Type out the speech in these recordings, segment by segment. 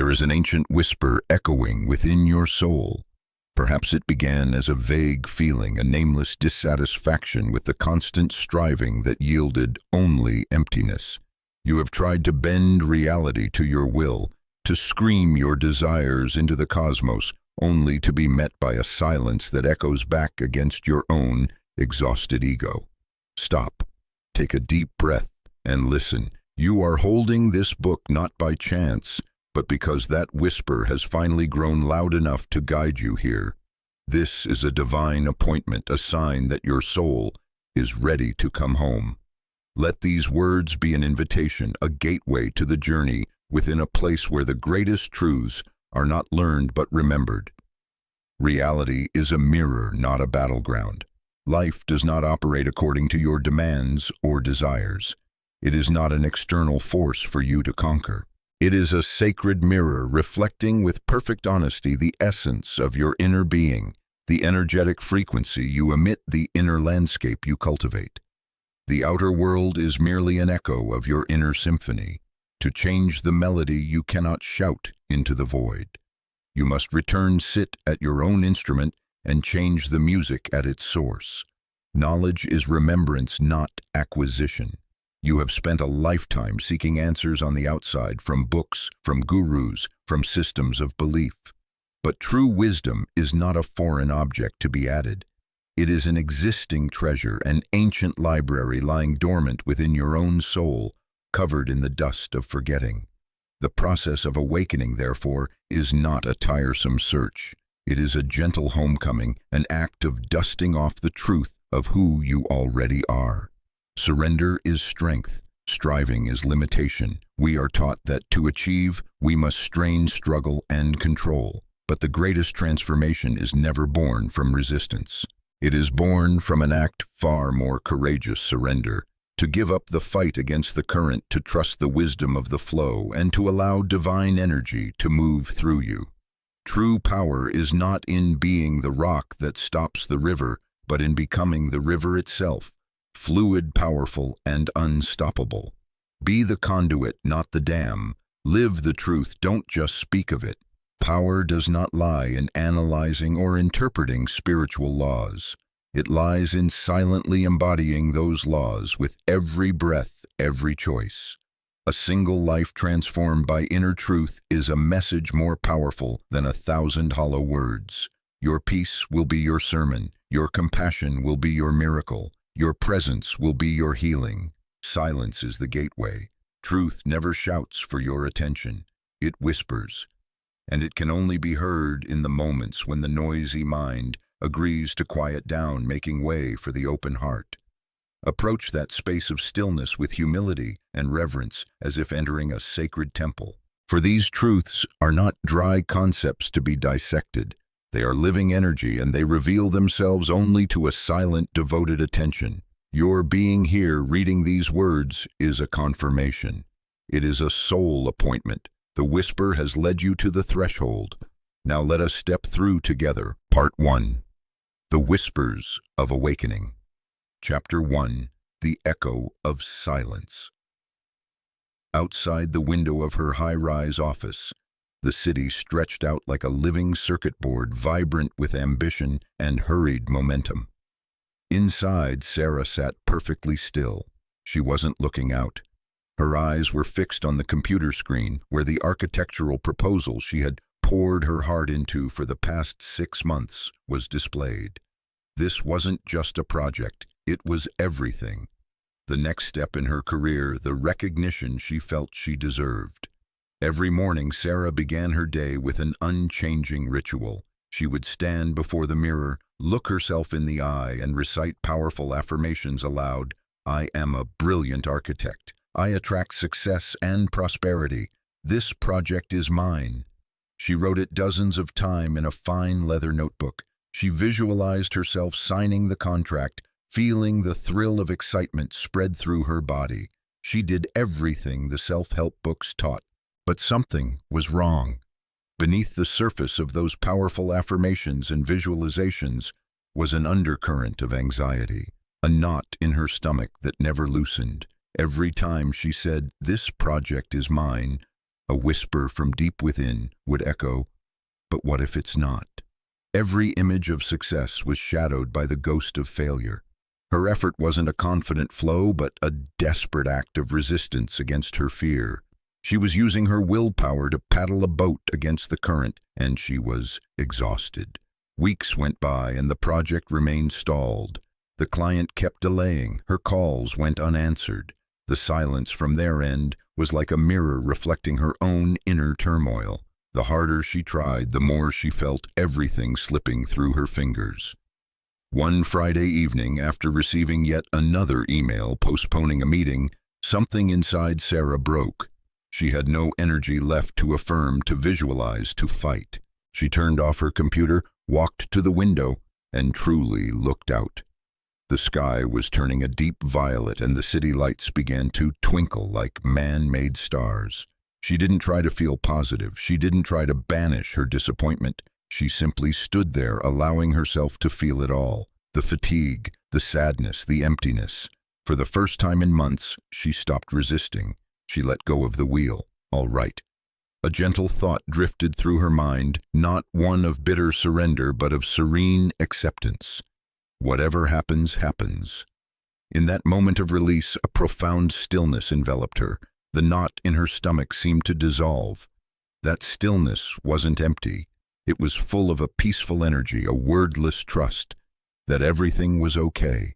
There is an ancient whisper echoing within your soul. Perhaps it began as a vague feeling, a nameless dissatisfaction with the constant striving that yielded only emptiness. You have tried to bend reality to your will, to scream your desires into the cosmos, only to be met by a silence that echoes back against your own exhausted ego. Stop, take a deep breath, and listen. You are holding this book not by chance, but because that whisper has finally grown loud enough to guide you here. This is a divine appointment, a sign that your soul is ready to come home. Let these words be an invitation, a gateway to the journey within a place where the greatest truths are not learned but remembered. Reality is a mirror, not a battleground. Life does not operate according to your demands or desires. It is not an external force for you to conquer. It is a sacred mirror reflecting with perfect honesty the essence of your inner being, the energetic frequency you emit, the inner landscape you cultivate. The outer world is merely an echo of your inner symphony. To change the melody, you cannot shout into the void. You must return, sit at your own instrument, and change the music at its source. Knowledge is remembrance, not acquisition. You have spent a lifetime seeking answers on the outside, from books, from gurus, from systems of belief. But true wisdom is not a foreign object to be added. It is an existing treasure, an ancient library lying dormant within your own soul, covered in the dust of forgetting. The process of awakening, therefore, is not a tiresome search. It is a gentle homecoming, an act of dusting off the truth of who you already are. Surrender is strength. Striving is limitation. We are taught that to achieve, we must strain, struggle, and control. But the greatest transformation is never born from resistance. It is born from an act far more courageous: surrender. To give up the fight against the current, to trust the wisdom of the flow, and to allow divine energy to move through you. True power is not in being the rock that stops the river, but in becoming the river itself, fluid, powerful, and unstoppable. Be the conduit, not the dam. Live the truth, don't just speak of it. Power does not lie in analyzing or interpreting spiritual laws. It lies in silently embodying those laws with every breath, every choice. A single life transformed by inner truth is a message more powerful than 1,000 hollow words. Your peace will be your sermon. Your compassion will be your miracle. Your presence will be your healing. Silence is the gateway. Truth never shouts for your attention. It whispers. And it can only be heard in the moments when the noisy mind agrees to quiet down, making way for the open heart. Approach that space of stillness with humility and reverence, as if entering a sacred temple. For these truths are not dry concepts to be dissected. They are living energy, and they reveal themselves only to a silent, devoted attention. Your being here reading these words is a confirmation. It is a soul appointment. The whisper has led you to the threshold. Now let us step through together. Part 1. The Whispers of Awakening. Chapter 1. The Echo of Silence. Outside the window of her high-rise office, the city stretched out like a living circuit board, vibrant with ambition and hurried momentum. Inside, Sarah sat perfectly still. She wasn't looking out. Her eyes were fixed on the computer screen, where the architectural proposal she had poured her heart into for the past 6 months was displayed. This wasn't just a project, it was everything. The next step in her career, the recognition she felt she deserved. Every morning, Sarah began her day with an unchanging ritual. She would stand before the mirror, look herself in the eye, and recite powerful affirmations aloud. I am a brilliant architect. I attract success and prosperity. This project is mine. She wrote it dozens of times in a fine leather notebook. She visualized herself signing the contract, feeling the thrill of excitement spread through her body. She did everything the self-help books taught. But something was wrong. Beneath the surface of those powerful affirmations and visualizations was an undercurrent of anxiety, a knot in her stomach that never loosened. Every time she said, "This project is mine," A whisper from deep within would echo, "But what if it's not?" Every image of success was shadowed by the ghost of failure. Her effort wasn't a confident flow, but a desperate act of resistance against her fear. She was using her willpower to paddle a boat against the current, and she was exhausted. Weeks went by, and the project remained stalled. The client kept delaying. Her calls went unanswered. The silence from their end was like a mirror reflecting her own inner turmoil. The harder she tried, the more she felt everything slipping through her fingers. One Friday evening, after receiving yet another email postponing a meeting, something inside Sarah broke. She had no energy left to affirm, to visualize, to fight. She turned off her computer, walked to the window, and truly looked out. The sky was turning a deep violet, and the city lights began to twinkle like man-made stars. She didn't try to feel positive. She didn't try to banish her disappointment. She simply stood there, allowing herself to feel it all. The fatigue, the sadness, the emptiness. For the first time in months, she stopped resisting. She let go of the wheel. All right. A gentle thought drifted through her mind, not one of bitter surrender, but of serene acceptance. Whatever happens, happens. In that moment of release, a profound stillness enveloped her. The knot in her stomach seemed to dissolve. That stillness wasn't empty. It was full of a peaceful energy, a wordless trust that everything was okay.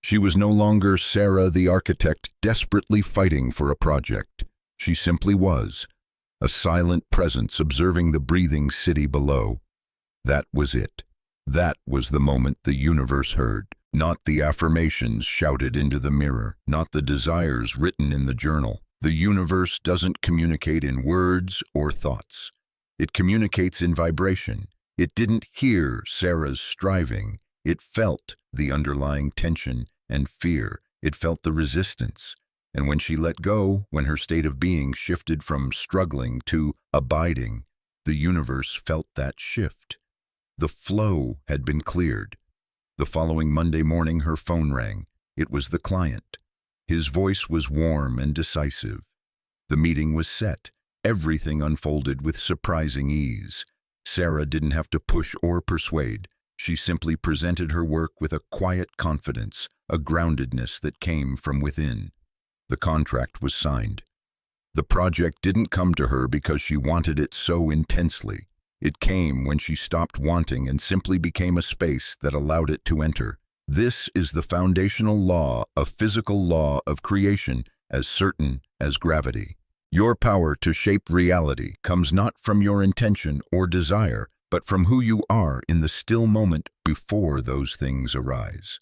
She was no longer Sarah the architect, desperately fighting for a project. She simply was, a silent presence observing the breathing city below. That was it. That was the moment the universe heard. Not the affirmations shouted into the mirror, not the desires written in the journal. The universe doesn't communicate in words or thoughts. It communicates in vibration. It didn't hear Sarah's striving. It felt the underlying tension and fear. It felt the resistance. And when she let go, when her state of being shifted from struggling to abiding, the universe felt that shift. The flow had been cleared. The following Monday morning, her phone rang. It was the client. His voice was warm and decisive. The meeting was set. Everything unfolded with surprising ease. Sarah didn't have to push or persuade. She simply presented her work with a quiet confidence, a groundedness that came from within. The contract was signed. The project didn't come to her because she wanted it so intensely. It came when she stopped wanting and simply became a space that allowed it to enter. This is the foundational law, a physical law of creation, as certain as gravity. Your power to shape reality comes not from your intention or desire, but from who you are in the still moment before those things arise.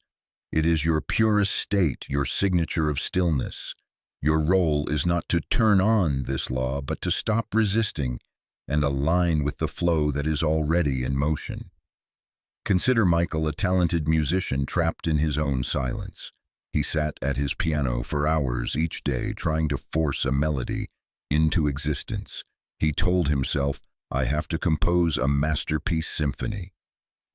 It is your purest state, your signature of stillness. Your role is not to turn on this law, but to stop resisting and align with the flow that is already in motion. Consider Michael, a talented musician trapped in his own silence. He sat at his piano for hours each day trying to force a melody into existence. He told himself, "I have to compose a masterpiece symphony."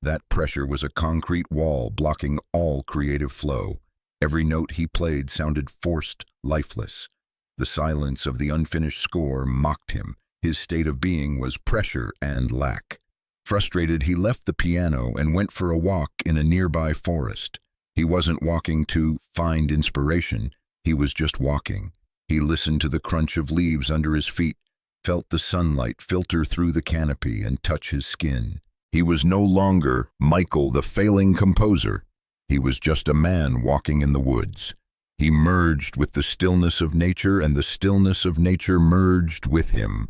That pressure was a concrete wall blocking all creative flow. Every note he played sounded forced, lifeless. The silence of the unfinished score mocked him. His state of being was pressure and lack. Frustrated, he left the piano and went for a walk in a nearby forest. He wasn't walking to find inspiration. He was just walking. He listened to the crunch of leaves under his feet, felt the sunlight filter through the canopy and touch his skin. He was no longer Michael, the failing composer. He was just a man walking in the woods. He merged with the stillness of nature, and the stillness of nature merged with him.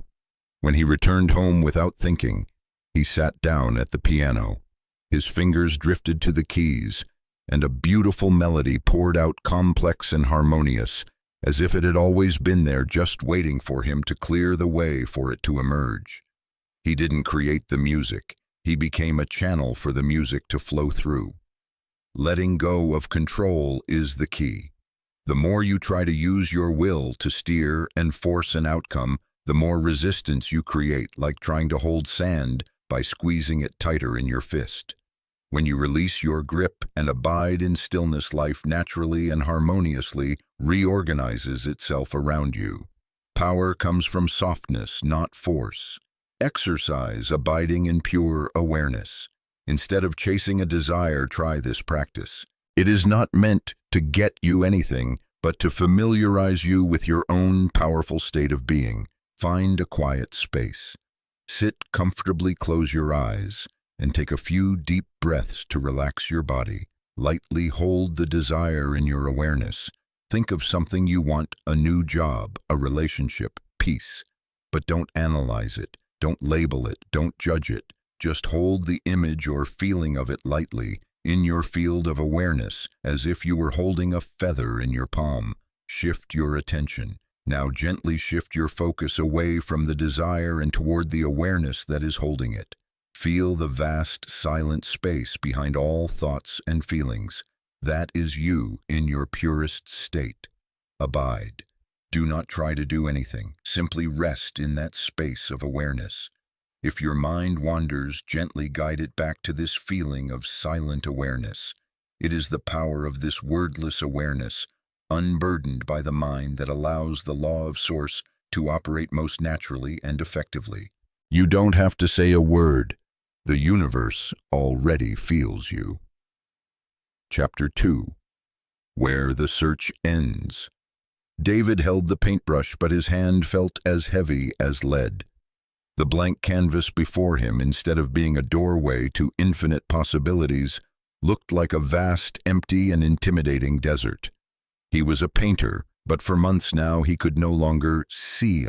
When he returned home without thinking, he sat down at the piano. His fingers drifted to the keys, and a beautiful melody poured out, complex and harmonious, as if it had always been there, just waiting for him to clear the way for it to emerge. He didn't create the music. He became a channel for the music to flow through. Letting go of control is the key. The more you try to use your will to steer and force an outcome, the more resistance you create, like trying to hold sand by squeezing it tighter in your fist. When you release your grip and abide in stillness, life naturally and harmoniously reorganizes itself around you. Power comes from softness, not force. Exercise abiding in pure awareness. Instead of chasing a desire, try this practice. It is not meant to get you anything, but to familiarize you with your own powerful state of being. Find a quiet space. Sit comfortably, close your eyes, and take a few deep breaths to relax your body. Lightly hold the desire in your awareness. Think of something you want, a new job, a relationship, peace. But don't analyze it, don't label it, don't judge it. Just hold the image or feeling of it lightly in your field of awareness, as if you were holding a feather in your palm. Shift your attention. Now gently shift your focus away from the desire and toward the awareness that is holding it. Feel the vast, silent space behind all thoughts and feelings. That is you in your purest state. Abide. Do not try to do anything. Simply rest in that space of awareness. If your mind wanders, gently guide it back to this feeling of silent awareness. It is the power of this wordless awareness, unburdened by the mind, that allows the law of Source to operate most naturally and effectively. You don't have to say a word. The universe already feels you. Chapter 2. Where the Search Ends. David held the paintbrush, but his hand felt as heavy as lead. The blank canvas before him, instead of being a doorway to infinite possibilities, looked like a vast, empty, and intimidating desert. He was a painter, but for months now he could no longer see.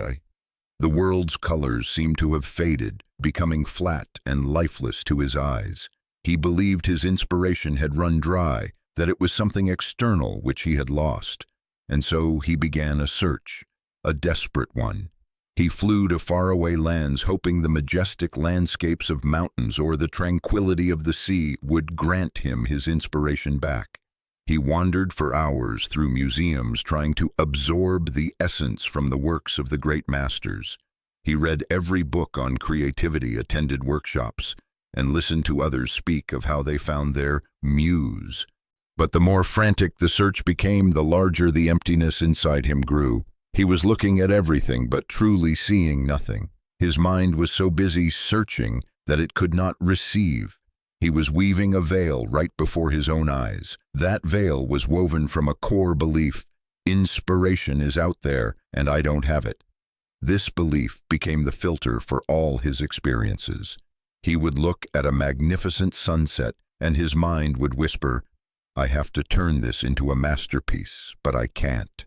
The world's colors seemed to have faded, becoming flat and lifeless to his eyes. He believed his inspiration had run dry, that it was something external which he had lost. And so he began a search, a desperate one. He flew to faraway lands, hoping the majestic landscapes of mountains or the tranquility of the sea would grant him his inspiration back. He wandered for hours through museums, trying to absorb the essence from the works of the great masters. He read every book on creativity, attended workshops, and listened to others speak of how they found their muse. But the more frantic the search became, the larger the emptiness inside him grew. He was looking at everything, but truly seeing nothing. His mind was so busy searching that it could not receive. He was weaving a veil right before his own eyes. That veil was woven from a core belief: inspiration is out there, and I don't have it. This belief became the filter for all his experiences. He would look at a magnificent sunset, and his mind would whisper, I have to turn this into a masterpiece, but I can't.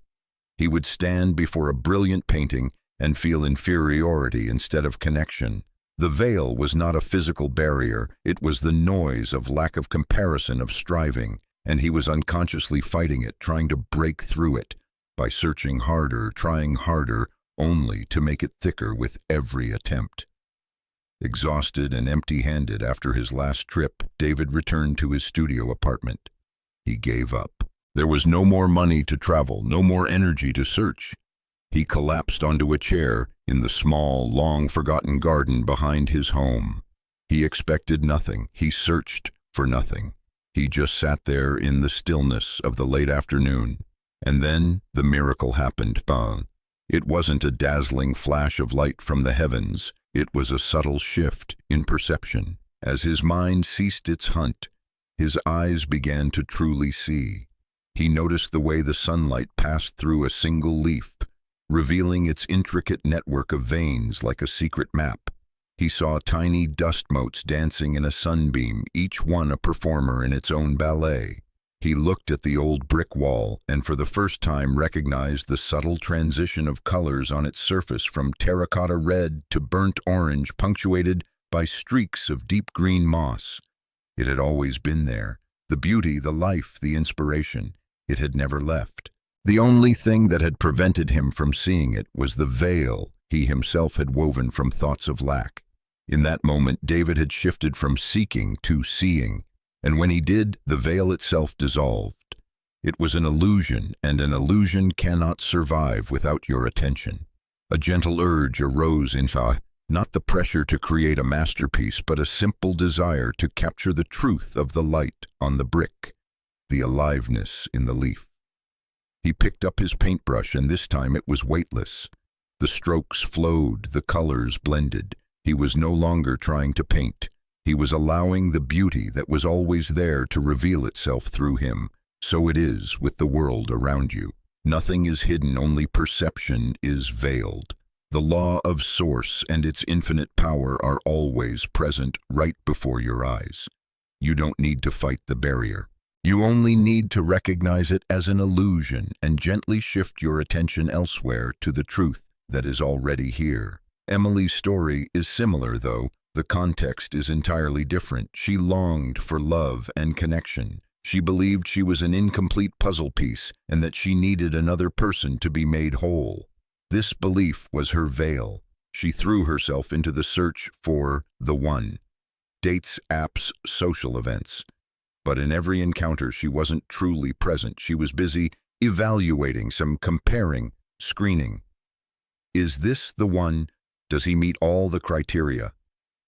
He would stand before a brilliant painting and feel inferiority instead of connection. The veil was not a physical barrier, it was the noise of lack of comparison, of striving, and he was unconsciously fighting it, trying to break through it, by searching harder, trying harder, only to make it thicker with every attempt. Exhausted and empty-handed after his last trip, David returned to his studio apartment. He gave up. There was no more money to travel, no more energy to search. He collapsed onto a chair in the small, long-forgotten garden behind his home. He expected nothing. He searched for nothing. He just sat there in the stillness of the late afternoon. And then the miracle happened. It wasn't a dazzling flash of light from the heavens. It was a subtle shift in perception. As his mind ceased its hunt, his eyes began to truly see. He noticed the way the sunlight passed through a single leaf, revealing its intricate network of veins like a secret map. He saw tiny dust motes dancing in a sunbeam, each one a performer in its own ballet. He looked at the old brick wall and for the first time recognized the subtle transition of colors on its surface, from terracotta red to burnt orange, punctuated by streaks of deep green moss. It had always been there. The beauty, the life, the inspiration. It had never left. The only thing that had prevented him from seeing it was the veil he himself had woven from thoughts of lack. In that moment, David had shifted from seeking to seeing, and when he did, the veil itself dissolved. It was an illusion, and an illusion cannot survive without your attention. A gentle urge arose in him, not the pressure to create a masterpiece, but a simple desire to capture the truth of the light on the brick, the aliveness in the leaf. He picked up his paintbrush, and this time it was weightless. The strokes flowed, the colors blended. He was no longer trying to paint. He was allowing the beauty that was always there to reveal itself through him. So it is with the world around you. Nothing is hidden, only perception is veiled. The law of source and its infinite power are always present right before your eyes. You don't need to fight the barrier. You only need to recognize it as an illusion and gently shift your attention elsewhere to the truth that is already here. Emily's story is similar, though the context is entirely different. She longed for love and connection. She believed she was an incomplete puzzle piece and that she needed another person to be made whole. This belief was her veil. She threw herself into the search for the one. Dates, apps, social events. But in every encounter, she wasn't truly present. She was busy evaluating, some comparing, screening. Is this the one? Does he meet all the criteria?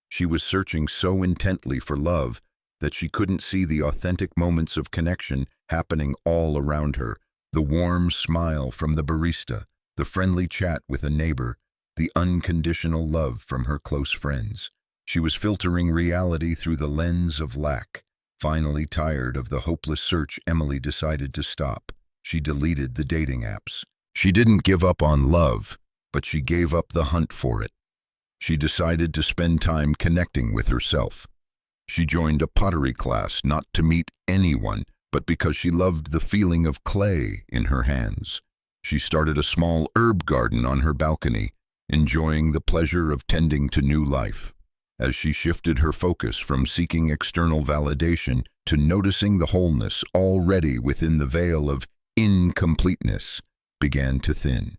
She was searching so intently for love that she couldn't see the authentic moments of connection happening all around her. The warm smile from the barista, the friendly chat with a neighbor, the unconditional love from her close friends. She was filtering reality through the lens of lack. Finally tired of the hopeless search, Emily decided to stop. She deleted the dating apps. She didn't give up on love, but she gave up the hunt for it. She decided to spend time connecting with herself. She joined a pottery class, not to meet anyone, but because she loved the feeling of clay in her hands. She started a small herb garden on her balcony, enjoying the pleasure of tending to new life. As she shifted her focus from seeking external validation to noticing the wholeness already within the veil of incompleteness began to thin.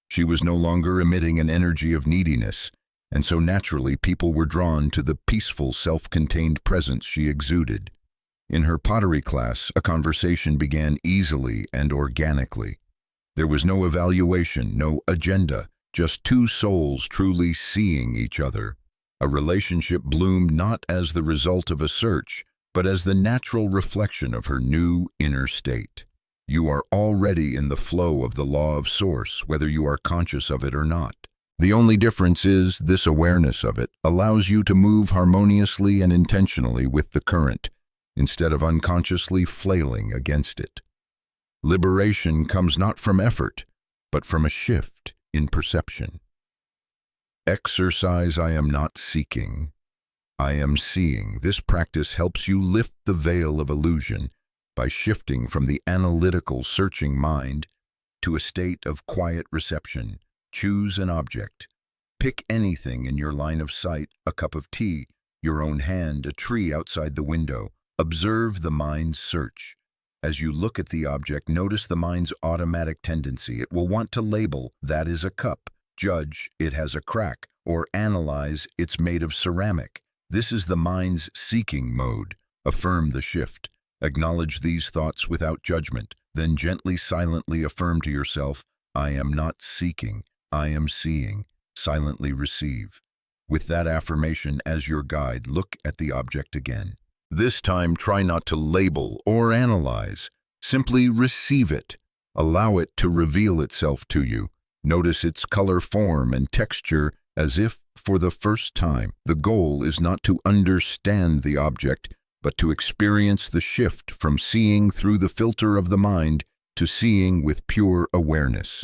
She was no longer emitting an energy of neediness, and so naturally people were drawn to the peaceful, self-contained presence she exuded. In her pottery class, a conversation began easily and organically. There was no evaluation, no agenda, just two souls truly seeing each other. A relationship bloomed not as the result of a search, but as the natural reflection of her new inner state. You are already in the flow of the law of source, whether you are conscious of it or not. The only difference is this awareness of it allows you to move harmoniously and intentionally with the current, instead of unconsciously flailing against it. Liberation comes not from effort, but from a shift in perception. Exercise I am not seeking, I am seeing. This practice helps you lift the veil of illusion by shifting from the analytical, searching mind to a state of quiet reception. Choose an object. Pick anything in your line of sight, a cup of tea, your own hand, a tree outside the window. Observe the mind's search. As you look at the object, notice the mind's automatic tendency. It will want to label, that is a cup, judge, it has a crack, or analyze, it's made of ceramic. This is the mind's seeking mode. Affirm the shift. Acknowledge these thoughts without judgment. Then gently, silently affirm to yourself, I am not seeking, I am seeing. Silently receive. With that affirmation as your guide, look at the object again. This time, try not to label or analyze. Simply receive it. Allow it to reveal itself to you. Notice its color, form, and texture as if for the first time. The goal is not to understand the object, but to experience the shift from seeing through the filter of the mind to seeing with pure awareness.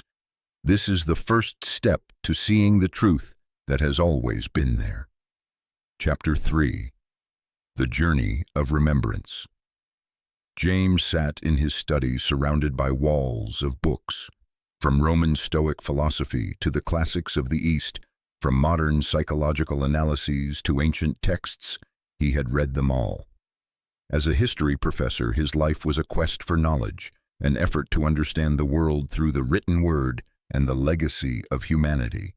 This is the first step to seeing the truth that has always been there. Chapter 3. The Journey of Remembrance. James sat in his study surrounded by walls of books. From Roman Stoic philosophy to the classics of the East, from modern psychological analyses to ancient texts, he had read them all. As a history professor, his life was a quest for knowledge, an effort to understand the world through the written word and the legacy of humanity.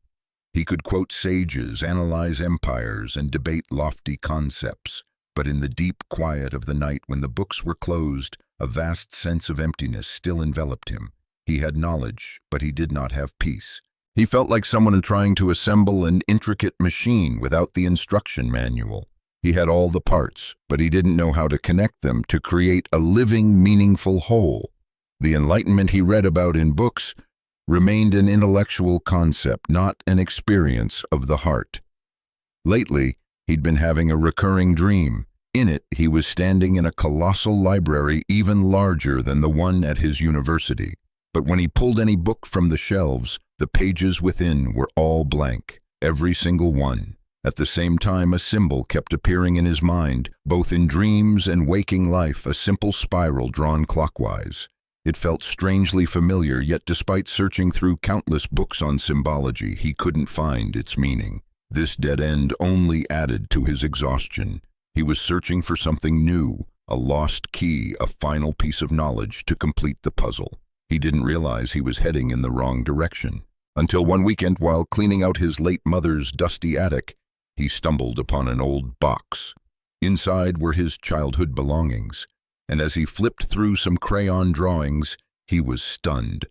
He could quote sages, analyze empires, and debate lofty concepts. But in the deep quiet of the night when the books were closed, a vast sense of emptiness still enveloped him. He had knowledge, but he did not have peace. He felt like someone trying to assemble an intricate machine without the instruction manual. He had all the parts, but he didn't know how to connect them to create a living, meaningful whole. The enlightenment he read about in books remained an intellectual concept, not an experience of the heart. Lately, he'd been having a recurring dream. In it, he was standing in a colossal library even larger than the one at his university. But when he pulled any book from the shelves, the pages within were all blank, every single one. At the same time, a symbol kept appearing in his mind, both in dreams and waking life, a simple spiral drawn clockwise. It felt strangely familiar, yet despite searching through countless books on symbology, he couldn't find its meaning. This dead end only added to his exhaustion. He was searching for something new, a lost key, a final piece of knowledge to complete the puzzle. He didn't realize he was heading in the wrong direction. Until one weekend, while cleaning out his late mother's dusty attic, he stumbled upon an old box. Inside were his childhood belongings, and as he flipped through some crayon drawings, he was stunned.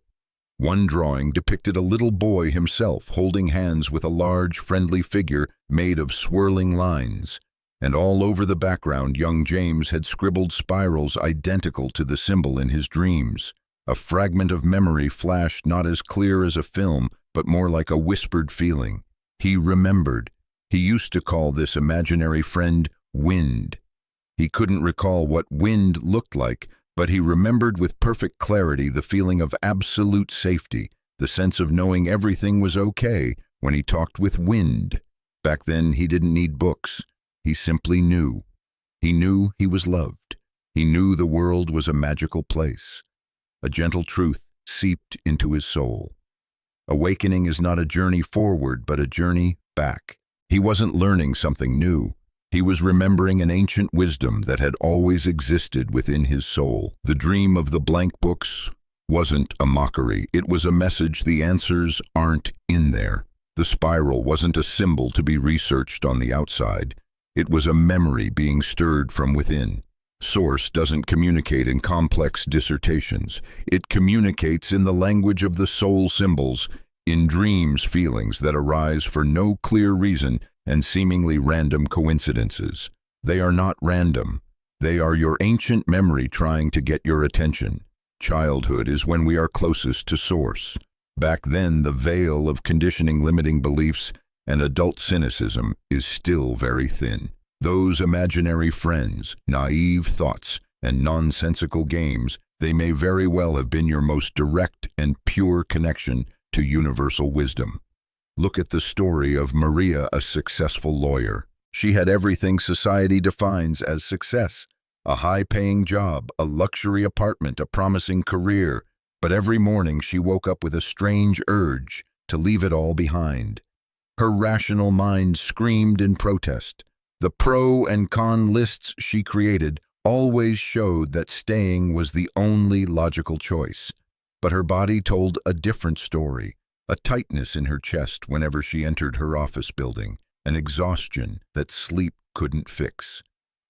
One drawing depicted a little boy himself holding hands with a large, friendly figure made of swirling lines, and all over the background young James had scribbled spirals identical to the symbol in his dreams. A fragment of memory flashed, not as clear as a film, but more like a whispered feeling. He remembered. He used to call this imaginary friend Wind. He couldn't recall what wind looked like, but he remembered with perfect clarity the feeling of absolute safety, the sense of knowing everything was okay when he talked with Wind. Back then, he didn't need books. He simply knew. He knew he was loved. He knew the world was a magical place. A gentle truth seeped into his soul. Awakening is not a journey forward, but a journey back. He wasn't learning something new. He was remembering an ancient wisdom that had always existed within his soul. The dream of the blank books wasn't a mockery. It was a message: the answers aren't in there. The spiral wasn't a symbol to be researched on the outside. It was a memory being stirred from within. Source doesn't communicate in complex dissertations. It communicates in the language of the soul symbols, in dreams, feelings that arise for no clear reason and seemingly random coincidences. They are not random. They are your ancient memory trying to get your attention. Childhood is when we are closest to source. Back then, the veil of conditioning, limiting beliefs, and adult cynicism is still very thin. Those imaginary friends, naive thoughts, and nonsensical games, they may very well have been your most direct and pure connection to universal wisdom. Look at the story of Maria, a successful lawyer. She had everything society defines as success: a high-paying job, a luxury apartment, a promising career. But every morning she woke up with a strange urge to leave it all behind. Her rational mind screamed in protest. The pro and con lists she created always showed that staying was the only logical choice. But her body told a different story, a tightness in her chest whenever she entered her office building, an exhaustion that sleep couldn't fix.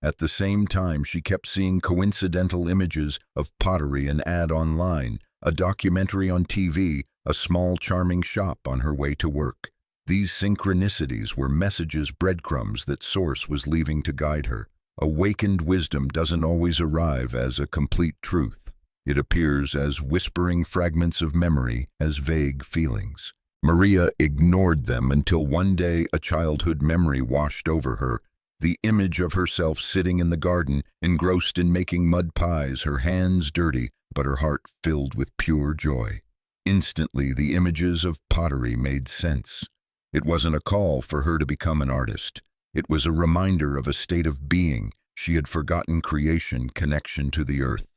At the same time, she kept seeing coincidental images of pottery, an ad online, a documentary on TV, a small charming shop on her way to work. These synchronicities were messages, breadcrumbs that Source was leaving to guide her. Awakened wisdom doesn't always arrive as a complete truth. It appears as whispering fragments of memory, as vague feelings. Maria ignored them until one day a childhood memory washed over her. The image of herself sitting in the garden, engrossed in making mud pies, her hands dirty, but her heart filled with pure joy. Instantly, the images of pottery made sense. It wasn't a call for her to become an artist. It was a reminder of a state of being. She had forgotten creation, connection to the earth.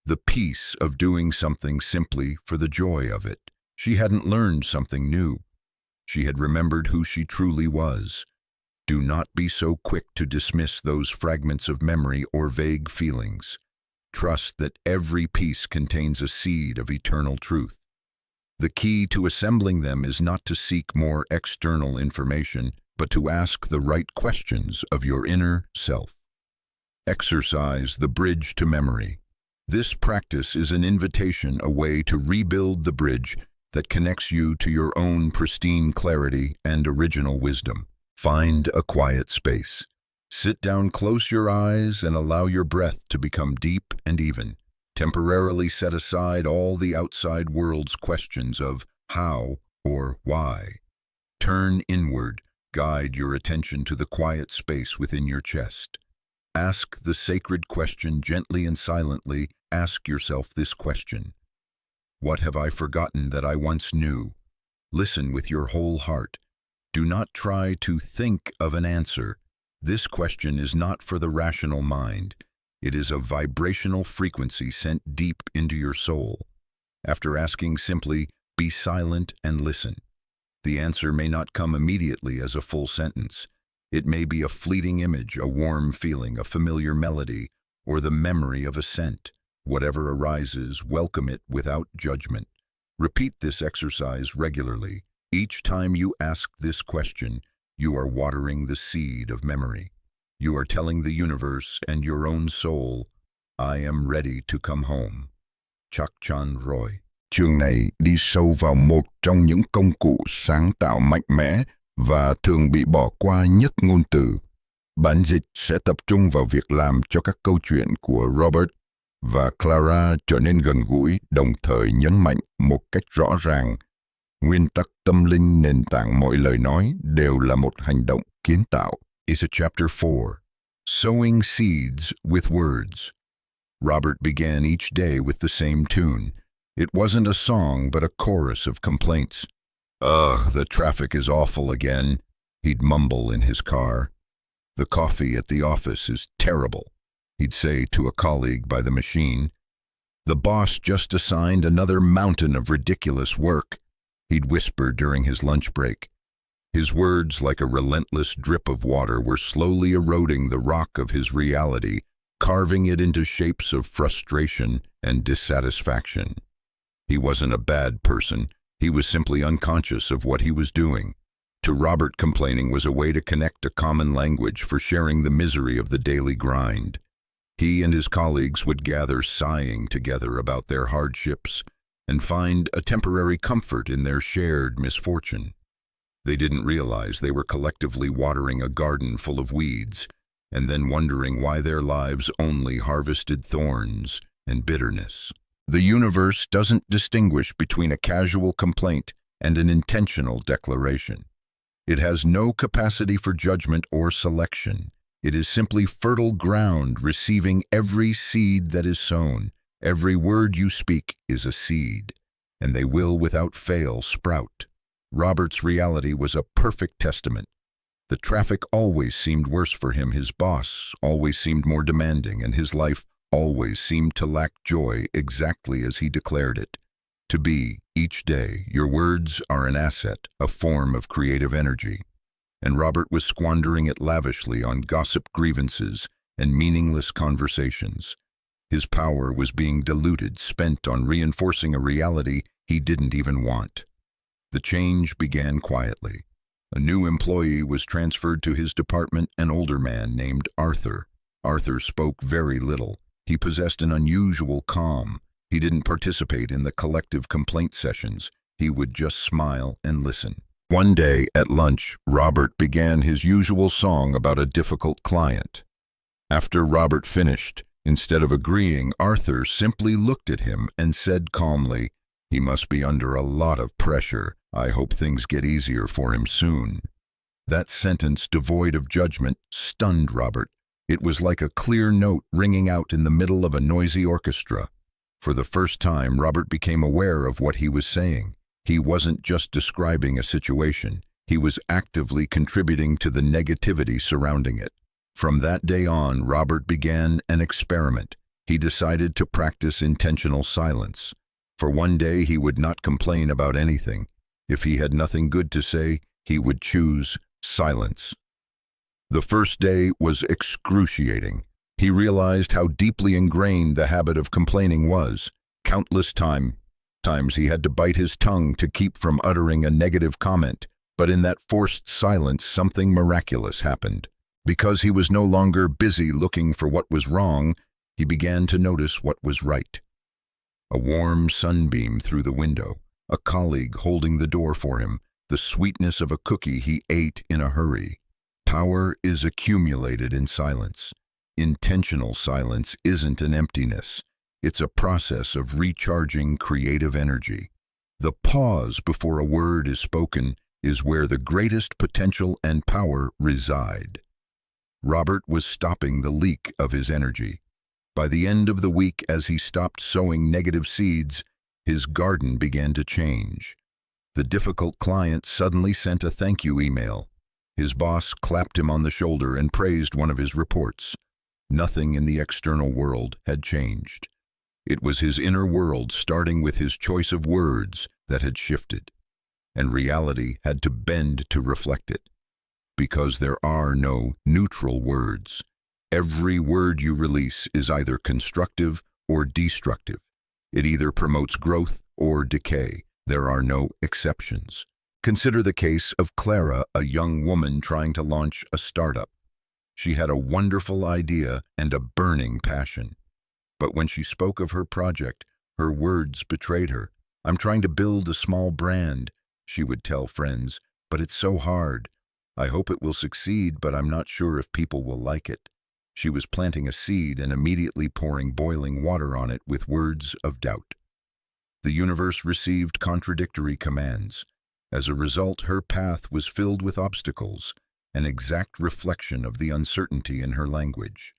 The peace of doing something simply for the joy of it. She hadn't learned something new. She had remembered who she truly was. Do not be so quick to dismiss those fragments of memory or vague feelings. Trust that every piece contains a seed of eternal truth. The key to assembling them is not to seek more external information, but to ask the right questions of your inner self. Exercise the bridge to memory. This practice is an invitation, a way to rebuild the bridge that connects you to your own pristine clarity and original wisdom. Find a quiet space. Sit down, close your eyes, and allow your breath to become deep and even. Temporarily set aside all the outside world's questions of how or why. Turn inward, guide your attention to the quiet space within your chest. Ask the sacred question gently and silently. Ask yourself this question: what have I forgotten that I once knew? Listen with your whole heart. Do not try to think of an answer. This question is not for the rational mind. It is a vibrational frequency sent deep into your soul. After asking simply, be silent and listen. The answer may not come immediately as a full sentence. It may be a fleeting image, a warm feeling, a familiar melody, or the memory of a scent. Whatever arises, welcome it without judgment. Repeat this exercise regularly. Each time you ask this question, you are watering the seed of memory. You are telling the universe and your own soul, I am ready to come home. Chắc chắn rồi. Chương này đi sâu vào một trong những công cụ sáng tạo mạnh mẽ và thường bị bỏ qua nhất ngôn từ. Bản dịch sẽ tập trung vào việc làm cho các câu chuyện của Robert và Clara trở nên gần gũi, đồng thời nhấn mạnh một cách rõ ràng. Nguyên tắc tâm linh nền tảng mọi lời nói đều là một hành động kiến tạo. Is a chapter 4. Sowing seeds with words. Robert began each day with the same tune. It wasn't a song, but a chorus of complaints. Ugh, the traffic is awful again, he'd mumble in his car. The coffee at the office is terrible, he'd say to a colleague by the machine. The boss just assigned another mountain of ridiculous work, he'd whisper during his lunch break. His words, like a relentless drip of water, were slowly eroding the rock of his reality, carving it into shapes of frustration and dissatisfaction. He wasn't a bad person. He was simply unconscious of what he was doing. To Robert, complaining was a way to connect a common language for sharing the misery of the daily grind. He and his colleagues would gather sighing together about their hardships and find a temporary comfort in their shared misfortune. They didn't realize they were collectively watering a garden full of weeds and then wondering why their lives only harvested thorns and bitterness. The universe doesn't distinguish between a casual complaint and an intentional declaration. It has no capacity for judgment or selection. It is simply fertile ground receiving every seed that is sown. Every word you speak is a seed, and they will without fail sprout. Robert's reality was a perfect testament. The traffic always seemed worse for him, his boss always seemed more demanding, and his life always seemed to lack joy exactly as he declared it. To be, each day, your words are an asset, a form of creative energy. And Robert was squandering it lavishly on gossip, grievances, and meaningless conversations. His power was being diluted, spent on reinforcing a reality he didn't even want. The change began quietly. A new employee was transferred to his department, an older man named Arthur. Arthur spoke very little. He possessed an unusual calm. He didn't participate in the collective complaint sessions. He would just smile and listen. One day at lunch, Robert began his usual song about a difficult client. After Robert finished, instead of agreeing, Arthur simply looked at him and said calmly, "He must be under a lot of pressure. I hope things get easier for him soon." That sentence, devoid of judgment, stunned Robert. It was like a clear note ringing out in the middle of a noisy orchestra. For the first time, Robert became aware of what he was saying. He wasn't just describing a situation. He was actively contributing to the negativity surrounding it. From that day on, Robert began an experiment. He decided to practice intentional silence. For one day, he would not complain about anything. If he had nothing good to say, he would choose silence. The first day was excruciating. He realized how deeply ingrained the habit of complaining was. Countless times he had to bite his tongue to keep from uttering a negative comment, but in that forced silence, something miraculous happened. Because he was no longer busy looking for what was wrong, he began to notice what was right. A warm sunbeam through the window, a colleague holding the door for him, the sweetness of a cookie he ate in a hurry. Power is accumulated in silence. Intentional silence isn't an emptiness. It's a process of recharging creative energy. The pause before a word is spoken is where the greatest potential and power reside. Robert was stopping the leak of his energy. By the end of the week, as he stopped sowing negative seeds, his garden began to change. The difficult client suddenly sent a thank you email. His boss clapped him on the shoulder and praised one of his reports. Nothing in the external world had changed. It was his inner world, starting with his choice of words, that had shifted, and reality had to bend to reflect it. Because there are no neutral words. Every word you release is either constructive or destructive. It either promotes growth or decay. There are no exceptions. Consider the case of Clara, a young woman trying to launch a startup. She had a wonderful idea and a burning passion. But when she spoke of her project, her words betrayed her. "I'm trying to build a small brand," she would tell friends, "but it's so hard. I hope it will succeed, but I'm not sure if people will like it." She was planting a seed and immediately pouring boiling water on it with words of doubt. The universe received contradictory commands. As a result, her path was filled with obstacles, an exact reflection of the uncertainty in her language.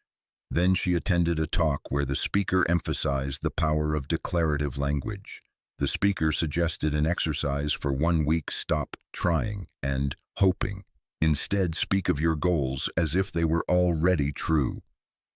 Then she attended a talk where the speaker emphasized the power of declarative language. The speaker suggested an exercise for 1 week: stop trying and hoping. Instead, speak of your goals as if they were already true.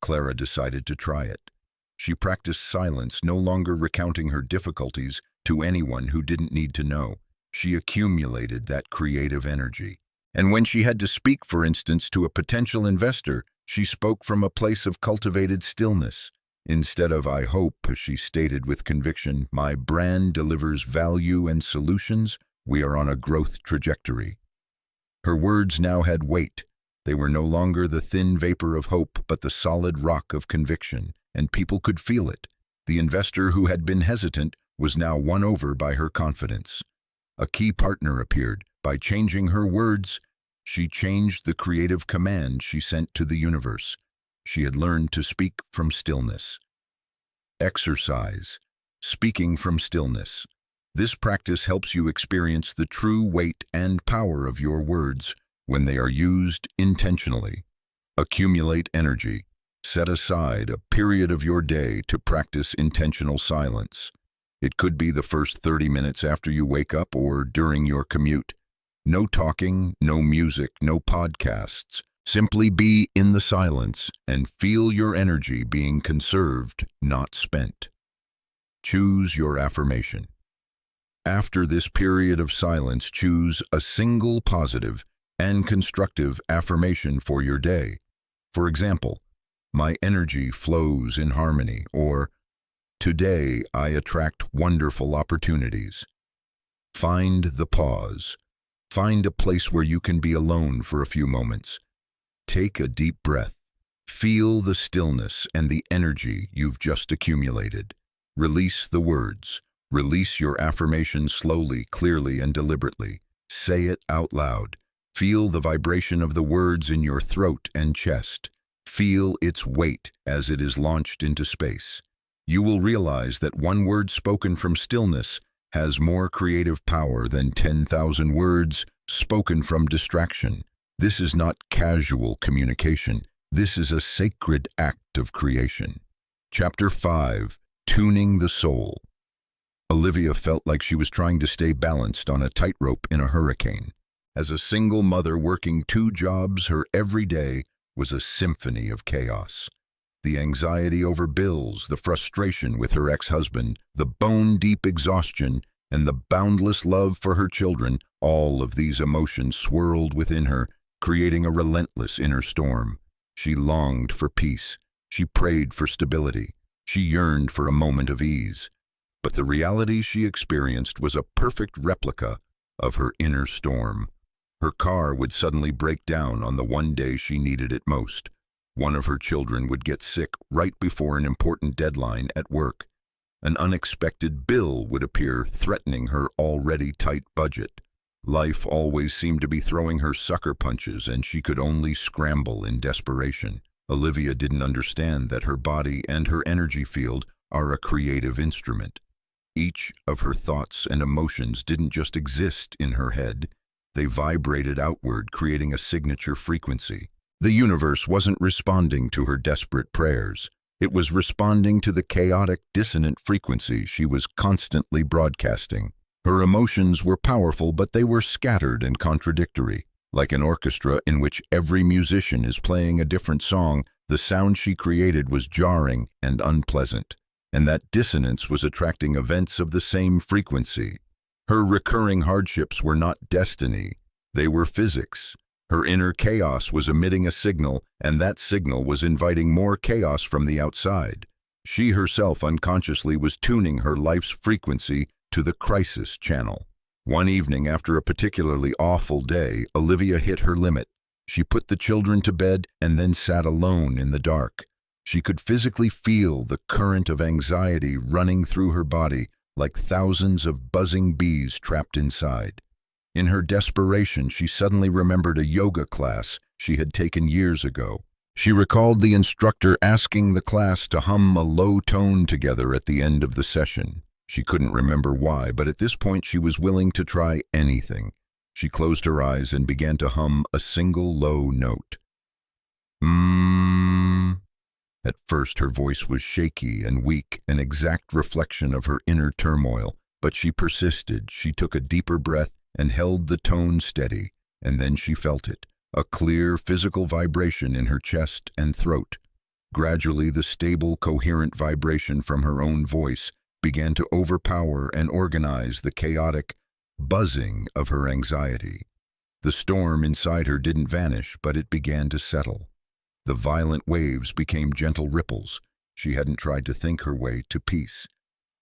Clara decided to try it. She practiced silence, no longer recounting her difficulties to anyone who didn't need to know. She accumulated that creative energy. And when she had to speak, for instance, to a potential investor, she spoke from a place of cultivated stillness. Instead of "I hope," she stated with conviction, "My brand delivers value and solutions. We are on a growth trajectory." Her words now had weight. They were no longer the thin vapor of hope, but the solid rock of conviction, and people could feel it. The investor who had been hesitant was now won over by her confidence. A key partner appeared. By changing her words, she changed the creative command she sent to the universe. She had learned to speak from stillness. Exercise. Speaking from stillness. This practice helps you experience the true weight and power of your words when they are used intentionally. Accumulate energy. Set aside a period of your day to practice intentional silence. It could be the first 30 minutes after you wake up or during your commute. No talking, no music, no podcasts. Simply be in the silence and feel your energy being conserved, not spent. Choose your affirmation. After this period of silence, choose a single positive and constructive affirmation for your day. For example, "My energy flows in harmony," or "Today I attract wonderful opportunities." Find the pause. Find a place where you can be alone for a few moments. Take a deep breath. Feel the stillness and the energy you've just accumulated. Release the words. Release your affirmation slowly, clearly, and deliberately. Say it out loud. Feel the vibration of the words in your throat and chest. Feel its weight as it is launched into space. You will realize that one word spoken from stillness has more creative power than 10,000 words spoken from distraction. This is not casual communication. This is a sacred act of creation. Chapter 5. Tuning the Soul. Olivia felt like she was trying to stay balanced on a tightrope in a hurricane. As a single mother working 2 jobs, her every day was a symphony of chaos. The anxiety over bills, the frustration with her ex-husband, the bone-deep exhaustion, and the boundless love for her children, all of these emotions swirled within her, creating a relentless inner storm. She longed for peace. She prayed for stability. She yearned for a moment of ease. But the reality she experienced was a perfect replica of her inner storm. Her car would suddenly break down on the one day she needed it most. One of her children would get sick right before an important deadline at work. An unexpected bill would appear, threatening her already tight budget. Life always seemed to be throwing her sucker punches, and she could only scramble in desperation. Olivia didn't understand that her body and her energy field are a creative instrument. Each of her thoughts and emotions didn't just exist in her head. They vibrated outward, creating a signature frequency. The universe wasn't responding to her desperate prayers. It was responding to the chaotic, dissonant frequency she was constantly broadcasting. Her emotions were powerful, but they were scattered and contradictory. Like an orchestra in which every musician is playing a different song, the sound she created was jarring and unpleasant, and that dissonance was attracting events of the same frequency. Her recurring hardships were not destiny, they were physics. Her inner chaos was emitting a signal, and that signal was inviting more chaos from the outside. She herself unconsciously was tuning her life's frequency to the crisis channel. One evening, after a particularly awful day, Olivia hit her limit. She put the children to bed and then sat alone in the dark. She could physically feel the current of anxiety running through her body like thousands of buzzing bees trapped inside. In her desperation, she suddenly remembered a yoga class she had taken years ago. She recalled the instructor asking the class to hum a low tone together at the end of the session. She couldn't remember why, but at this point she was willing to try anything. She closed her eyes and began to hum a single low note. At first her voice was shaky and weak, an exact reflection of her inner turmoil, but she persisted. She took a deeper breath and held the tone steady, and then she felt it, a clear physical vibration in her chest and throat. Gradually, the stable, coherent vibration from her own voice began to overpower and organize the chaotic buzzing of her anxiety. The storm inside her didn't vanish, but it began to settle. The violent waves became gentle ripples. She hadn't tried to think her way to peace.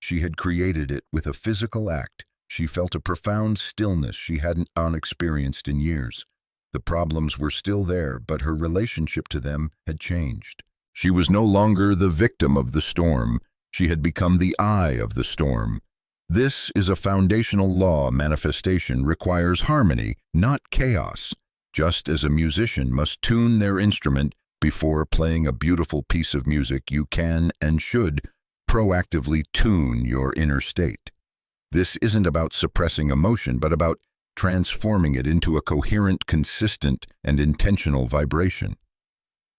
She had created it with a physical act. She felt a profound stillness she hadn't experienced in years. The problems were still there, but her relationship to them had changed. She was no longer the victim of the storm. She had become the eye of the storm. This is a foundational law. Manifestation requires harmony, not chaos. Just as a musician must tune their instrument before playing a beautiful piece of music, you can and should proactively tune your inner state. This isn't about suppressing emotion, but about transforming it into a coherent, consistent, and intentional vibration.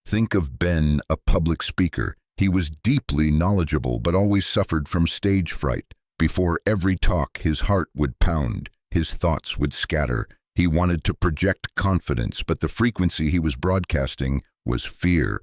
Think of Ben, a public speaker. He was deeply knowledgeable, but always suffered from stage fright. Before every talk, his heart would pound, his thoughts would scatter. He wanted to project confidence, but the frequency he was broadcasting was fear.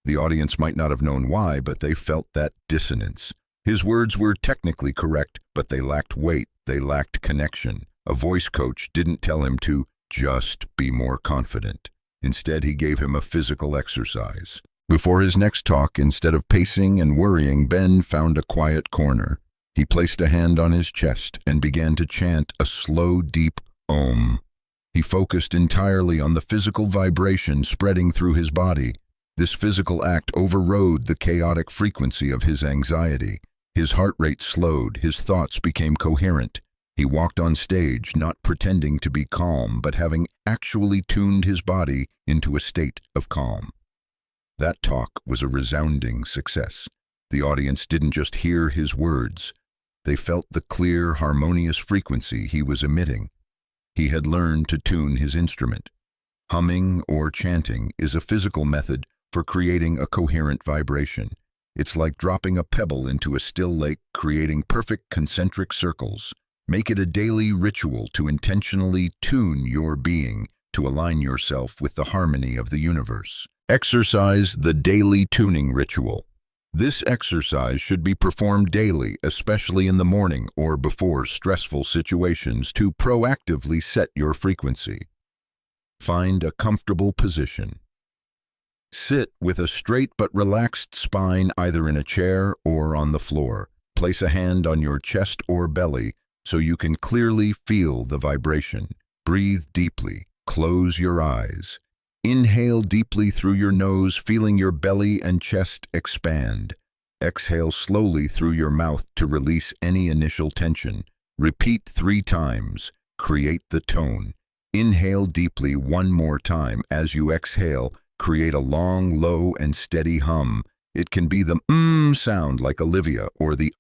The audience might not have known why, but they felt that dissonance. His words were technically correct, but they lacked weight, they lacked connection. A voice coach didn't tell him to just be more confident. Instead, he gave him a physical exercise. Before his next talk, instead of pacing and worrying, Ben found a quiet corner. He placed a hand on his chest and began to chant a slow, deep Om. He focused entirely on the physical vibration spreading through his body. This physical act overrode the chaotic frequency of his anxiety. His heart rate slowed, his thoughts became coherent. He walked on stage, not pretending to be calm, but having actually tuned his body into a state of calm. That talk was a resounding success. The audience didn't just hear his words. They felt the clear, harmonious frequency he was emitting. He had learned to tune his instrument. Humming or chanting is a physical method for creating a coherent vibration. It's like dropping a pebble into a still lake, creating perfect concentric circles. Make it a daily ritual to intentionally tune your being, to align yourself with the harmony of the universe. Exercise the daily tuning ritual. This exercise should be performed daily, especially in the morning or before stressful situations, to proactively set your frequency. Find a comfortable position. Sit with a straight but relaxed spine, either in a chair or on the floor. Place a hand on your chest or belly so you can clearly feel the vibration. Breathe deeply. Close your eyes. Inhale deeply through your nose, feeling your belly and chest expand. Exhale slowly through your mouth to release any initial tension. Repeat 3 times. Create the tone. Inhale deeply one more time. As you exhale, create a long, low, and steady hum. It can be the sound like Olivia or the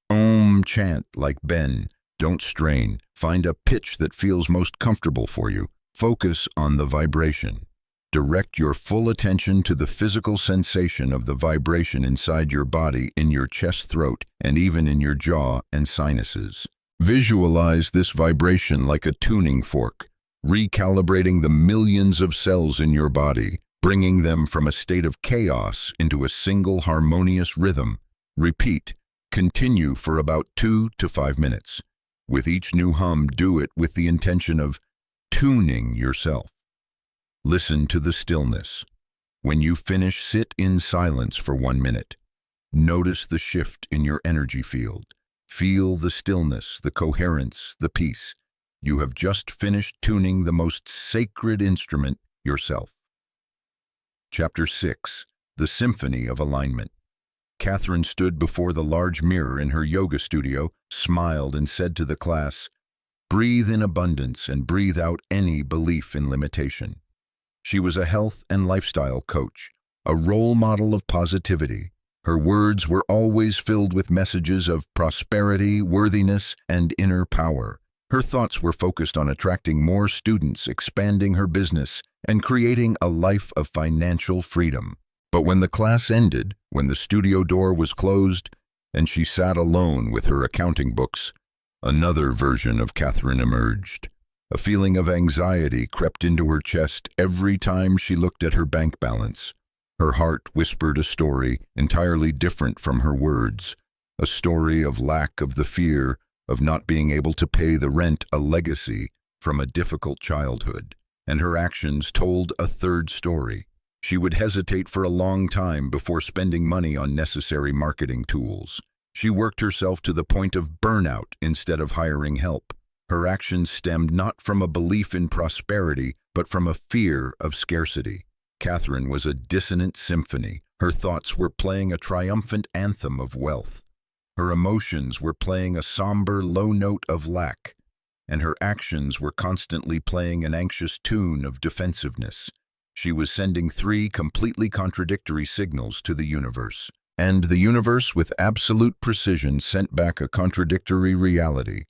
chant like Ben. Don't strain. Find a pitch that feels most comfortable for you. Focus on the vibration. Direct your full attention to the physical sensation of the vibration inside your body, in your chest, throat, and even in your jaw and sinuses. Visualize this vibration like a tuning fork, recalibrating the millions of cells in your body, bringing them from a state of chaos into a single harmonious rhythm. Repeat. Continue for about 2 to 5 minutes. With each new hum, do it with the intention of tuning yourself. Listen to the stillness. When you finish, sit in silence for 1 minute. Notice the shift in your energy field. Feel the stillness, the coherence, the peace. You have just finished tuning the most sacred instrument, yourself. Chapter 6. The Symphony of Alignment. Catherine stood before the large mirror in her yoga studio, smiled, and said to the class, "Breathe in abundance and breathe out any belief in limitation." She was a health and lifestyle coach, a role model of positivity. Her words were always filled with messages of prosperity, worthiness, and inner power. Her thoughts were focused on attracting more students, expanding her business, and creating a life of financial freedom. But when the class ended, when the studio door was closed, and she sat alone with her accounting books, another version of Catherine emerged. A feeling of anxiety crept into her chest every time she looked at her bank balance. Her heart whispered a story entirely different from her words, a story of lack, of the fear of not being able to pay the rent, a legacy from a difficult childhood. And her actions told a third story. She would hesitate for a long time before spending money on necessary marketing tools. She worked herself to the point of burnout instead of hiring help. Her actions stemmed not from a belief in prosperity, but from a fear of scarcity. Catherine was a dissonant symphony. Her thoughts were playing a triumphant anthem of wealth. Her emotions were playing a somber, low note of lack, and her actions were constantly playing an anxious tune of defensiveness. She was sending 3 completely contradictory signals to the universe. And the universe, with absolute precision, sent back a contradictory reality.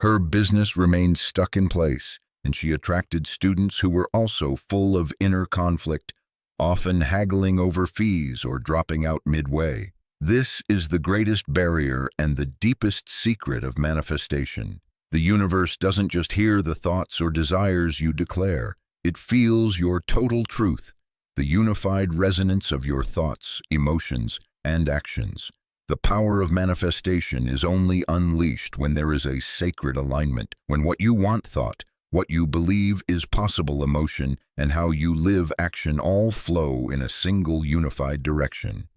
Her business remained stuck in place, and she attracted students who were also full of inner conflict, often haggling over fees or dropping out midway. This is the greatest barrier and the deepest secret of manifestation. The universe doesn't just hear the thoughts or desires you declare. It feels your total truth, the unified resonance of your thoughts, emotions, and actions. The power of manifestation is only unleashed when there is a sacred alignment, when what you want thought, what you believe is possible emotion, and how you live action all flow in a single unified direction.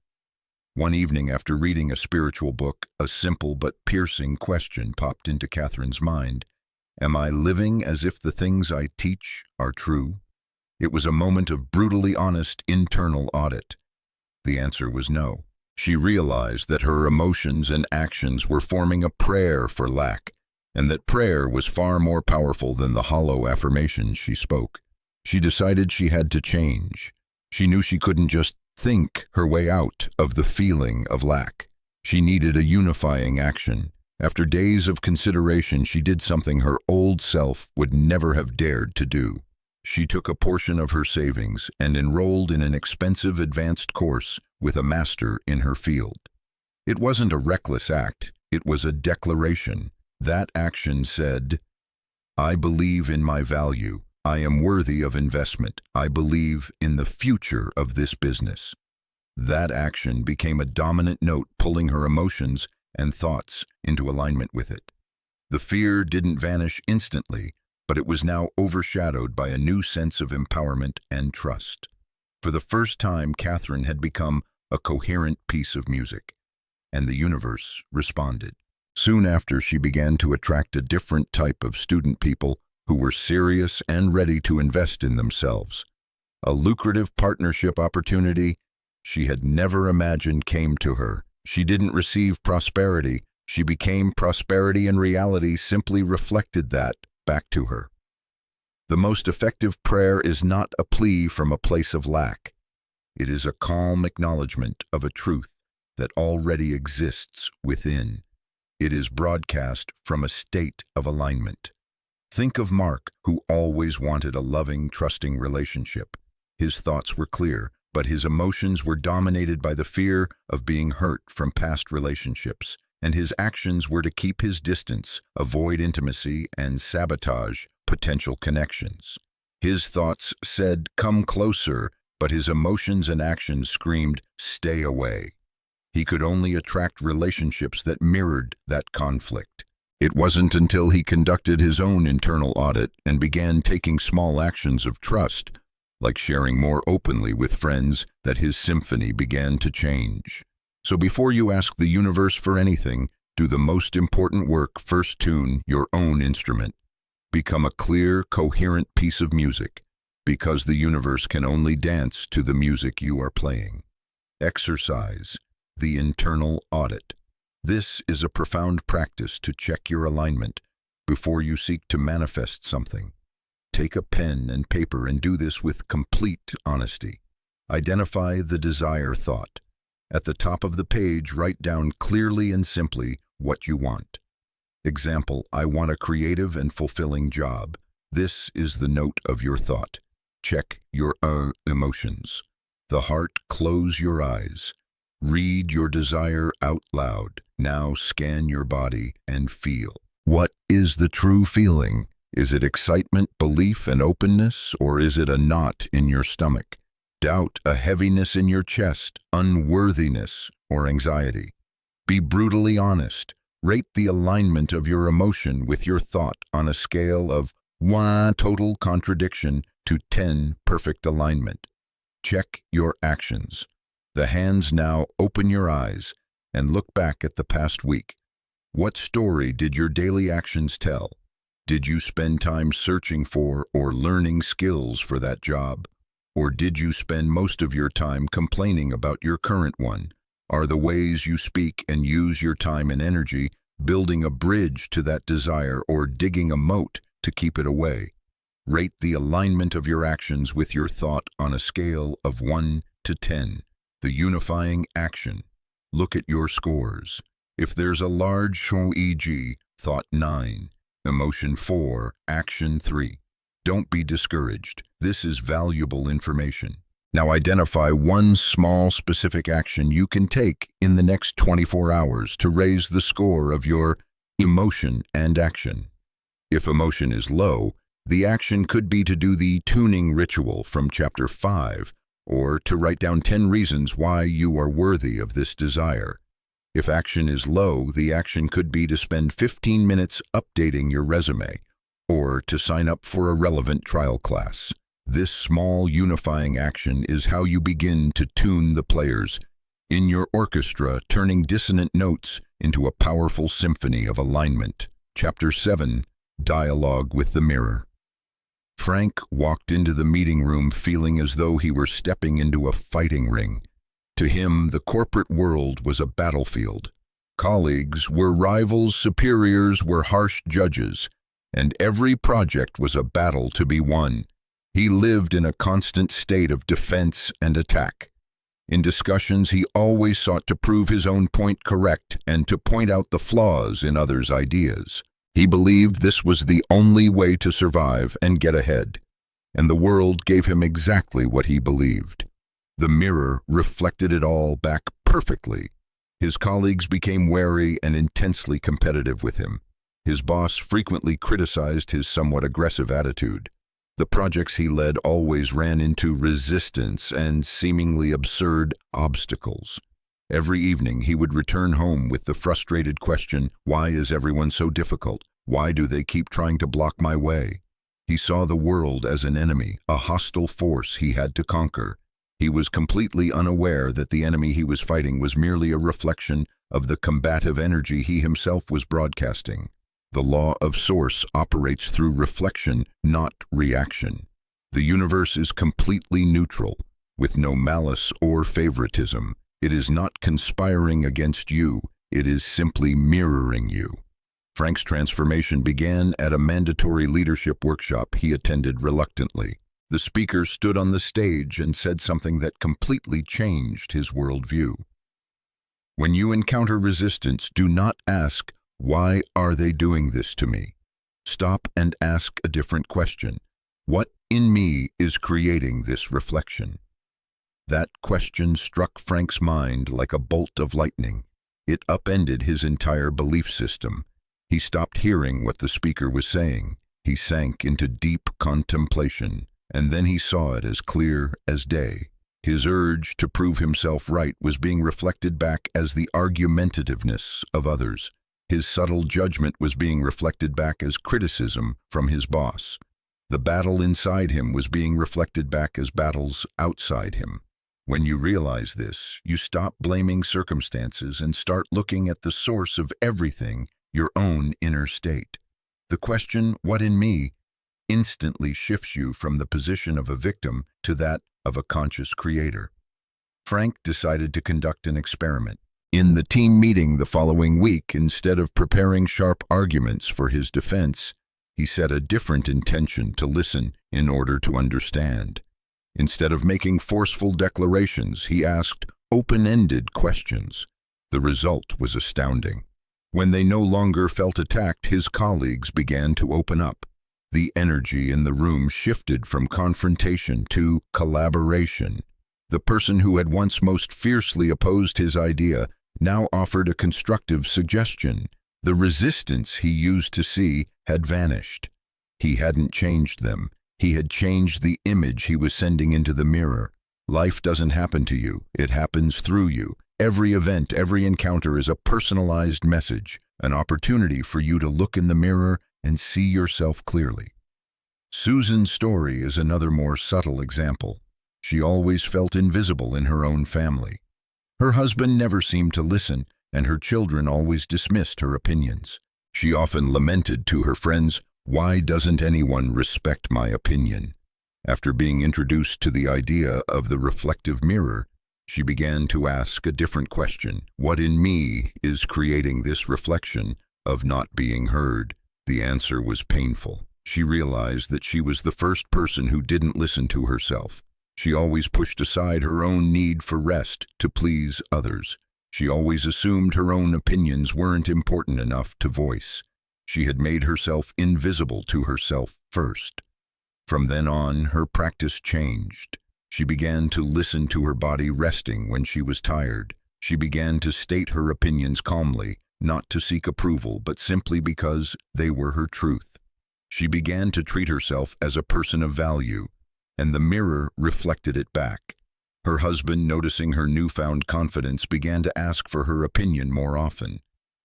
One evening, after reading a spiritual book, a simple but piercing question popped into Catherine's mind. Am I living as if the things I teach are true? It was a moment of brutally honest internal audit. The answer was no. She realized that her emotions and actions were forming a prayer for lack, and that prayer was far more powerful than the hollow affirmations she spoke. She decided she had to change. She knew she couldn't just think her way out of the feeling of lack. She needed a unifying action. After days of consideration, she did something her old self would never have dared to do. She took a portion of her savings and enrolled in an expensive advanced course with a master in her field. It wasn't a reckless act, it was a declaration. That action said, I believe in my value. I am worthy of investment. I believe in the future of this business. That action became a dominant note, pulling her emotions and thoughts into alignment with it. The fear didn't vanish instantly, but it was now overshadowed by a new sense of empowerment and trust. For the first time, Catherine had become a coherent piece of music, and the universe responded. Soon after, she began to attract a different type of student people who were serious and ready to invest in themselves. A lucrative partnership opportunity she had never imagined came to her. She didn't receive prosperity. She became prosperity, and reality simply reflected that back to her. The most effective prayer is not a plea from a place of lack. It is a calm acknowledgement of a truth. that already exists within. It is broadcast from a state of alignment. Think of Mark, who always wanted a loving, trusting relationship. His thoughts were clear, but his emotions were dominated by the fear of being hurt from past relationships, and his actions were to keep his distance, avoid intimacy, and sabotage potential connections. His thoughts said, "Come closer," but his emotions and actions screamed, "Stay away." He could only attract relationships that mirrored that conflict. It wasn't until he conducted his own internal audit and began taking small actions of trust, like sharing more openly with friends, that his symphony began to change. So before you ask the universe for anything, do the most important work. First, tune your own instrument. Become a clear, coherent piece of music, because the universe can only dance to the music you are playing. Exercise the internal audit. This is a profound practice to check your alignment before you seek to manifest something. Take a pen and paper and do this with complete honesty. Identify the desire thought. At the top of the page, write down clearly and simply what you want. Example, I want a creative and fulfilling job. This is the note of your thought. Check your emotions. The heart, close your eyes. Read your desire out loud. Now scan your body and feel. What is the true feeling? Is it excitement, belief, and openness, or is it a knot in your stomach? Doubt, a heaviness in your chest, unworthiness, or anxiety? Be brutally honest. Rate the alignment of your emotion with your thought on a scale of 1 total contradiction to 10 perfect alignment. Check your actions. The hands now open your eyes and look back at the past week. What story did your daily actions tell? Did you spend time searching for or learning skills for that job? Or did you spend most of your time complaining about your current one? Are the ways you speak and use your time and energy building a bridge to that desire or digging a moat to keep it away? Rate the alignment of your actions with your thought on a scale of 1 to 10. The unifying action. Look at your scores. If there's a large show, e.g., thought 9, emotion 4, action 3. Don't be discouraged. This is valuable information. Now identify one small specific action you can take in the next 24 hours to raise the score of your emotion and action. If emotion is low, the action could be to do the tuning ritual from chapter 5, or to write down 10 reasons why you are worthy of this desire. If action is low, the action could be to spend 15 minutes updating your resume, or to sign up for a relevant trial class. This small unifying action is how you begin to tune the players in your orchestra, turning dissonant notes into a powerful symphony of alignment. Chapter 7, Dialogue with the Mirror. Frank walked into the meeting room feeling as though he were stepping into a fighting ring. To him, the corporate world was a battlefield. Colleagues were rivals, superiors were harsh judges, and every project was a battle to be won. He lived in a constant state of defense and attack. In discussions, he always sought to prove his own point correct and to point out the flaws in others' ideas. He believed this was the only way to survive and get ahead, and the world gave him exactly what he believed. The mirror reflected it all back perfectly. His colleagues became wary and intensely competitive with him. His boss frequently criticized his somewhat aggressive attitude. The projects he led always ran into resistance and seemingly absurd obstacles. Every evening he would return home with the frustrated question, "Why is everyone so difficult? Why do they keep trying to block my way?" He saw the world as an enemy, a hostile force he had to conquer. He was completely unaware that the enemy he was fighting was merely a reflection of the combative energy he himself was broadcasting. The law of source operates through reflection, not reaction. The universe is completely neutral, with no malice or favoritism. It is not conspiring against you, it is simply mirroring you. Frank's transformation began at a mandatory leadership workshop he attended reluctantly. The speaker stood on the stage and said something that completely changed his worldview. When you encounter resistance, do not ask, "Why are they doing this to me?" Stop and ask a different question. What in me is creating this reflection? That question struck Frank's mind like a bolt of lightning. It upended his entire belief system. He stopped hearing what the speaker was saying. He sank into deep contemplation, and then he saw it as clear as day. His urge to prove himself right was being reflected back as the argumentativeness of others. His subtle judgment was being reflected back as criticism from his boss. The battle inside him was being reflected back as battles outside him. When you realize this, you stop blaming circumstances and start looking at the source of everything, your own inner state. The question, "What in me?" instantly shifts you from the position of a victim to that of a conscious creator. Frank decided to conduct an experiment. In the team meeting the following week, instead of preparing sharp arguments for his defense, he set a different intention to listen in order to understand. Instead of making forceful declarations, he asked open-ended questions. The result was astounding. When they no longer felt attacked, his colleagues began to open up. The energy in the room shifted from confrontation to collaboration. The person who had once most fiercely opposed his idea now offered a constructive suggestion. The resistance he used to see had vanished. He hadn't changed them. He had changed the image he was sending into the mirror. Life doesn't happen to you. It happens through you. Every event, every encounter is a personalized message, an opportunity for you to look in the mirror and see yourself clearly. Susan's story is another more subtle example. She always felt invisible in her own family. Her husband never seemed to listen, and her children always dismissed her opinions. She often lamented to her friends, "Why doesn't anyone respect my opinion?" After being introduced to the idea of the reflective mirror, she began to ask a different question. What in me is creating this reflection of not being heard? The answer was painful. She realized that she was the first person who didn't listen to herself. She always pushed aside her own need for rest to please others. She always assumed her own opinions weren't important enough to voice. She had made herself invisible to herself first. From then on, her practice changed. She began to listen to her body resting when she was tired. She began to state her opinions calmly, not to seek approval, but simply because they were her truth. She began to treat herself as a person of value, and the mirror reflected it back. Her husband, noticing her newfound confidence, began to ask for her opinion more often.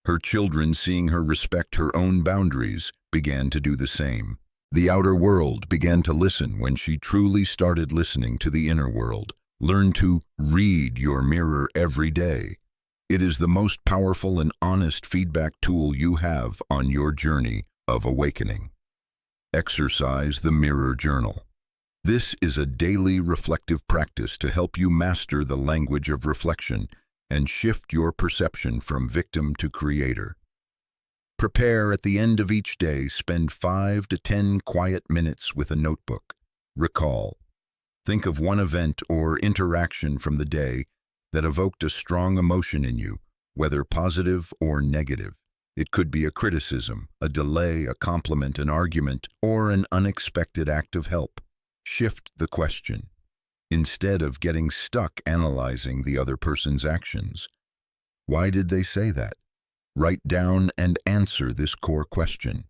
Her children, seeing her respect her own boundaries, began to do the same. The outer world began to listen when she truly started listening to the inner world. Learn to read your mirror every day. It is the most powerful and honest feedback tool you have on your journey of awakening. Exercise the mirror journal. This is a daily reflective practice to help you master the language of reflection and shift your perception from victim to creator. Prepare at the end of each day, spend 5 to 10 quiet minutes with a notebook. Recall. Think of one event or interaction from the day that evoked a strong emotion in you, whether positive or negative. It could be a criticism, a delay, a compliment, an argument, or an unexpected act of help. Shift the question. Instead of getting stuck analyzing the other person's actions, why did they say that? Write down and answer this core question.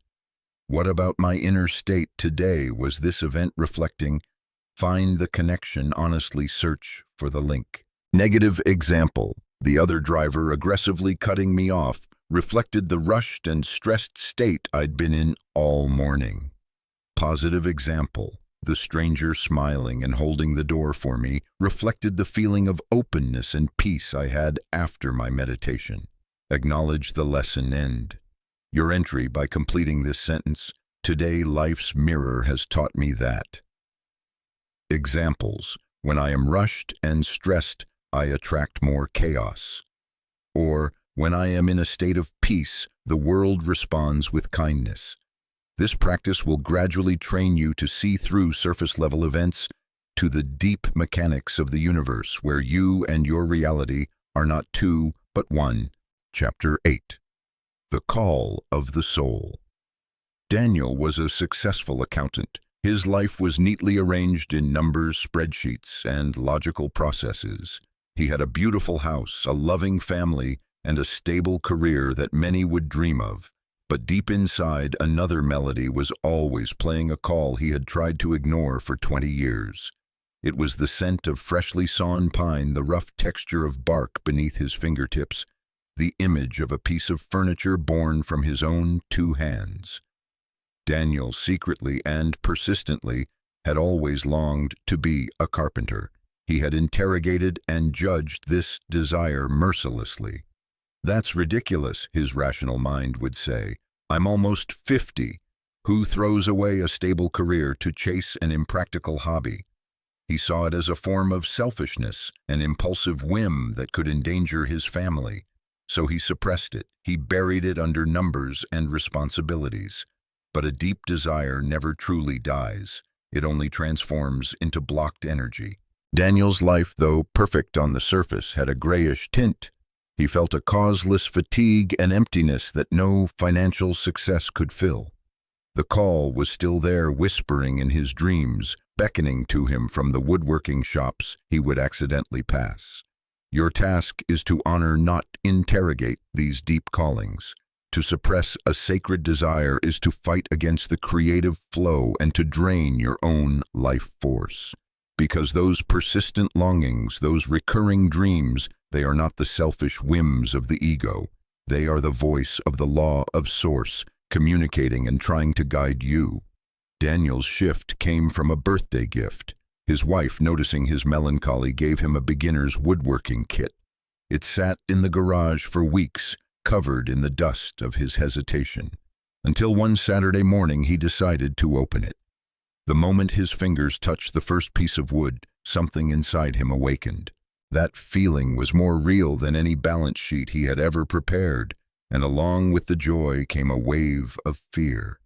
What about my inner state today? Was this event reflecting? Find the connection, honestly search for the link. Negative example. The other driver aggressively cutting me off reflected the rushed and stressed state I'd been in all morning. Positive example. The stranger smiling and holding the door for me reflected the feeling of openness and peace I had after my meditation. Acknowledge the lesson end. Your entry by completing this sentence, today life's mirror has taught me that. Examples. When I am rushed and stressed, I attract more chaos. Or, when I am in a state of peace, the world responds with kindness. This practice will gradually train you to see through surface-level events to the deep mechanics of the universe, where you and your reality are not two, but one. Chapter 8. The Call of the Soul. Daniel was a successful accountant. His life was neatly arranged in numbers, spreadsheets, and logical processes. He had a beautiful house, a loving family, and a stable career that many would dream of. But deep inside, another melody was always playing, a call he had tried to ignore for 20 years. It was the scent of freshly sawn pine, the rough texture of bark beneath his fingertips, the image of a piece of furniture born from his own 2 hands. Daniel, secretly and persistently, had always longed to be a carpenter. He had interrogated and judged this desire mercilessly. "That's ridiculous," his rational mind would say. "I'm almost 50. Who throws away a stable career to chase an impractical hobby?" He saw it as a form of selfishness, an impulsive whim that could endanger his family. So he suppressed it. He buried it under numbers and responsibilities. But a deep desire never truly dies. It only transforms into blocked energy. Daniel's life, though perfect on the surface, had a grayish tint. He felt a causeless fatigue and emptiness that no financial success could fill. The call was still there, whispering in his dreams, beckoning to him from the woodworking shops he would accidentally pass. Your task is to honor, not interrogate, these deep callings. To suppress a sacred desire is to fight against the creative flow and to drain your own life force. Because those persistent longings, those recurring dreams, they are not the selfish whims of the ego. They are the voice of the law of source, communicating and trying to guide you. Daniel's shift came from a birthday gift. His wife, noticing his melancholy, gave him a beginner's woodworking kit. It sat in the garage for weeks, covered in the dust of his hesitation, until one Saturday morning he decided to open it. The moment his fingers touched the first piece of wood, something inside him awakened. That feeling was more real than any balance sheet he had ever prepared, and along with the joy came a wave of fear.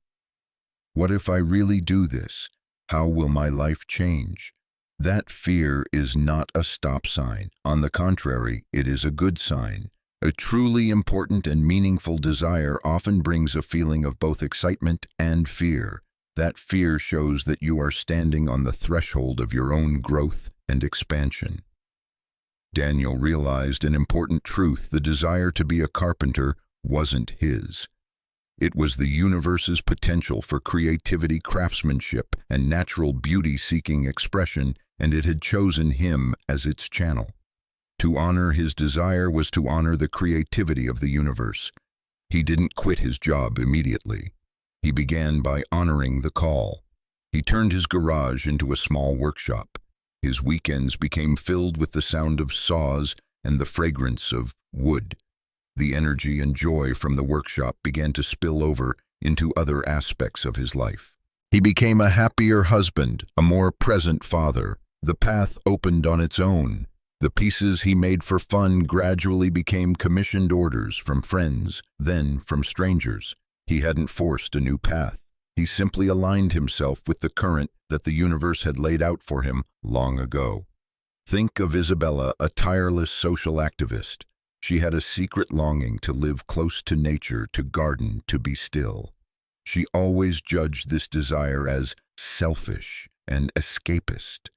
What if I really do this? How will my life change? That fear is not a stop sign. On the contrary, it is a good sign. A truly important and meaningful desire often brings a feeling of both excitement and fear. That fear shows that you are standing on the threshold of your own growth and expansion. Daniel realized an important truth: the desire to be a carpenter wasn't his. It was the universe's potential for creativity, craftsmanship, and natural beauty-seeking expression, and it had chosen him as its channel. To honor his desire was to honor the creativity of the universe. He didn't quit his job immediately. He began by honoring the call. He turned his garage into a small workshop. His weekends became filled with the sound of saws and the fragrance of wood. The energy and joy from the workshop began to spill over into other aspects of his life. He became a happier husband, a more present father. The path opened on its own. The pieces he made for fun gradually became commissioned orders from friends, then from strangers. He hadn't forced a new path. He simply aligned himself with the current that the universe had laid out for him long ago. Think of Isabella, a tireless social activist. She had a secret longing to live close to nature, to garden, to be still. She always judged this desire as selfish and escapist.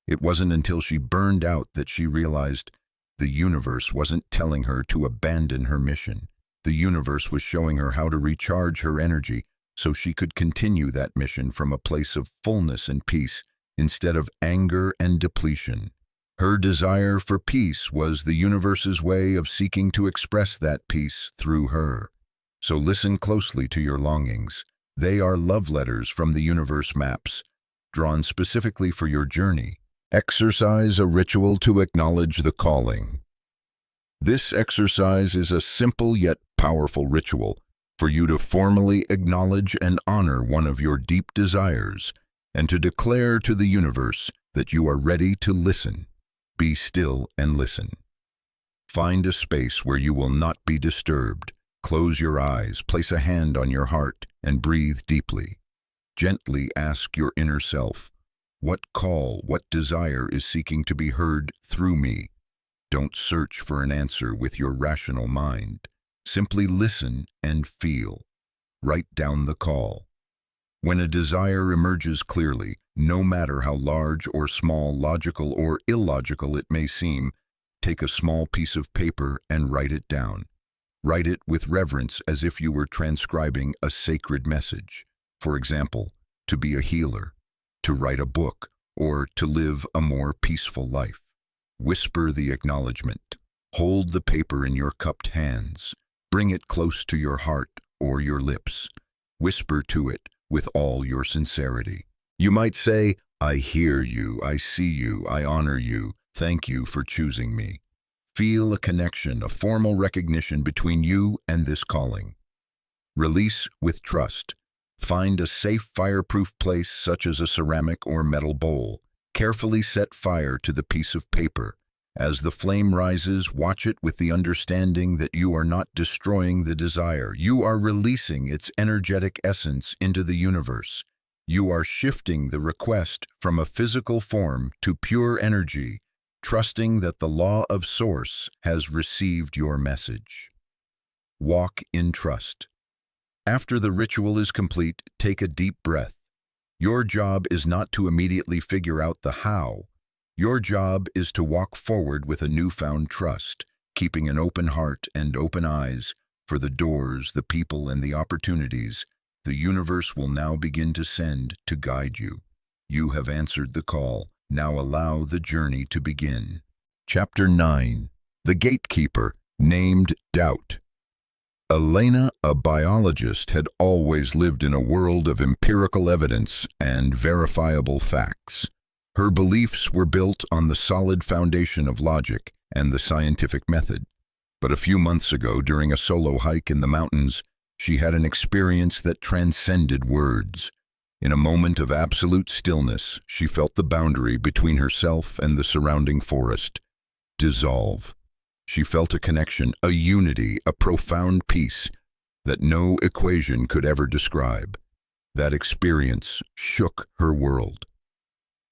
It wasn't until she burned out that she realized the universe wasn't telling her to abandon her mission. The universe was showing her how to recharge her energy so she could continue that mission from a place of fullness and peace instead of anger and depletion. Her desire for peace was the universe's way of seeking to express that peace through her. So listen closely to your longings. They are love letters from the universe maps, drawn specifically for your journey. Exercise a ritual to acknowledge the calling. This exercise is a simple yet powerful ritual for you to formally acknowledge and honor one of your deep desires and to declare to the universe that you are ready to listen. Be still and listen. Find a space where you will not be disturbed. Close your eyes, place a hand on your heart, and breathe deeply. Gently ask your inner self, what call, what desire is seeking to be heard through me? Don't search for an answer with your rational mind. Simply listen and feel. Write down the call. When a desire emerges clearly, no matter how large or small, logical or illogical it may seem, take a small piece of paper and write it down. Write it with reverence as if you were transcribing a sacred message. For example, to be a healer, to write a book, or to live a more peaceful life. Whisper the acknowledgement. Hold the paper in your cupped hands. Bring it close to your heart or your lips. Whisper to it with all your sincerity. You might say, I hear you, I see you, I honor you, thank you for choosing me. Feel a connection, a formal recognition between you and this calling. Release with trust. Find a safe, fireproof place such as a ceramic or metal bowl. Carefully set fire to the piece of paper. As the flame rises, watch it with the understanding that you are not destroying the desire. You are releasing its energetic essence into the universe. You are shifting the request from a physical form to pure energy, trusting that the law of source has received your message. Walk in trust. After the ritual is complete, take a deep breath. Your job is not to immediately figure out the how. Your job is to walk forward with a newfound trust, keeping an open heart and open eyes for the doors, the people, and the opportunities the universe will now begin to send to guide you. You have answered the call. Now allow the journey to begin. Chapter 9. The Gatekeeper, named Doubt. Elena, a biologist, had always lived in a world of empirical evidence and verifiable facts. Her beliefs were built on the solid foundation of logic and the scientific method. But a few months ago, during a solo hike in the mountains, she had an experience that transcended words. In a moment of absolute stillness, she felt the boundary between herself and the surrounding forest dissolve. She felt a connection, a unity, a profound peace that no equation could ever describe. That experience shook her world.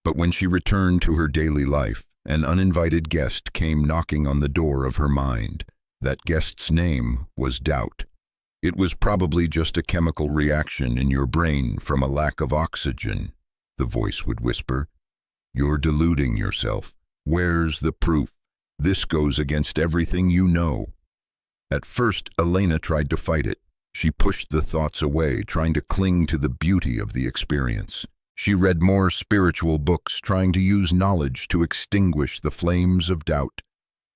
But when she returned to her daily life, an uninvited guest came knocking on the door of her mind. That guest's name was doubt. It was probably just a chemical reaction in your brain from a lack of oxygen, the voice would whisper. You're deluding yourself. Where's the proof? This goes against everything you know. At first, Elena tried to fight it. She pushed the thoughts away, trying to cling to the beauty of the experience. She read more spiritual books, trying to use knowledge to extinguish the flames of doubt.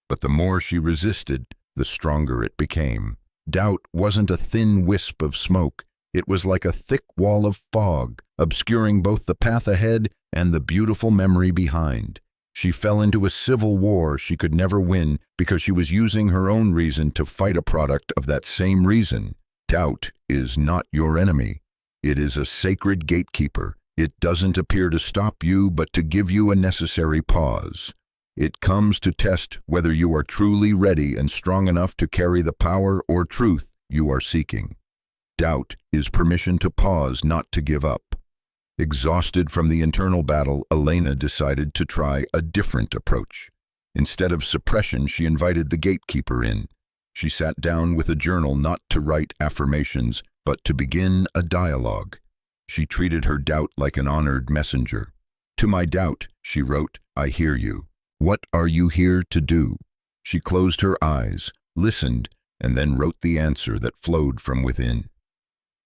But the more she resisted, the stronger it became. Doubt wasn't a thin wisp of smoke. It was like a thick wall of fog, obscuring both the path ahead and the beautiful memory behind. She fell into a civil war she could never win because she was using her own reason to fight a product of that same reason. Doubt is not your enemy. It is a sacred gatekeeper. It doesn't appear to stop you, but to give you a necessary pause. It comes to test whether you are truly ready and strong enough to carry the power or truth you are seeking. Doubt is permission to pause, not to give up. Exhausted from the internal battle, Elena decided to try a different approach. Instead of suppression, she invited the gatekeeper in. She sat down with a journal not to write affirmations, but to begin a dialogue. She treated her doubt like an honored messenger. To my doubt, she wrote, I hear you. What are you here to do? She closed her eyes, listened, and then wrote the answer that flowed from within.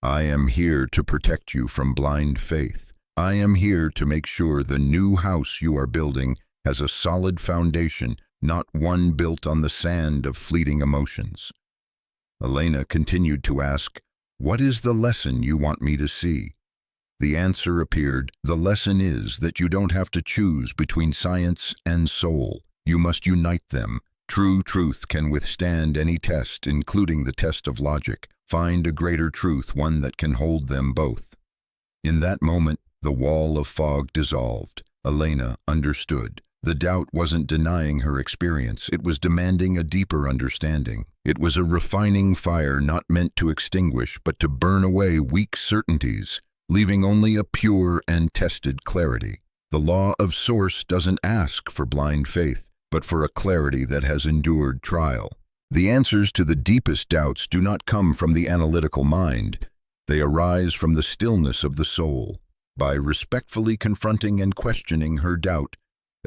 I am here to protect you from blind faith. I am here to make sure the new house you are building has a solid foundation, not one built on the sand of fleeting emotions. Elena continued to ask, what is the lesson you want me to see? The answer appeared, the lesson is that you don't have to choose between science and soul. You must unite them. True truth can withstand any test, including the test of logic. Find a greater truth, one that can hold them both. In that moment, the wall of fog dissolved. Elena understood. The doubt wasn't denying her experience. It was demanding a deeper understanding. It was a refining fire not meant to extinguish, but to burn away weak certainties, leaving only a pure and tested clarity. The law of source doesn't ask for blind faith, but for a clarity that has endured trial. The answers to the deepest doubts do not come from the analytical mind. They arise from the stillness of the soul. By respectfully confronting and questioning her doubt,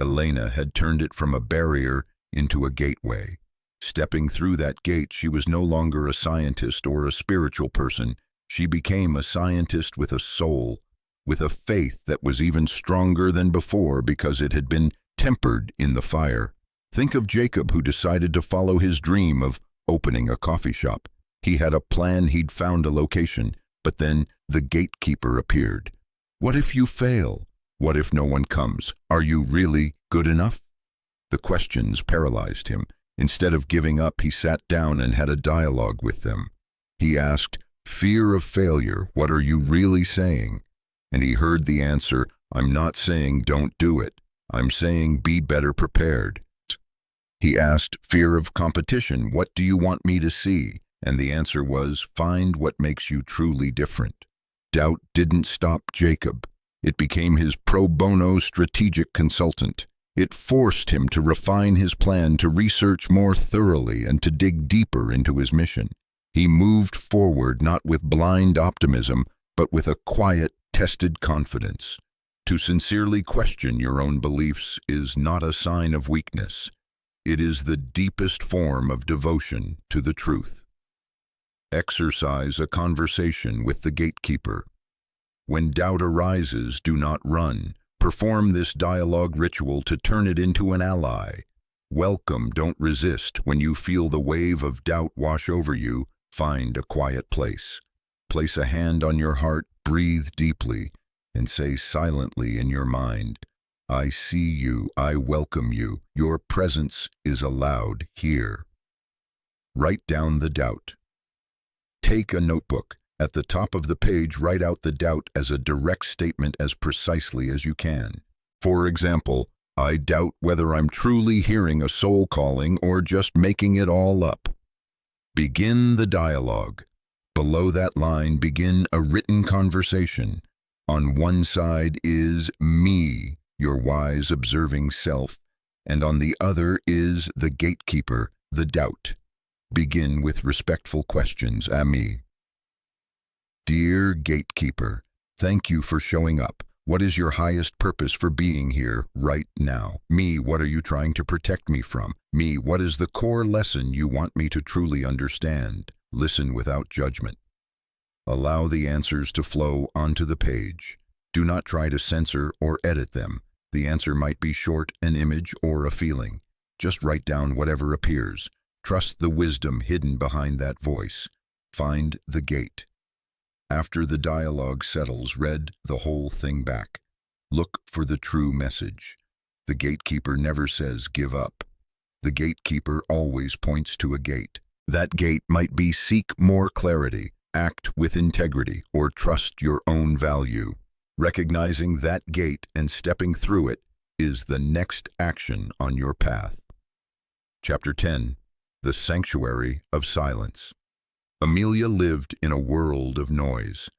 Elena had turned it from a barrier into a gateway. Stepping through that gate, she was no longer a scientist or a spiritual person. She became a scientist with a soul, with a faith that was even stronger than before because it had been tempered in the fire. Think of Jacob, who decided to follow his dream of opening a coffee shop. He had a plan, he'd found a location, but then the gatekeeper appeared. What if you fail? What if no one comes? Are you really good enough? The questions paralyzed him. Instead of giving up, he sat down and had a dialogue with them. He asked, "Fear of failure, what are you really saying?" And he heard the answer, "I'm not saying don't do it. I'm saying be better prepared." He asked, "Fear of competition, what do you want me to see?" And the answer was, "Find what makes you truly different." Doubt didn't stop Jacob. It became his pro bono strategic consultant. It forced him to refine his plan, to research more thoroughly, and to dig deeper into his mission. He moved forward not with blind optimism, but with a quiet, tested confidence. To sincerely question your own beliefs is not a sign of weakness. It is the deepest form of devotion to the truth. Exercise a conversation with the gatekeeper. When doubt arises, do not run. Perform this dialogue ritual to turn it into an ally. Welcome, don't resist. When you feel the wave of doubt wash over you, find a quiet place. Place a hand on your heart, breathe deeply, and say silently in your mind, "I see you, I welcome you. Your presence is allowed here." Write down the doubt. Take a notebook. At the top of the page, write out the doubt as a direct statement as precisely as you can. For example, "I doubt whether I'm truly hearing a soul calling or just making it all up." Begin the dialogue. Below that line, begin a written conversation. On one side is me, your wise, observing self, and on the other is the gatekeeper, the doubt. Begin with respectful questions. Me. Dear gatekeeper, thank you for showing up. What is your highest purpose for being here right now? Me, what are you trying to protect me from? Me, what is the core lesson you want me to truly understand? Listen without judgment. Allow the answers to flow onto the page. Do not try to censor or edit them. The answer might be short, an image, or a feeling. Just write down whatever appears. Trust the wisdom hidden behind that voice. Find the gate. After the dialogue settles, read the whole thing back. Look for the true message. The gatekeeper never says give up. The gatekeeper always points to a gate. That gate might be seek more clarity, act with integrity, or trust your own value. Recognizing that gate and stepping through it is the next action on your path. Chapter 10. The Sanctuary of Silence. Amelia lived in a world of noise.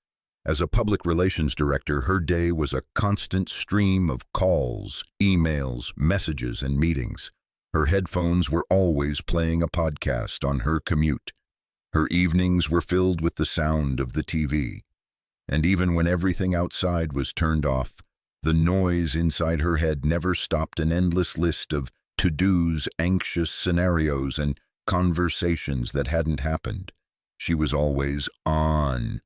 As a public relations director, her day was a constant stream of calls, emails, messages, and meetings. Her headphones were always playing a podcast on her commute. Her evenings were filled with the sound of the TV. And even when everything outside was turned off, the noise inside her head never stopped, an endless list of to-dos, anxious scenarios, and conversations that hadn't happened. She was always on.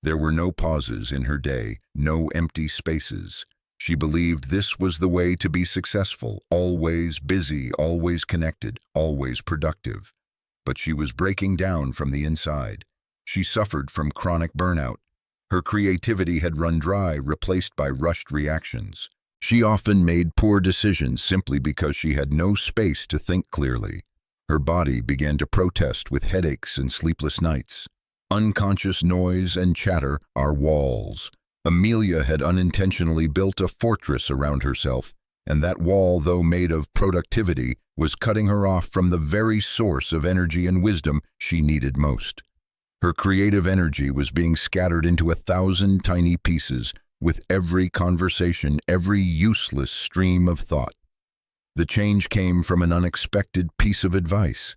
There were no pauses in her day, no empty spaces. She believed this was the way to be successful, always busy, always connected, always productive. But she was breaking down from the inside. She suffered from chronic burnout. Her creativity had run dry, replaced by rushed reactions. She often made poor decisions simply because she had no space to think clearly. Her body began to protest with headaches and sleepless nights. Unconscious noise and chatter are walls. Amelia had unintentionally built a fortress around herself, and that wall, though made of productivity, was cutting her off from the very source of energy and wisdom she needed most. Her creative energy was being scattered into 1,000 tiny pieces with every conversation, every useless stream of thought. The change came from an unexpected piece of advice.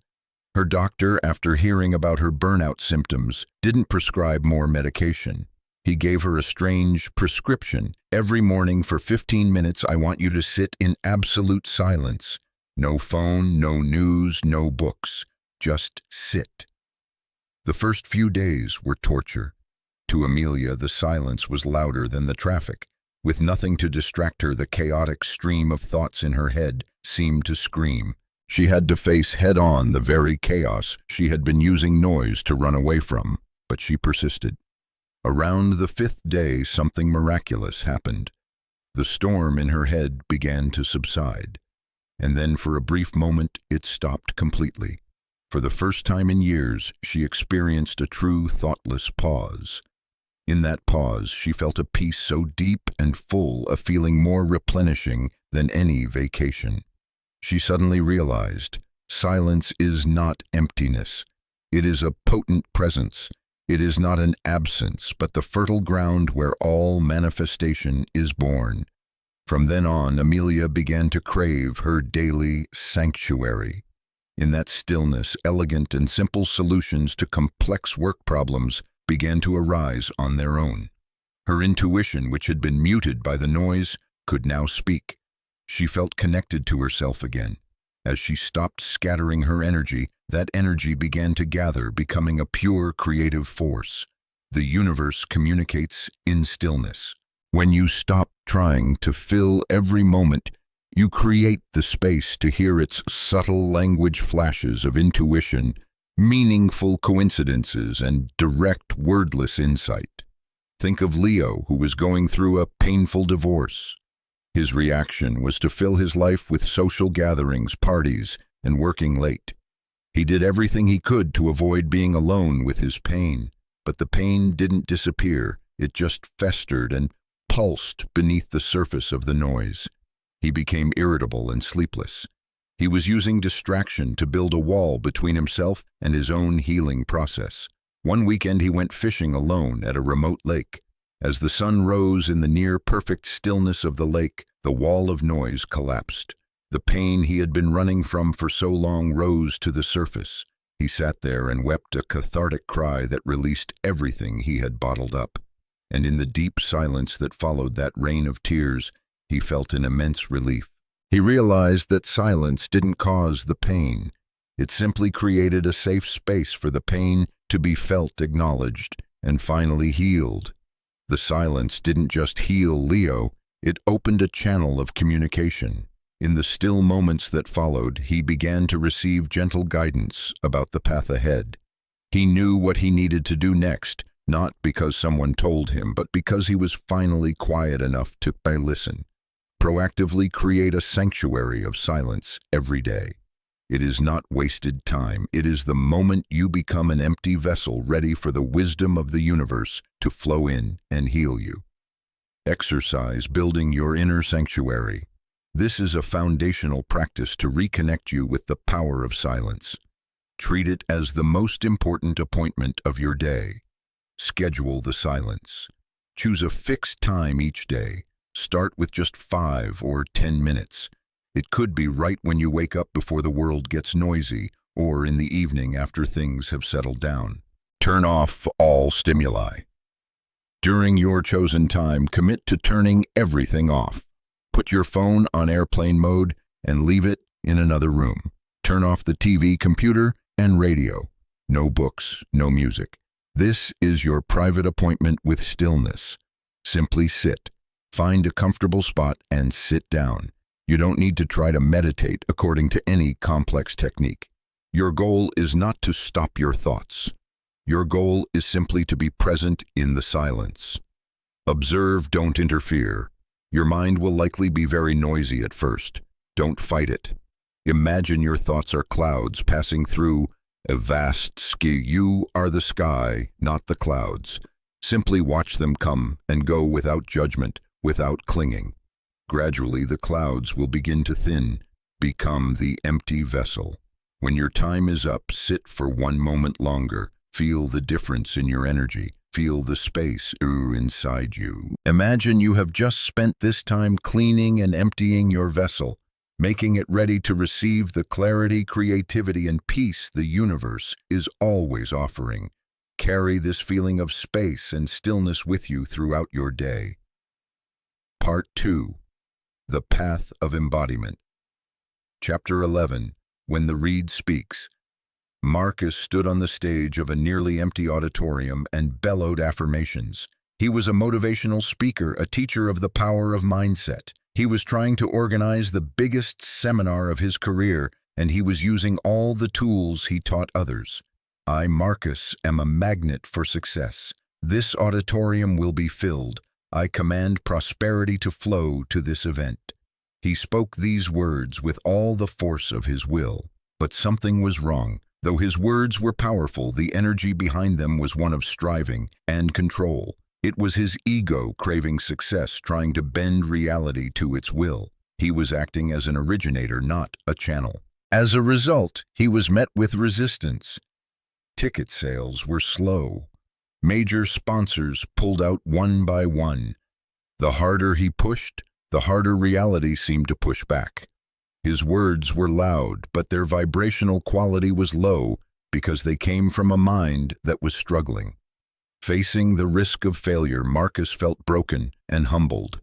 Her doctor, after hearing about her burnout symptoms, didn't prescribe more medication. He gave her a strange prescription. Every morning for 15 minutes, I want you to sit in absolute silence. No phone, no news, no books. Just sit. The first few days were torture. To Amelia, the silence was louder than the traffic. With nothing to distract her, the chaotic stream of thoughts in her head seemed to scream. She had to face head-on the very chaos she had been using noise to run away from, but she persisted. Around the 5th day, something miraculous happened. The storm in her head began to subside, and then for a brief moment it stopped completely. For the first time in years, she experienced a true thoughtless pause. In that pause, she felt a peace so deep and full, a feeling more replenishing than any vacation. She suddenly realized, silence is not emptiness. It is a potent presence. It is not an absence, but the fertile ground where all manifestation is born. From then on, Amelia began to crave her daily sanctuary. In that stillness, elegant and simple solutions to complex work problems began to arise on their own. Her intuition, which had been muted by the noise, could now speak. She felt connected to herself again. As she stopped scattering her energy, that energy began to gather, becoming a pure creative force. The universe communicates in stillness. When you stop trying to fill every moment, you create the space to hear its subtle language flashes of intuition, meaningful coincidences, and direct wordless insight. Think of Leo, who was going through a painful divorce. His reaction was to fill his life with social gatherings, parties, and working late. He did everything he could to avoid being alone with his pain, but the pain didn't disappear. It just festered and pulsed beneath the surface of the noise. He became irritable and sleepless. He was using distraction to build a wall between himself and his own healing process. One weekend he went fishing alone at a remote lake. As the sun rose in the near-perfect stillness of the lake, the wall of noise collapsed. The pain he had been running from for so long rose to the surface. He sat there and wept a cathartic cry that released everything he had bottled up. And in the deep silence that followed that rain of tears, he felt an immense relief. He realized that silence didn't cause the pain. It simply created a safe space for the pain to be felt, acknowledged, and finally healed. The silence didn't just heal Leo, it opened a channel of communication. In the still moments that followed, he began to receive gentle guidance about the path ahead. He knew what he needed to do next, not because someone told him, but because he was finally quiet enough to listen. Proactively create a sanctuary of silence every day. It is not wasted time. It is the moment you become an empty vessel ready for the wisdom of the universe to flow in and heal you. Exercise building your inner sanctuary. This is a foundational practice to reconnect you with the power of silence. Treat it as the most important appointment of your day. Schedule the silence. Choose a fixed time each day. Start with just 5 or 10 minutes. It could be right when you wake up before the world gets noisy, or in the evening after things have settled down. Turn off all stimuli. During your chosen time, commit to turning everything off. Put your phone on airplane mode and leave it in another room. Turn off the TV, computer, and radio. No books, no music. This is your private appointment with stillness. Simply sit. Find a comfortable spot and sit down. You don't need to try to meditate according to any complex technique. Your goal is not to stop your thoughts. Your goal is simply to be present in the silence. Observe, don't interfere. Your mind will likely be very noisy at first. Don't fight it. Imagine your thoughts are clouds passing through a vast sky. You are the sky, not the clouds. Simply watch them come and go without judgment, without clinging. Gradually, the clouds will begin to thin, become the empty vessel. When your time is up, sit for 1 moment longer. Feel the difference in your energy. Feel the space inside you. Imagine you have just spent this time cleaning and emptying your vessel. making it ready to receive the clarity, creativity, and peace the universe is always offering. Carry this feeling of space and stillness with you throughout your day. Part 2. The Path of Embodiment. Chapter 11. When the Reed Speaks. Marcus stood on the stage of a nearly empty auditorium and bellowed affirmations. He was a motivational speaker, a teacher of the power of mindset. He was trying to organize the biggest seminar of his career, and he was using all the tools he taught others. I, Marcus, am a magnet for success. This auditorium will be filled. I command prosperity to flow to this event. He spoke these words with all the force of his will. But something was wrong. Though his words were powerful, the energy behind them was one of striving and control. It was his ego craving success, trying to bend reality to its will. He was acting as an originator, not a channel. As a result, he was met with resistance. Ticket sales were slow. Major sponsors pulled out one by one. The harder he pushed, the harder reality seemed to push back. His words were loud, but their vibrational quality was low because they came from a mind that was struggling. Facing the risk of failure, Marcus felt broken and humbled.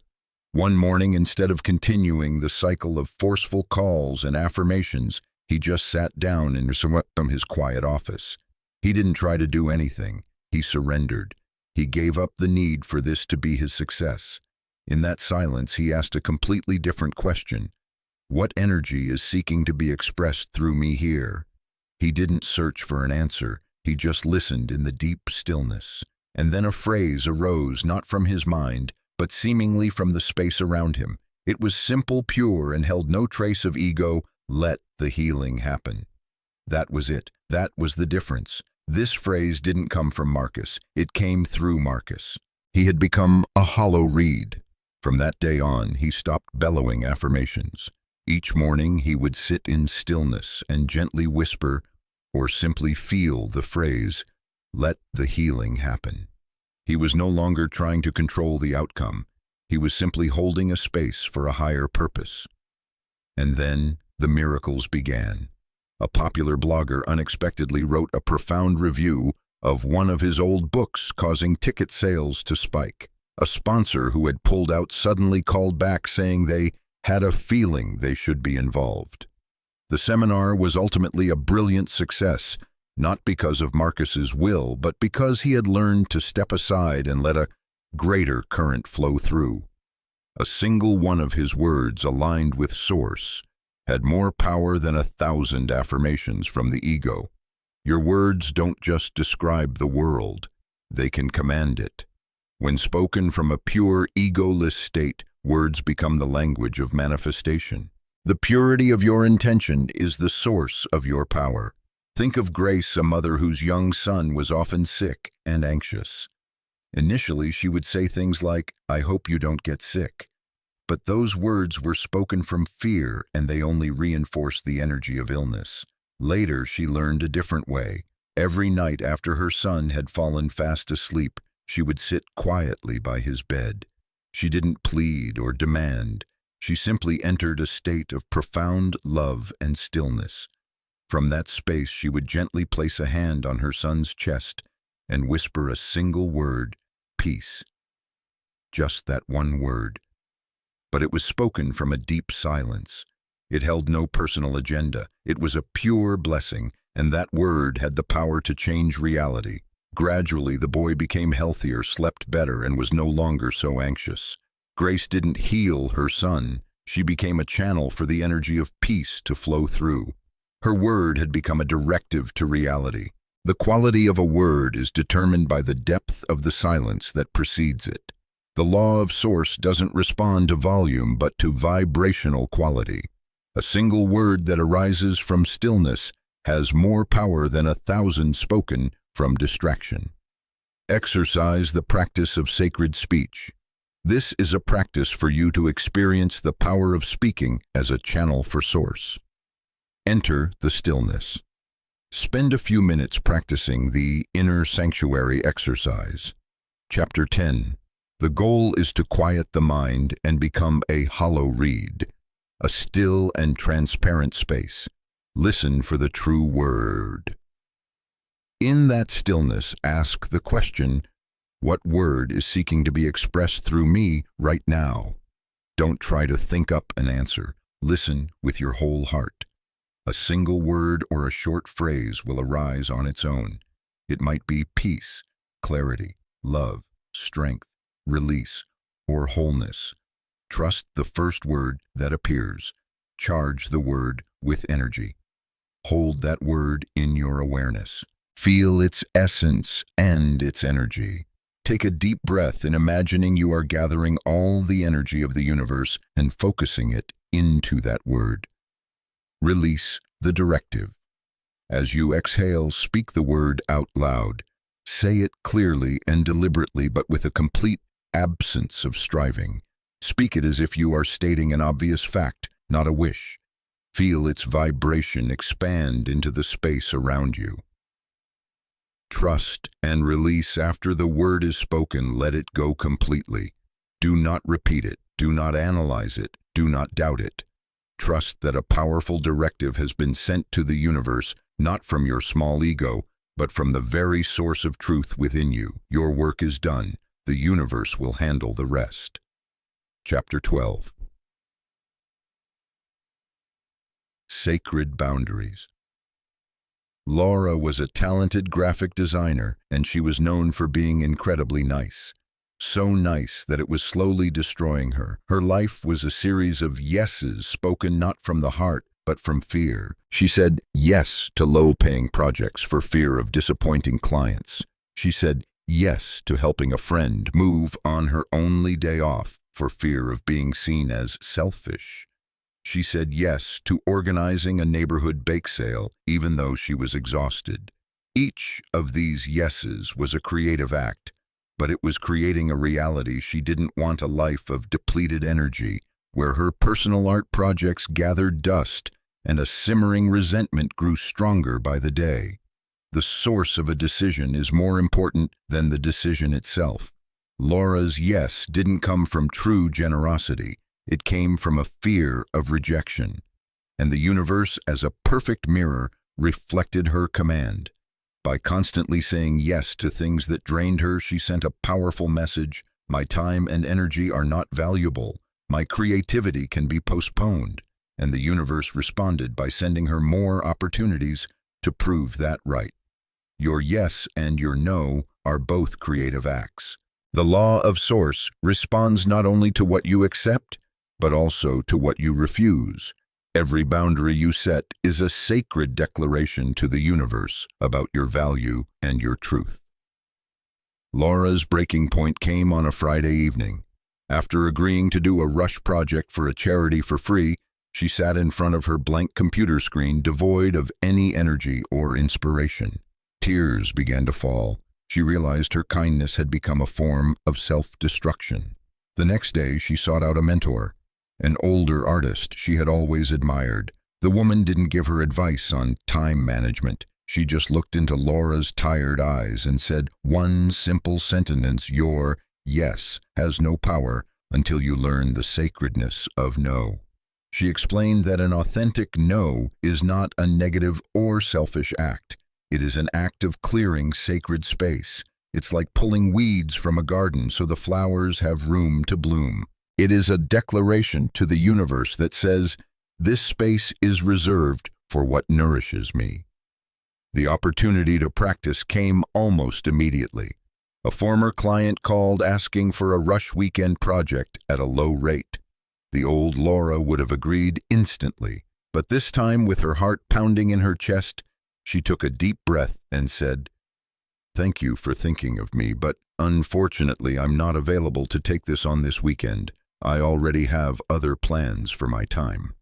One morning, instead of continuing the cycle of forceful calls and affirmations, he just sat down in his quiet office. He didn't try to do anything. He surrendered. He gave up the need for this to be his success. In that silence, he asked a completely different question. What energy is seeking to be expressed through me here? He didn't search for an answer. He just listened in the deep stillness. And then a phrase arose, not from his mind, but seemingly from the space around him. It was simple, pure, and held no trace of ego. Let the healing happen. That was it. That was the difference. This phrase didn't come from Marcus. It came through Marcus. He had become a hollow reed. From that day on, he stopped bellowing affirmations. Each morning, he would sit in stillness and gently whisper or simply feel the phrase, "Let the healing happen." He was no longer trying to control the outcome. He was simply holding a space for a higher purpose. And then the miracles began. A popular blogger unexpectedly wrote a profound review of one of his old books, causing ticket sales to spike. A sponsor who had pulled out suddenly called back, saying they had a feeling they should be involved. The seminar was ultimately a brilliant success, not because of Marcus's will, but because he had learned to step aside and let a greater current flow through. A single one of his words, aligned with source, had more power than 1,000 affirmations from the ego. Your words don't just describe the world, they can command it. When spoken from a pure, egoless state, words become the language of manifestation. The purity of your intention is the source of your power. Think of Grace, a mother whose young son was often sick and anxious. Initially, she would say things like, "I hope you don't get sick." But those words were spoken from fear, and they only reinforced the energy of illness. Later, she learned a different way. Every night after her son had fallen fast asleep, she would sit quietly by his bed. She didn't plead or demand. She simply entered a state of profound love and stillness. From that space, she would gently place a hand on her son's chest and whisper a single word, "Peace." Just that one word. But it was spoken from a deep silence. It held no personal agenda. It was a pure blessing, and that word had the power to change reality. Gradually, the boy became healthier, slept better, and was no longer so anxious. Grace didn't heal her son. She became a channel for the energy of peace to flow through. Her word had become a directive to reality. The quality of a word is determined by the depth of the silence that precedes it. The law of source doesn't respond to volume, but to vibrational quality. A single word that arises from stillness has more power than 1,000 spoken from distraction. Exercise the practice of sacred speech. This is a practice for you to experience the power of speaking as a channel for source. Enter the stillness. Spend a few minutes practicing the inner sanctuary exercise. Chapter 10. The goal is to quiet the mind and become a hollow reed. a still and transparent space. Listen for the true word. In that stillness, ask the question, what word is seeking to be expressed through me right now? Don't try to think up an answer. Listen with your whole heart. A single word or a short phrase will arise on its own. It might be peace, clarity, love, strength, release, or wholeness. Trust the first word that appears. Charge the word with energy. Hold that word in your awareness. Feel its essence and its energy. Take a deep breath in imagining you are gathering all the energy of the universe and focusing it into that word. Release the directive. As you exhale, speak the word out loud. Say it clearly and deliberately, but with a complete absence of striving. Speak it as if you are stating an obvious fact, not a wish. Feel its vibration expand into the space around you. Trust and release after the word is spoken. Let it go completely. Do not repeat it. Do not analyze it. Do not doubt it. Trust that a powerful directive has been sent to the universe, not from your small ego, but from the very source of truth within you. Your work is done. The universe will handle the rest. Chapter 12. Sacred Boundaries. Laura was a talented graphic designer, and she was known for being incredibly nice. So nice that it was slowly destroying her. Her life was a series of yeses spoken not from the heart, but from fear. She said yes to low-paying projects for fear of disappointing clients. She said yes to helping a friend move on her only day off for fear of being seen as selfish. She said yes to organizing a neighborhood bake sale, even though she was exhausted. Each of these yeses was a creative act, but it was creating a reality. She didn't want a life of depleted energy, where her personal art projects gathered dust and a simmering resentment grew stronger by the day. The source of a decision is more important than the decision itself. Laura's yes didn't come from true generosity. It came from a fear of rejection. And the universe, as a perfect mirror, reflected her command. By constantly saying yes to things that drained her, she sent a powerful message. My time and energy are not valuable. My creativity can be postponed. And the universe responded by sending her more opportunities to prove that right. Your yes and your no are both creative acts. The law of source responds not only to what you accept, but also to what you refuse. Every boundary you set is a sacred declaration to the universe about your value and your truth. Laura's breaking point came on a Friday evening. After agreeing to do a rush project for a charity for free, she sat in front of her blank computer screen, devoid of any energy or inspiration. Tears began to fall. She realized her kindness had become a form of self-destruction. The next day, she sought out a mentor, an older artist she had always admired. The woman didn't give her advice on time management. She just looked into Laura's tired eyes and said one simple sentence: your yes has no power until you learn the sacredness of no. She explained that an authentic no is not a negative or selfish act. It is an act of clearing sacred space. It's like pulling weeds from a garden so the flowers have room to bloom. It is a declaration to the universe that says, this space is reserved for what nourishes me. The opportunity to practice came almost immediately. A former client called asking for a rush weekend project at a low rate. The old Laura would have agreed instantly, but this time, with her heart pounding in her chest, she took a deep breath and said, "Thank you for thinking of me, but unfortunately I'm not available to take this on this weekend. I already have other plans for my time."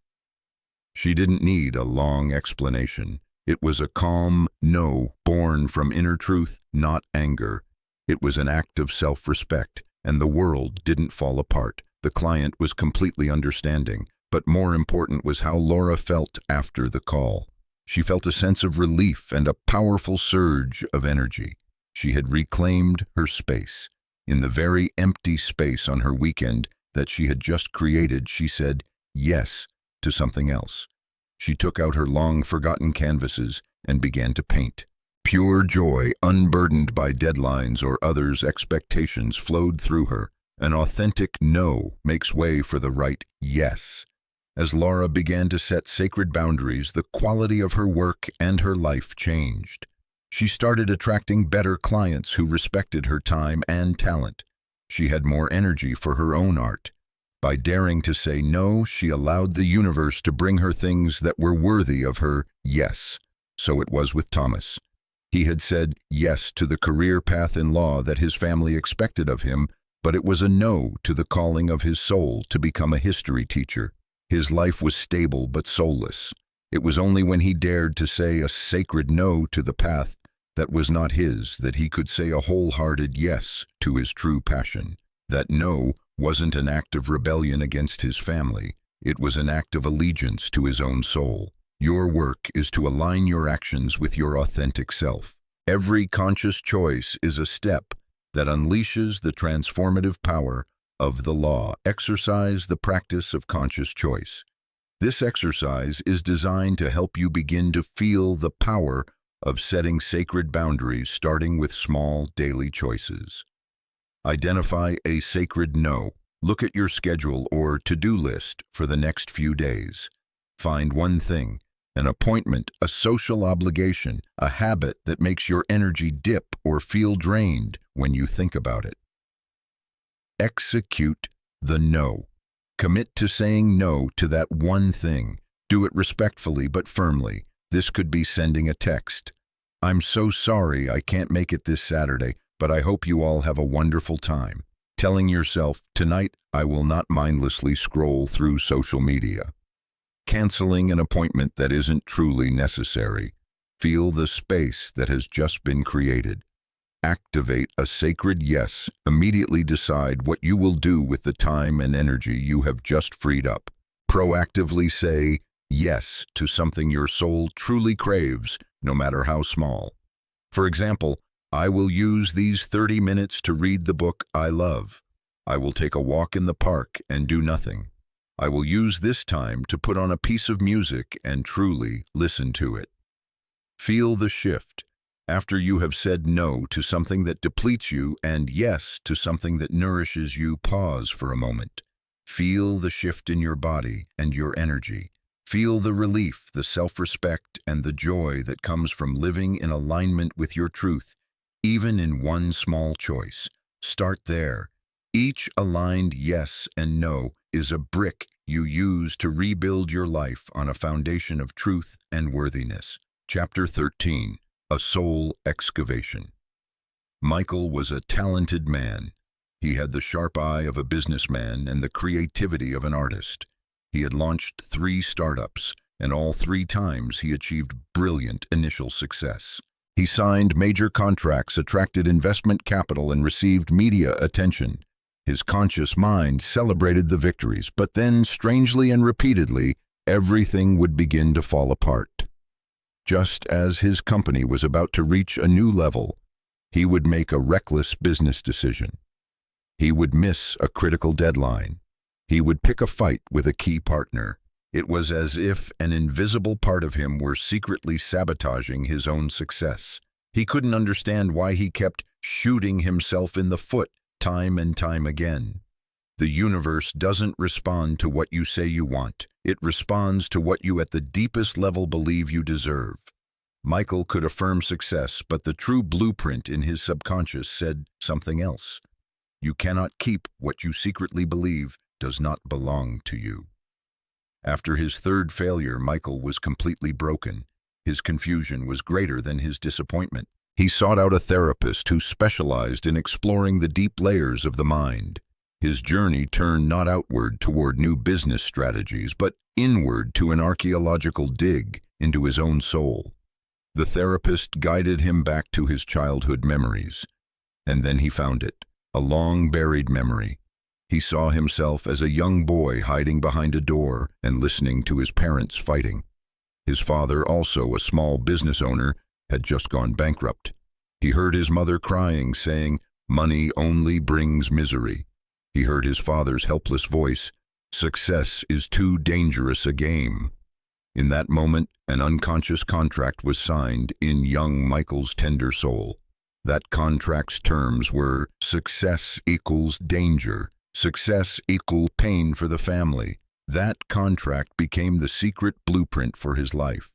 She didn't need a long explanation. It was a calm no born from inner truth, not anger. It was an act of self-respect, and the world didn't fall apart. The client was completely understanding, but more important was how Laura felt after the call. She felt a sense of relief and a powerful surge of energy. She had reclaimed her space. In the very empty space on her weekend that she had just created, she said yes to something else. She took out her long-forgotten canvases and began to paint. Pure joy, unburdened by deadlines or others' expectations, flowed through her. An authentic no makes way for the right yes. As Laura began to set sacred boundaries, the quality of her work and her life changed. She started attracting better clients who respected her time and talent. She had more energy for her own art. By daring to say no, she allowed the universe to bring her things that were worthy of her yes. So it was with Thomas. He had said yes to the career path in law that his family expected of him, but it was a no to the calling of his soul to become a history teacher. His life was stable but soulless. It was only when he dared to say a sacred no to the path that was not his that he could say a wholehearted yes to his true passion. That no wasn't an act of rebellion against his family. It was an act of allegiance to his own soul. Your work is to align your actions with your authentic self. Every conscious choice is a step that unleashes the transformative power of the law. Exercise the practice of conscious choice. This exercise is designed to help you begin to feel the power of setting sacred boundaries, starting with small daily choices. Identify a sacred no. Look at your schedule or to-do list for the next few days. Find one thing, an appointment, a social obligation, a habit that makes your energy dip or feel drained when you think about it. Execute the no. Commit to saying no to that one thing. Do it respectfully but firmly. This could be sending a text. "I'm so sorry I can't make it this Saturday, but I hope you all have a wonderful time." Telling yourself, "Tonight I will not mindlessly scroll through social media." Canceling an appointment that isn't truly necessary. Feel the space that has just been created. Activate a sacred yes. Immediately decide what you will do with the time and energy you have just freed up. Proactively say yes to something your soul truly craves, no matter how small. For example, I will use these 30 minutes to read the book I love. I will take a walk in the park and do nothing. I will use this time to put on a piece of music and truly listen to it. Feel the shift. After you have said no to something that depletes you and yes to something that nourishes you, pause for a moment. Feel the shift in your body and your energy. Feel the relief, the self-respect, and the joy that comes from living in alignment with your truth, even in one small choice. Start there. Each aligned yes and no is a brick you use to rebuild your life on a foundation of truth and worthiness. Chapter 13. A Soul Excavation. Michael was a talented man. He had the sharp eye of a businessman and the creativity of an artist. He had launched 3 startups, and all 3 times he achieved brilliant initial success. He signed major contracts, attracted investment capital, and received media attention. His conscious mind celebrated the victories, but then, strangely and repeatedly, everything would begin to fall apart. Just as his company was about to reach a new level, he would make a reckless business decision. He would miss a critical deadline. He would pick a fight with a key partner. It was as if an invisible part of him were secretly sabotaging his own success. He couldn't understand why he kept shooting himself in the foot time and time again. The universe doesn't respond to what you say you want. It responds to what you at the deepest level believe you deserve. Michael could affirm success, but the true blueprint in his subconscious said something else. You cannot keep what you secretly believe does not belong to you. After his 3rd failure, Michael was completely broken. His confusion was greater than his disappointment. He sought out a therapist who specialized in exploring the deep layers of the mind. His journey turned not outward toward new business strategies, but inward to an archaeological dig into his own soul. The therapist guided him back to his childhood memories. And then he found it, a long-buried memory. He saw himself as a young boy hiding behind a door and listening to his parents fighting. His father, also a small business owner, had just gone bankrupt. He heard his mother crying, saying, "Money only brings misery." He heard his father's helpless voice, Success is too dangerous a game. In that moment, an unconscious contract was signed in young Michael's tender soul. That contract's terms were success equals danger, success equal pain for the family. That contract became the secret blueprint for his life.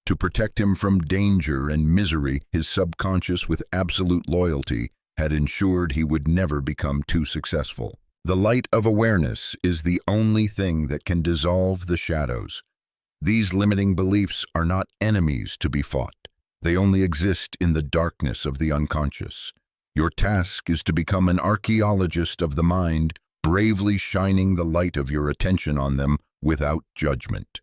To protect him from danger and misery, his subconscious, with absolute loyalty, had ensured he would never become too successful. The light of awareness is the only thing that can dissolve the shadows. These limiting beliefs are not enemies to be fought. They only exist in the darkness of the unconscious. Your task is to become an archaeologist of the mind, bravely shining the light of your attention on them without judgment.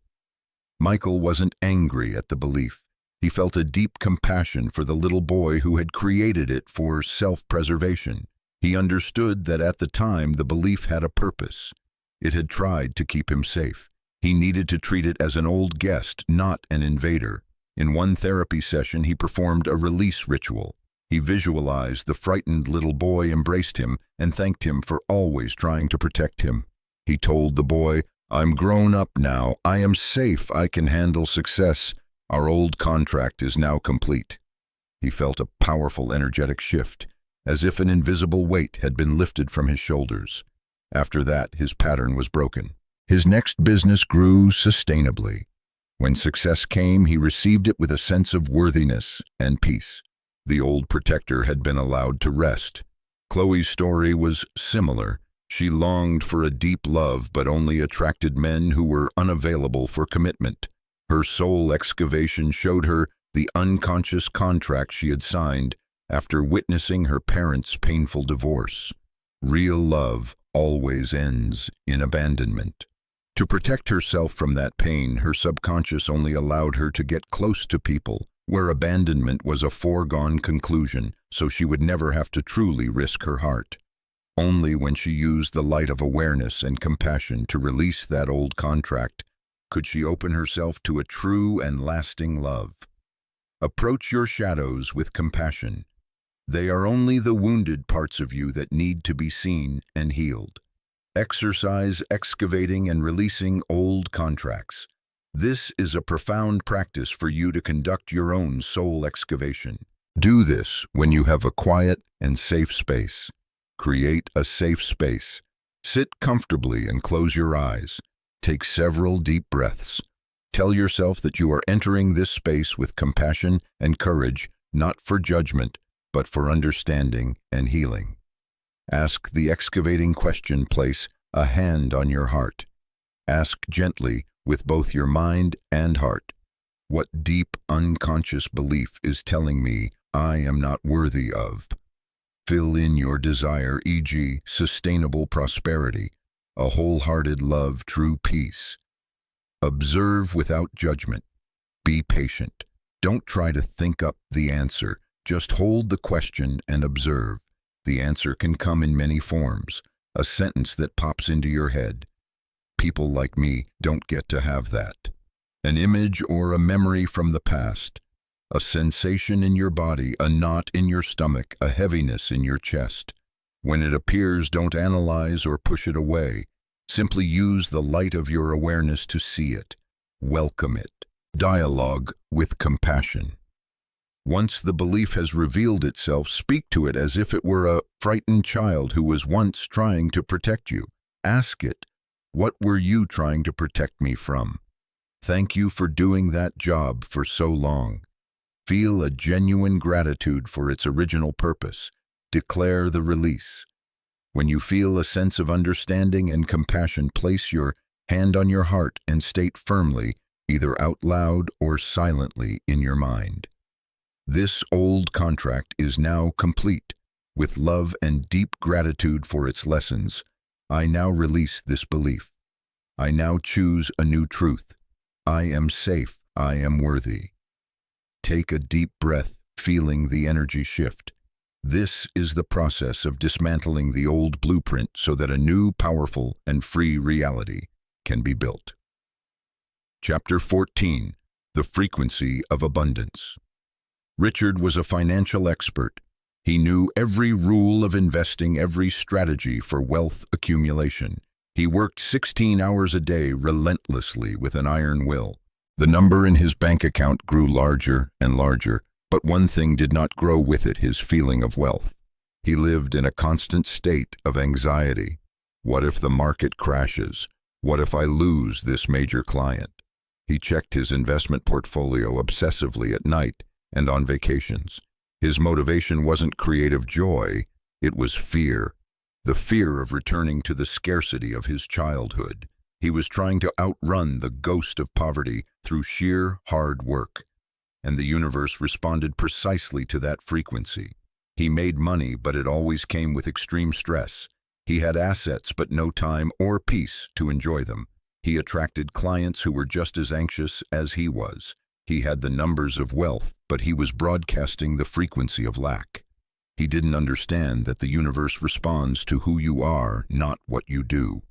Michael wasn't angry at the belief. He felt a deep compassion for the little boy who had created it for self-preservation. He understood that at the time the belief had a purpose. It had tried to keep him safe. He needed to treat it as an old guest, not an invader. In one therapy session, he performed a release ritual. He visualized the frightened little boy embraced him and thanked him for always trying to protect him. He told the boy, "I'm grown up now. I am safe. I can handle success. Our old contract is now complete." He felt a powerful energetic shift, as if an invisible weight had been lifted from his shoulders. After that, his pattern was broken. His next business grew sustainably. When success came, he received it with a sense of worthiness and peace. The old protector had been allowed to rest. Chloe's story was similar. She longed for a deep love, but only attracted men who were unavailable for commitment. Her soul excavation showed her the unconscious contract she had signed after witnessing her parents' painful divorce. Real love always ends in abandonment. To protect herself from that pain, her subconscious only allowed her to get close to people where abandonment was a foregone conclusion, so she would never have to truly risk her heart. Only when she used the light of awareness and compassion to release that old contract could she open herself to a true and lasting love. Approach your shadows with compassion. They are only the wounded parts of you that need to be seen and healed. Exercise excavating and releasing old contracts. This is a profound practice for you to conduct your own soul excavation. Do this when you have a quiet and safe space. Create a safe space. Sit comfortably and close your eyes. Take several deep breaths. Tell yourself that you are entering this space with compassion and courage, not for judgment, but for understanding and healing. Ask the excavating question. Place a hand on your heart. Ask gently with both your mind and heart. What deep unconscious belief is telling me I am not worthy of? Fill in your desire, e.g., sustainable prosperity, a wholehearted love, true peace. Observe without judgment. Be patient. Don't try to think up the answer. Just hold the question and observe. The answer can come in many forms. A sentence that pops into your head. People like me don't get to have that. An image or a memory from the past. A sensation in your body, a knot in your stomach, a heaviness in your chest. When it appears, don't analyze or push it away. Simply use the light of your awareness to see it. Welcome it. Dialogue with compassion. Once the belief has revealed itself, speak to it as if it were a frightened child who was once trying to protect you. Ask it, "What were you trying to protect me from? Thank you for doing that job for so long." Feel a genuine gratitude for its original purpose. Declare the release. When you feel a sense of understanding and compassion, place your hand on your heart and state firmly, either out loud or silently in your mind, "This old contract is now complete. With love and deep gratitude for its lessons, I now release this belief. I now choose a new truth. I am safe. I am worthy." Take a deep breath, feeling the energy shift. This is the process of dismantling the old blueprint so that a new, powerful, and free reality can be built. Chapter 14. The Frequency of Abundance. Richard was a financial expert. He knew every rule of investing, every strategy for wealth accumulation. He worked 16 hours a day relentlessly with an iron will. The number in his bank account grew larger and larger, but one thing did not grow with it: his feeling of wealth. He lived in a constant state of anxiety. What if the market crashes? What if I lose this major client? He checked his investment portfolio obsessively at night and on vacations. His motivation wasn't creative joy, it was fear. The fear of returning to the scarcity of his childhood. He was trying to outrun the ghost of poverty through sheer hard work. And the universe responded precisely to that frequency. He made money, but it always came with extreme stress. He had assets, but no time or peace to enjoy them. He attracted clients who were just as anxious as he was. He had the numbers of wealth, but he was broadcasting the frequency of lack. He didn't understand that the universe responds to who you are, not what you do.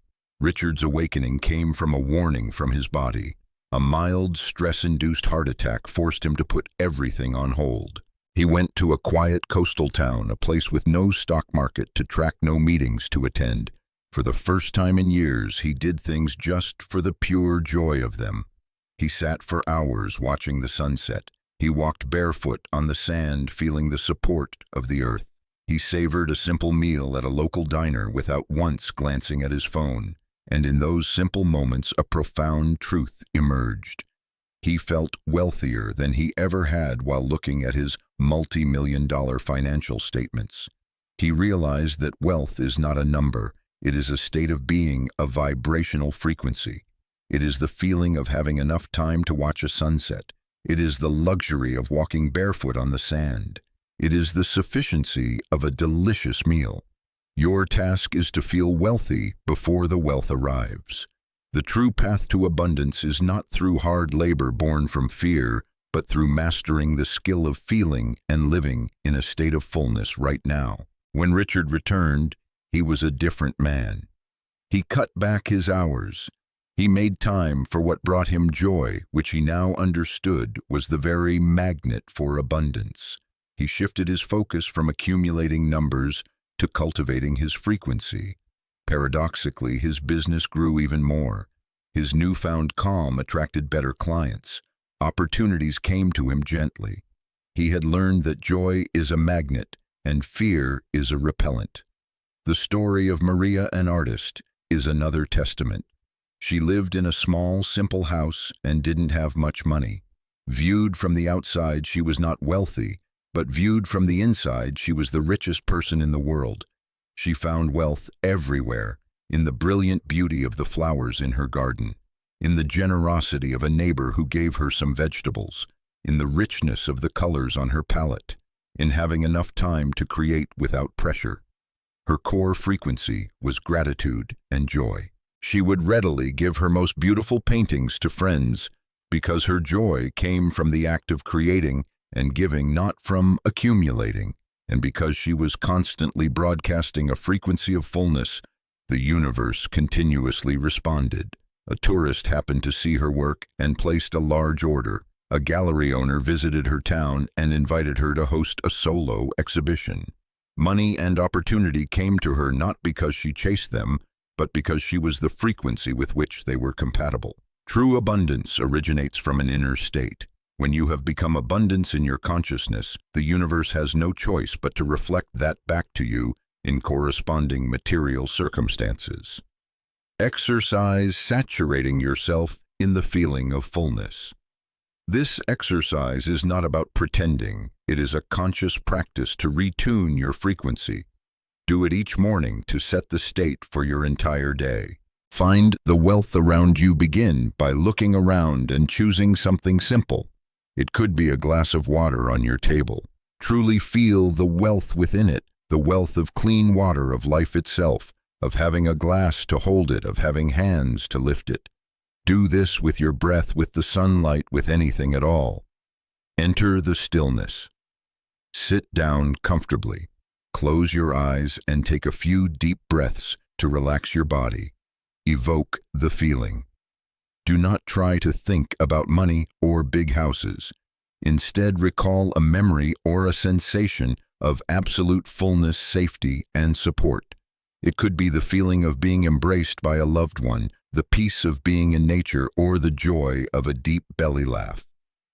Richard's awakening came from a warning from his body. A mild, stress-induced heart attack forced him to put everything on hold. He went to a quiet coastal town, a place with no stock market to track, no meetings to attend. For the first time in years, he did things just for the pure joy of them. He sat for hours watching the sunset. He walked barefoot on the sand, feeling the support of the earth. He savored a simple meal at a local diner without once glancing at his phone. And in those simple moments, a profound truth emerged. He felt wealthier than he ever had while looking at his multi-million-dollar financial statements. He realized that wealth is not a number. It is a state of being, a vibrational frequency. It is the feeling of having enough time to watch a sunset. It is the luxury of walking barefoot on the sand. It is the sufficiency of a delicious meal. Your task is to feel wealthy before the wealth arrives. The true path to abundance is not through hard labor born from fear, but through mastering the skill of feeling and living in a state of fullness right now. When Richard returned, he was a different man. He cut back his hours. He made time for what brought him joy, which he now understood was the very magnet for abundance. He shifted his focus from accumulating numbers to cultivating his frequency. Paradoxically, his business grew even more. His newfound calm attracted better clients. Opportunities came to him gently. He had learned that joy is a magnet and fear is a repellent. The story of Maria, an artist, is another testament. She lived in a small, simple house and didn't have much money. Viewed from the outside, she was not wealthy, but viewed from the inside, she was the richest person in the world. She found wealth everywhere, in the brilliant beauty of the flowers in her garden, in the generosity of a neighbor who gave her some vegetables, in the richness of the colors on her palette, in having enough time to create without pressure. Her core frequency was gratitude and joy. She would readily give her most beautiful paintings to friends because her joy came from the act of creating and giving, not from accumulating. And because she was constantly broadcasting a frequency of fullness, the universe continuously responded. A tourist happened to see her work and placed a large order. A gallery owner visited her town and invited her to host a solo exhibition. Money and opportunity came to her not because she chased them, but because she was the frequency with which they were compatible. True abundance originates from an inner state. When you have become abundance in your consciousness, the universe has no choice but to reflect that back to you in corresponding material circumstances. Exercise saturating yourself in the feeling of fullness. This exercise is not about pretending. It is a conscious practice to retune your frequency. Do it each morning to set the state for your entire day. Find the wealth around you. Begin by looking around and choosing something simple. It could be a glass of water on your table. Truly feel the wealth within it, the wealth of clean water, of life itself, of having a glass to hold it, of having hands to lift it. Do this with your breath, with the sunlight, with anything at all. Enter the stillness. Sit down comfortably. Close your eyes and take a few deep breaths to relax your body. Evoke the feeling. Do not try to think about money or big houses. Instead, recall a memory or a sensation of absolute fullness, safety, and support. It could be the feeling of being embraced by a loved one, the peace of being in nature, or the joy of a deep belly laugh.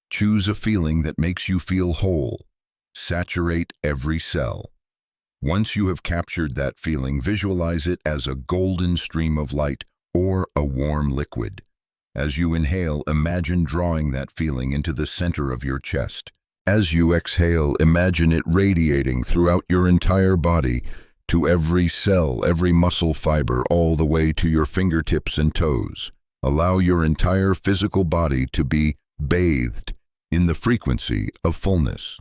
Choose a feeling that makes you feel whole. Saturate every cell. Once you have captured that feeling, visualize it as a golden stream of light or a warm liquid. As you inhale, imagine drawing that feeling into the center of your chest. As you exhale, imagine it radiating throughout your entire body, to every cell, every muscle fiber, all the way to your fingertips and toes. Allow your entire physical body to be bathed in the frequency of fullness.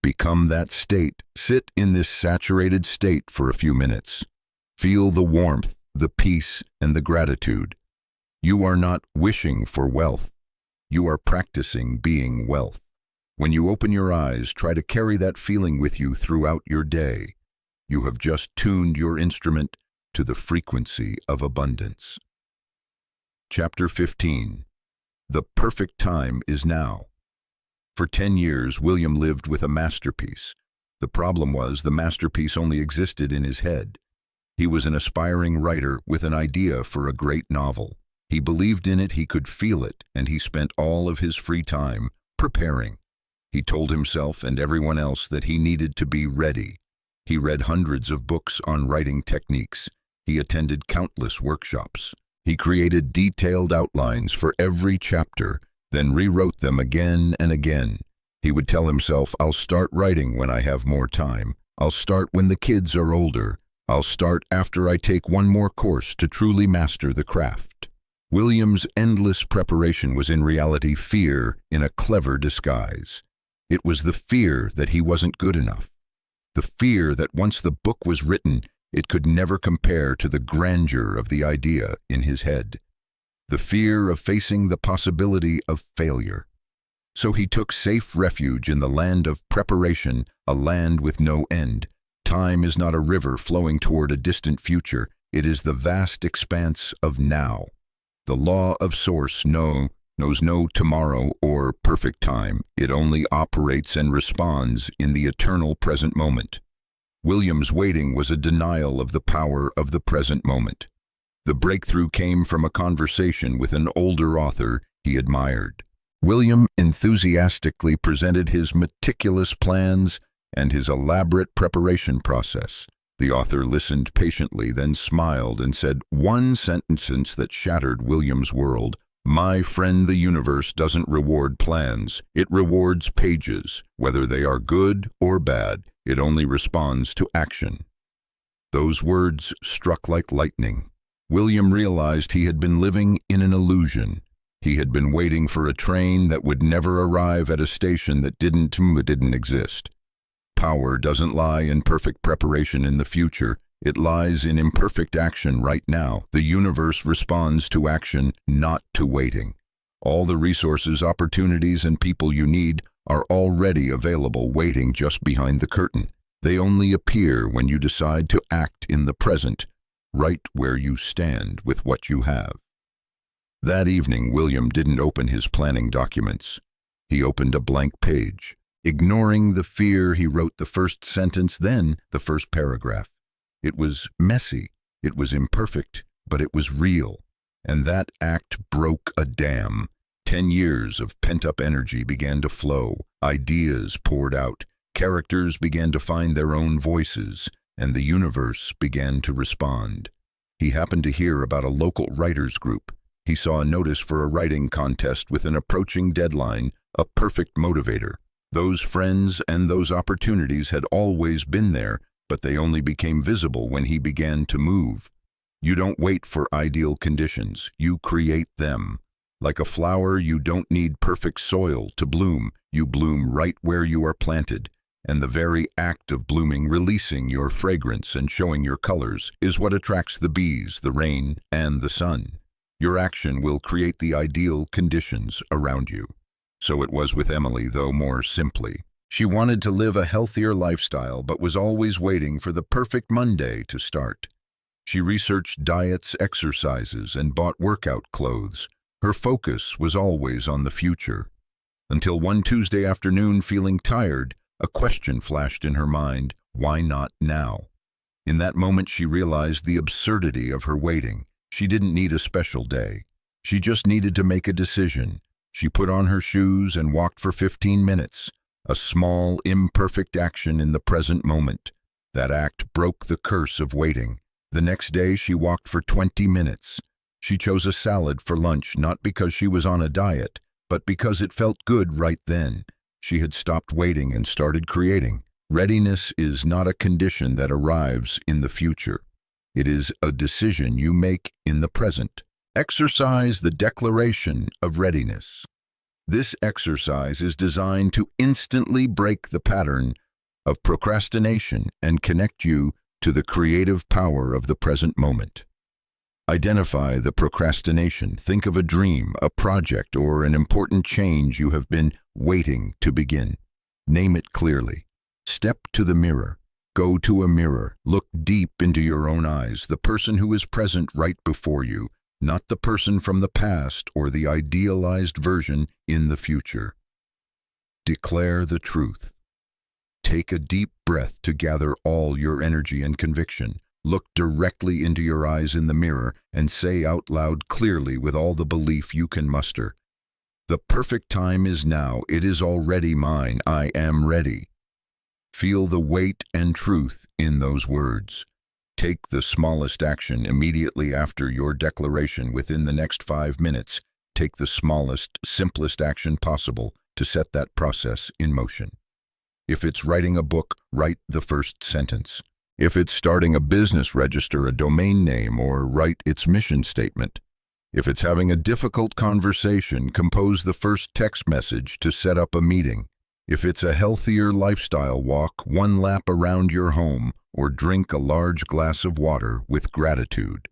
Become that state. Sit in this saturated state for a few minutes. Feel the warmth, the peace, and the gratitude. You are not wishing for wealth. You are practicing being wealth. When you open your eyes, try to carry that feeling with you throughout your day. You have just tuned your instrument to the frequency of abundance. Chapter 15. The perfect time is now. For 10 years, William lived with a masterpiece. The problem was the masterpiece only existed in his head. He was an aspiring writer with an idea for a great novel. He believed in it, he could feel it, and he spent all of his free time preparing. He told himself and everyone else that he needed to be ready. He read hundreds of books on writing techniques. He attended countless workshops. He created detailed outlines for every chapter, then rewrote them again and again. He would tell himself, I'll start writing when I have more time. I'll start when the kids are older. I'll start after I take one more course to truly master the craft. William's endless preparation was in reality fear in a clever disguise. It was the fear that he wasn't good enough. The fear that once the book was written, it could never compare to the grandeur of the idea in his head. The fear of facing the possibility of failure. So he took safe refuge in the land of preparation, a land with no end. Time is not a river flowing toward a distant future. It is the vast expanse of now. The law of source knows no tomorrow or perfect time. It only operates and responds in the eternal present moment. William's waiting was a denial of the power of the present moment. The breakthrough came from a conversation with an older author he admired. William enthusiastically presented his meticulous plans and his elaborate preparation process. The author listened patiently, then smiled and said one sentence that shattered William's world. My friend, the universe doesn't reward plans. It rewards pages. Whether they are good or bad, it only responds to action. Those words struck like lightning. William realized he had been living in an illusion. He had been waiting for a train that would never arrive at a station that didn't exist. Power doesn't lie in perfect preparation in the future. It lies in imperfect action right now. The universe responds to action, not to waiting. All the resources, opportunities, and people you need are already available, waiting just behind the curtain. They only appear when you decide to act in the present, right where you stand with what you have. That evening, William didn't open his planning documents. He opened a blank page. Ignoring the fear, he wrote the first sentence, then the first paragraph. It was messy, it was imperfect, but it was real. And that act broke a dam. 10 years of pent-up energy began to flow. Ideas poured out. Characters began to find their own voices, and the universe began to respond. He happened to hear about a local writers group. He saw a notice for a writing contest with an approaching deadline, a perfect motivator. Those friends and those opportunities had always been there, but they only became visible when he began to move. You don't wait for ideal conditions, you create them. Like a flower, you don't need perfect soil to bloom. You bloom right where you are planted. And the very act of blooming, releasing your fragrance and showing your colors, is what attracts the bees, the rain, and the sun. Your action will create the ideal conditions around you. So it was with Emily, though more simply. She wanted to live a healthier lifestyle, but was always waiting for the perfect Monday to start. She researched diets, exercises, and bought workout clothes. Her focus was always on the future. Until one Tuesday afternoon, feeling tired, a question flashed in her mind: why not now? In that moment, she realized the absurdity of her waiting. She didn't need a special day. She just needed to make a decision. She put on her shoes and walked for 15 minutes, a small, imperfect action in the present moment. That act broke the curse of waiting. The next day, she walked for 20 minutes. She chose a salad for lunch, not because she was on a diet, but because it felt good right then. She had stopped waiting and started creating. Readiness is not a condition that arrives in the future. It is a decision you make in the present. Exercise the declaration of readiness. This exercise is designed to instantly break the pattern of procrastination and connect you to the creative power of the present moment. Identify the procrastination. Think of a dream, a project, or an important change you have been waiting to begin. Name it clearly. Step to the mirror. Go to a mirror. Look deep into your own eyes, the person who is present right before you, not the person from the past or the idealized version in the future. Declare the truth. Take a deep breath to gather all your energy and conviction. Look directly into your eyes in the mirror and say out loud clearly with all the belief you can muster, "The perfect time is now. It is already mine. I am ready." Feel the weight and truth in those words. Take the smallest action immediately after your declaration within the next 5 minutes. Take the smallest, simplest action possible to set that process in motion. If it's writing a book, write the first sentence. If it's starting a business, register a domain name or write its mission statement. If it's having a difficult conversation, compose the first text message to set up a meeting. If it's a healthier lifestyle, walk 1 lap around your home or drink a large glass of water with gratitude.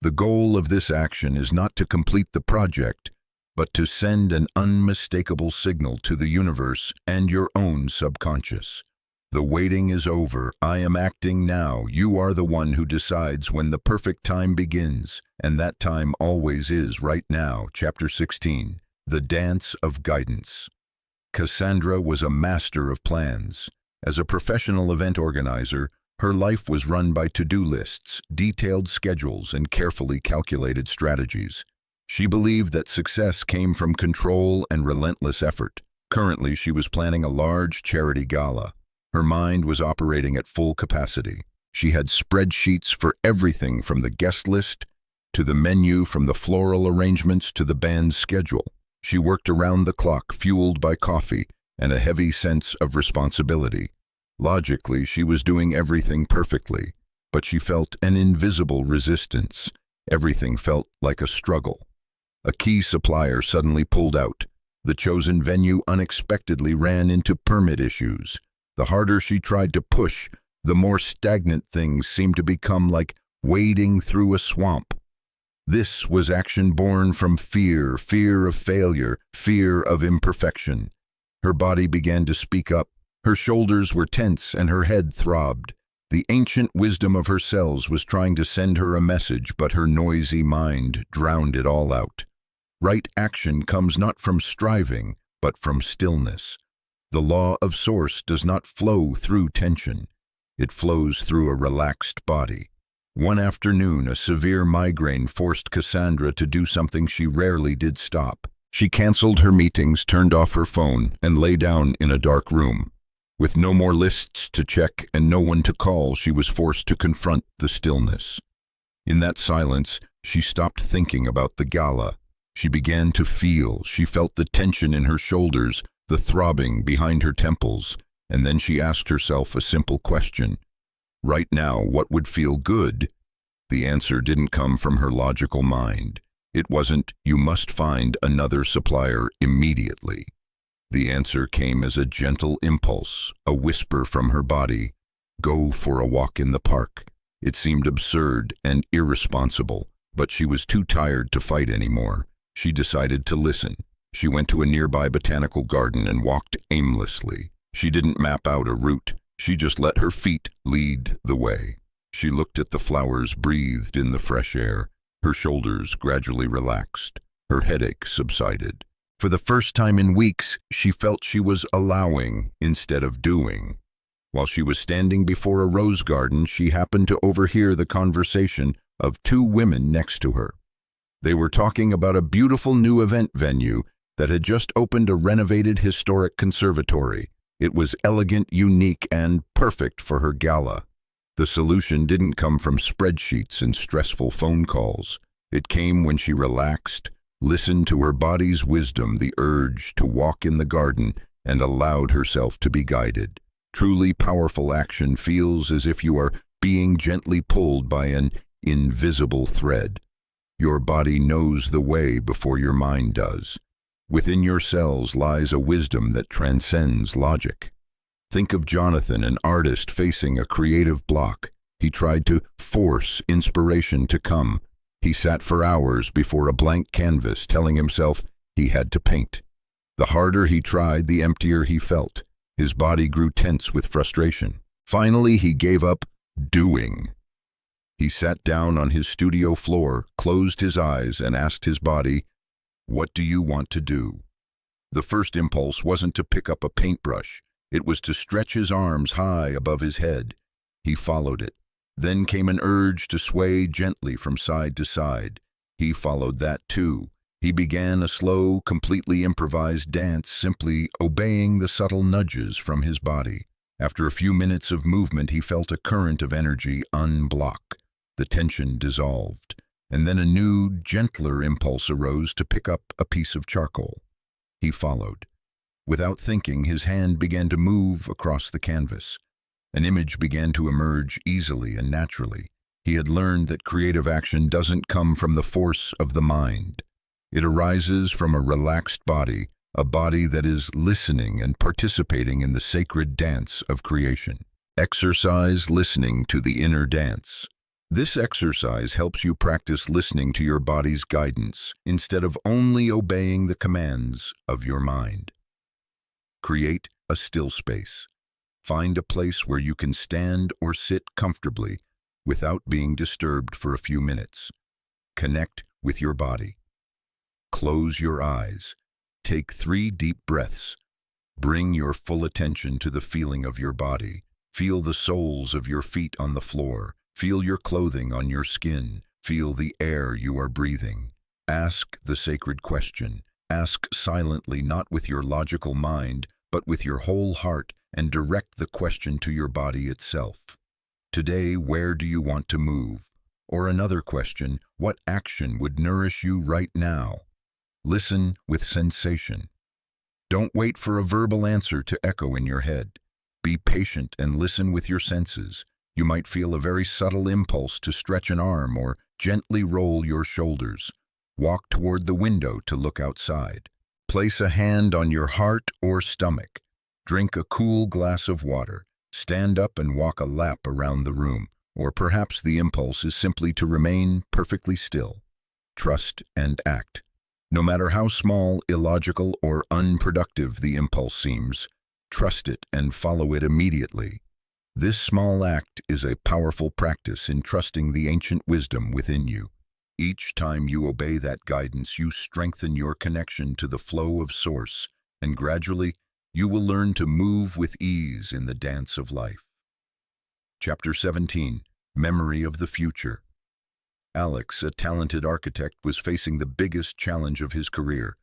The goal of this action is not to complete the project, but to send an unmistakable signal to the universe and your own subconscious. The waiting is over. I am acting now. You are the one who decides when the perfect time begins, and that time always is right now. Chapter 16. The Dance of Guidance. Cassandra was a master of plans. As a professional event organizer, her life was run by to-do lists, detailed schedules, and carefully calculated strategies. She believed that success came from control and relentless effort. Currently, she was planning a large charity gala. Her mind was operating at full capacity. She had spreadsheets for everything from the guest list to the menu, from the floral arrangements to the band's schedule. She worked around the clock, fueled by coffee and a heavy sense of responsibility. Logically, she was doing everything perfectly, but she felt an invisible resistance. Everything felt like a struggle. A key supplier suddenly pulled out. The chosen venue unexpectedly ran into permit issues. The harder she tried to push, the more stagnant things seemed to become, like wading through a swamp. This was action born from fear, fear of failure, fear of imperfection. Her body began to speak up. Her shoulders were tense and her head throbbed. The ancient wisdom of her cells was trying to send her a message, but her noisy mind drowned it all out. Right action comes not from striving, but from stillness. The law of source does not flow through tension. It flows through a relaxed body. One afternoon, a severe migraine forced Cassandra to do something she rarely did stop. She canceled her meetings, turned off her phone, and lay down in a dark room. With no more lists to check and no one to call, she was forced to confront the stillness. In that silence, she stopped thinking about the gala. She began to feel. She felt the tension in her shoulders, the throbbing behind her temples, and then she asked herself a simple question. Right now, what would feel good? The answer didn't come from her logical mind. It wasn't, "You must find another supplier immediately." The answer came as a gentle impulse, a whisper from her body, "Go for a walk in the park." It seemed absurd and irresponsible, but she was too tired to fight anymore. She decided to listen. She went to a nearby botanical garden and walked aimlessly. She didn't map out a route. She just let her feet lead the way. She looked at the flowers, breathed in the fresh air. Her shoulders gradually relaxed. Her headache subsided. For the first time in weeks, she felt she was allowing instead of doing. While she was standing before a rose garden, she happened to overhear the conversation of two women next to her. They were talking about a beautiful new event venue that had just opened a renovated historic conservatory. It was elegant, unique, and perfect for her gala. The solution didn't come from spreadsheets and stressful phone calls. It came when she relaxed, listened to her body's wisdom, the urge to walk in the garden, and allowed herself to be guided. Truly powerful action feels as if you are being gently pulled by an invisible thread. Your body knows the way before your mind does. Within your cells lies a wisdom that transcends logic. Think of Jonathan, an artist facing a creative block. He tried to force inspiration to come. He sat for hours before a blank canvas, telling himself he had to paint. The harder he tried, the emptier he felt. His body grew tense with frustration. Finally, he gave up doing. He sat down on his studio floor, closed his eyes, and asked his body, "What do you want to do?" The first impulse wasn't to pick up a paintbrush. It was to stretch his arms high above his head. He followed it. Then came an urge to sway gently from side to side. He followed that too. He began a slow, completely improvised dance, simply obeying the subtle nudges from his body. After a few minutes of movement, he felt a current of energy unblock. The tension dissolved, and then a new, gentler impulse arose to pick up a piece of charcoal. He followed. Without thinking, his hand began to move across the canvas. An image began to emerge easily and naturally. He had learned that creative action doesn't come from the force of the mind. It arises from a relaxed body, a body that is listening and participating in the sacred dance of creation. Exercise listening to the inner dance. This exercise helps you practice listening to your body's guidance instead of only obeying the commands of your mind. Create a still space. Find a place where you can stand or sit comfortably without being disturbed for a few minutes. Connect with your body. Close your eyes. Take 3 deep breaths. Bring your full attention to the feeling of your body. Feel the soles of your feet on the floor. Feel your clothing on your skin. Feel the air you are breathing. Ask the sacred question. Ask silently, not with your logical mind, but with your whole heart, and direct the question to your body itself. Today, where do you want to move? Or another question, what action would nourish you right now? Listen with sensation. Don't wait for a verbal answer to echo in your head. Be patient and listen with your senses. You might feel a very subtle impulse to stretch an arm or gently roll your shoulders. Walk toward the window to look outside. Place a hand on your heart or stomach. Drink a cool glass of water. Stand up and walk a lap around the room. Or perhaps the impulse is simply to remain perfectly still. Trust and act. No matter how small, illogical, or unproductive the impulse seems, trust it and follow it immediately. This small act is a powerful practice in trusting the ancient wisdom within you. Each time you obey that guidance, you strengthen your connection to the flow of Source, and gradually, you will learn to move with ease in the dance of life. Chapter 17. Memory of the Future. Alex, a talented architect, was facing the biggest challenge of his career,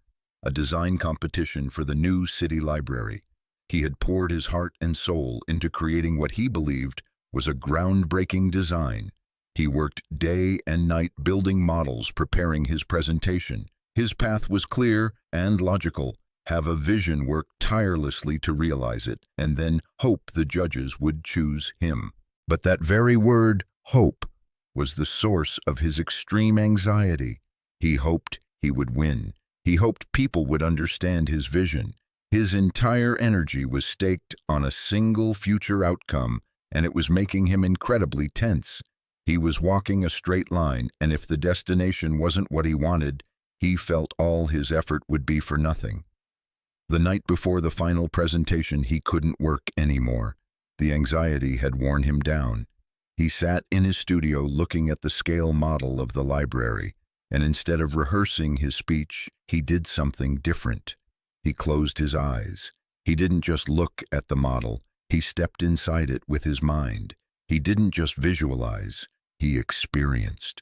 a design competition for the new city library. He had poured his heart and soul into creating what he believed was a groundbreaking design. He worked day and night building models, preparing his presentation. His path was clear and logical. Have a vision, work tirelessly to realize it, and then hope the judges would choose him. But that very word, hope, was the source of his extreme anxiety. He hoped he would win. He hoped people would understand his vision. His entire energy was staked on a single future outcome, and it was making him incredibly tense. He was walking a straight line, and if the destination wasn't what he wanted, he felt all his effort would be for nothing. The night before the final presentation, he couldn't work anymore. The anxiety had worn him down. He sat in his studio looking at the scale model of the library, and instead of rehearsing his speech, he did something different. He closed his eyes. He didn't just look at the model. He stepped inside it with his mind. He didn't just visualize, he experienced.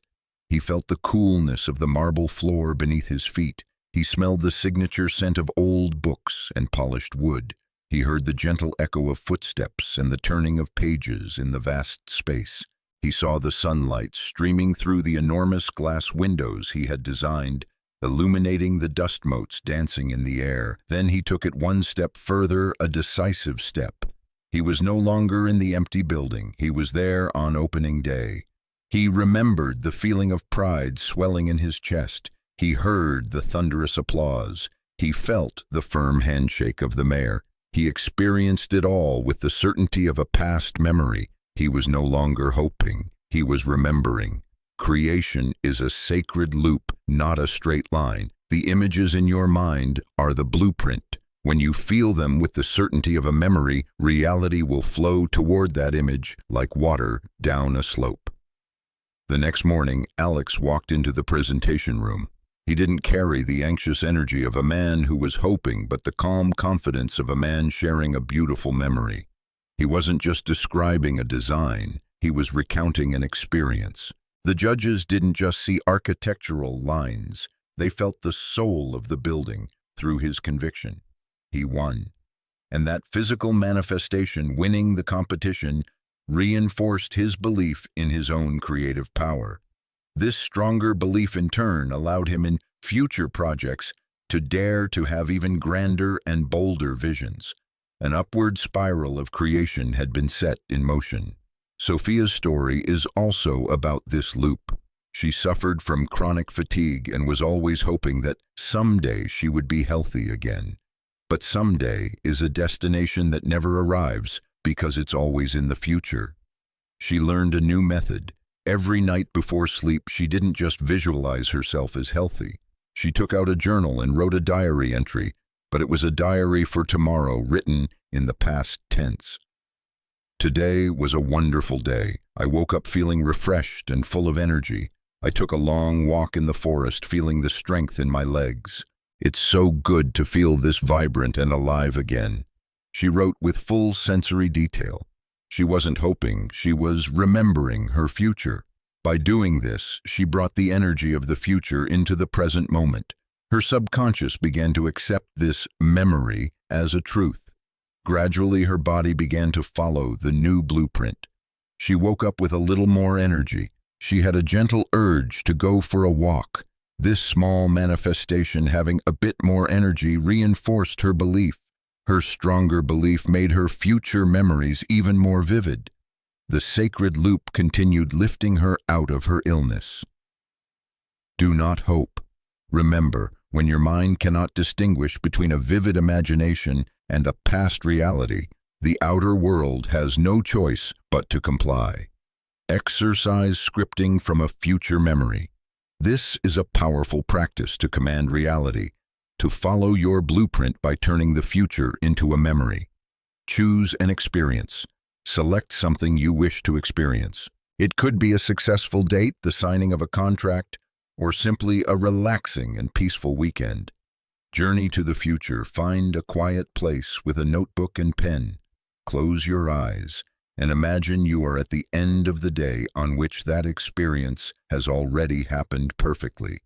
He felt the coolness of the marble floor beneath his feet. He smelled the signature scent of old books and polished wood. He heard the gentle echo of footsteps and the turning of pages in the vast space. He saw the sunlight streaming through the enormous glass windows he had designed, illuminating the dust motes dancing in the air. Then he took it one step further, a decisive step. He was no longer in the empty building. He was there on opening day. He remembered the feeling of pride swelling in his chest. He heard the thunderous applause. He felt the firm handshake of the mayor. He experienced it all with the certainty of a past memory. He was no longer hoping. He was remembering. Creation is a sacred loop, not a straight line. The images in your mind are the blueprint. When you feel them with the certainty of a memory, reality will flow toward that image like water down a slope. The next morning, Alex walked into the presentation room. He didn't carry the anxious energy of a man who was hoping, but the calm confidence of a man sharing a beautiful memory. He wasn't just describing a design, he was recounting an experience. The judges didn't just see architectural lines, they felt the soul of the building through his conviction. He won. And that physical manifestation, winning the competition, reinforced his belief in his own creative power. This stronger belief in turn allowed him in future projects to dare to have even grander and bolder visions. An upward spiral of creation had been set in motion. Sophia's story is also about this loop. She suffered from chronic fatigue and was always hoping that someday she would be healthy again. But someday is a destination that never arrives because it's always in the future. She learned a new method. Every night before sleep, she didn't just visualize herself as healthy. She took out a journal and wrote a diary entry, but it was a diary for tomorrow written in the past tense. Today was a wonderful day. I woke up feeling refreshed and full of energy. I took a long walk in the forest, feeling the strength in my legs. It's so good to feel this vibrant and alive again. She wrote with full sensory detail. She wasn't hoping, she was remembering her future. By doing this, she brought the energy of the future into the present moment. Her subconscious began to accept this memory as a truth. Gradually, her body began to follow the new blueprint. She woke up with a little more energy. She had a gentle urge to go for a walk. This small manifestation, having a bit more energy, reinforced her belief. Her stronger belief made her future memories even more vivid. The sacred loop continued lifting her out of her illness. Do not hope. Remember, when your mind cannot distinguish between a vivid imagination and a past reality, the outer world has no choice but to comply. Exercise scripting from a future memory. This is a powerful practice to command reality, to follow your blueprint by turning the future into a memory. Choose an experience. Select something you wish to experience. It could be a successful date, the signing of a contract, or simply a relaxing and peaceful weekend. Journey to the future. Find a quiet place with a notebook and pen. Close your eyes and imagine you are at the end of the day on which that experience has already happened perfectly.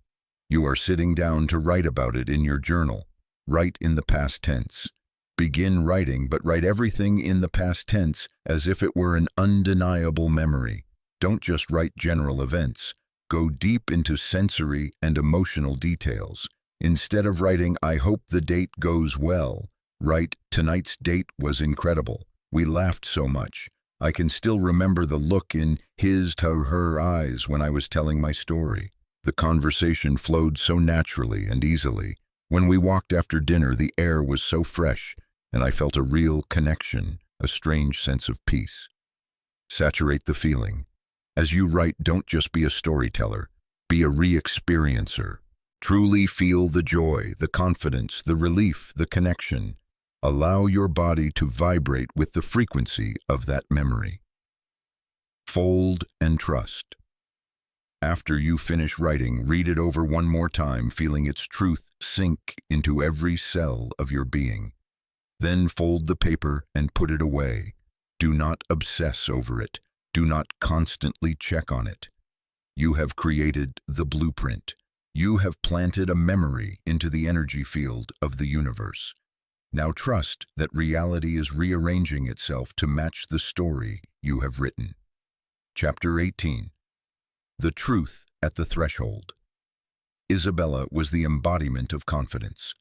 You are sitting down to write about it in your journal. Write in the past tense. Begin writing, but write everything in the past tense as if it were an undeniable memory. Don't just write general events. Go deep into sensory and emotional details. Instead of writing, "I hope the date goes well," write, "Tonight's date was incredible. We laughed so much. I can still remember the look in his to her eyes when I was telling my story." The conversation flowed so naturally and easily. When we walked after dinner, the air was so fresh, and I felt a real connection, a strange sense of peace. Saturate the feeling. As you write, don't just be a storyteller. Be a re-experiencer. Truly feel the joy, the confidence, the relief, the connection. Allow your body to vibrate with the frequency of that memory. Fold and trust. After you finish writing, read it over one more time, feeling its truth sink into every cell of your being. Then fold the paper and put it away. Do not obsess over it. Do not constantly check on it. You have created the blueprint. You have planted a memory into the energy field of the universe. Now trust that reality is rearranging itself to match the story you have written. Chapter 18. The Truth at the Threshold. Isabella was the embodiment of confidence.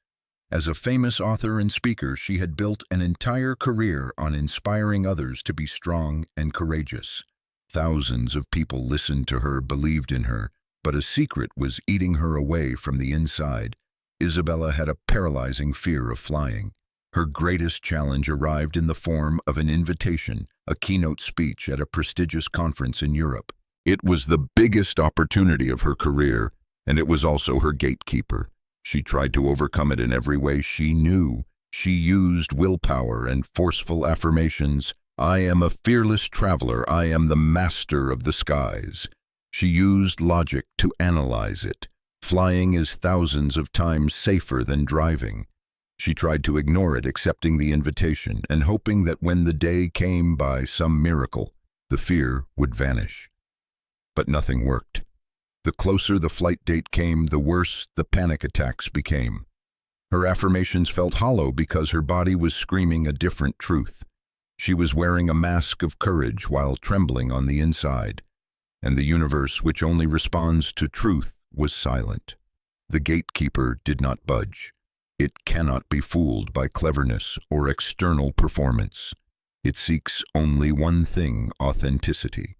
As a famous author and speaker, she had built an entire career on inspiring others to be strong and courageous. Thousands of people listened to her, believed in her, but a secret was eating her away from the inside. Isabella had a paralyzing fear of flying. Her greatest challenge arrived in the form of an invitation, a keynote speech at a prestigious conference in Europe. It was the biggest opportunity of her career, and it was also her gatekeeper. She tried to overcome it in every way she knew. She used willpower and forceful affirmations. I am a fearless traveler. I am the master of the skies. She used logic to analyze it. Flying is thousands of times safer than driving. She tried to ignore it, accepting the invitation and hoping that when the day came by some miracle, the fear would vanish. But nothing worked. The closer the flight date came, the worse the panic attacks became. Her affirmations felt hollow because her body was screaming a different truth. She was wearing a mask of courage while trembling on the inside, and the universe, which only responds to truth, was silent. The gatekeeper did not budge. It cannot be fooled by cleverness or external performance. It seeks only one thing: authenticity.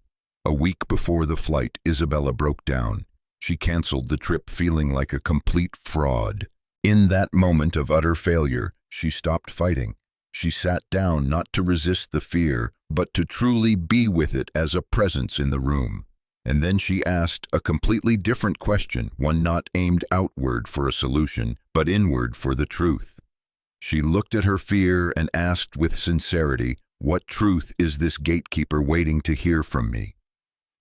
A week before the flight, Isabella broke down. She canceled the trip feeling like a complete fraud. In that moment of utter failure, she stopped fighting. She sat down not to resist the fear, but to truly be with it as a presence in the room. And then she asked a completely different question, one not aimed outward for a solution, but inward for the truth. She looked at her fear and asked with sincerity, "What truth is this gatekeeper waiting to hear from me?"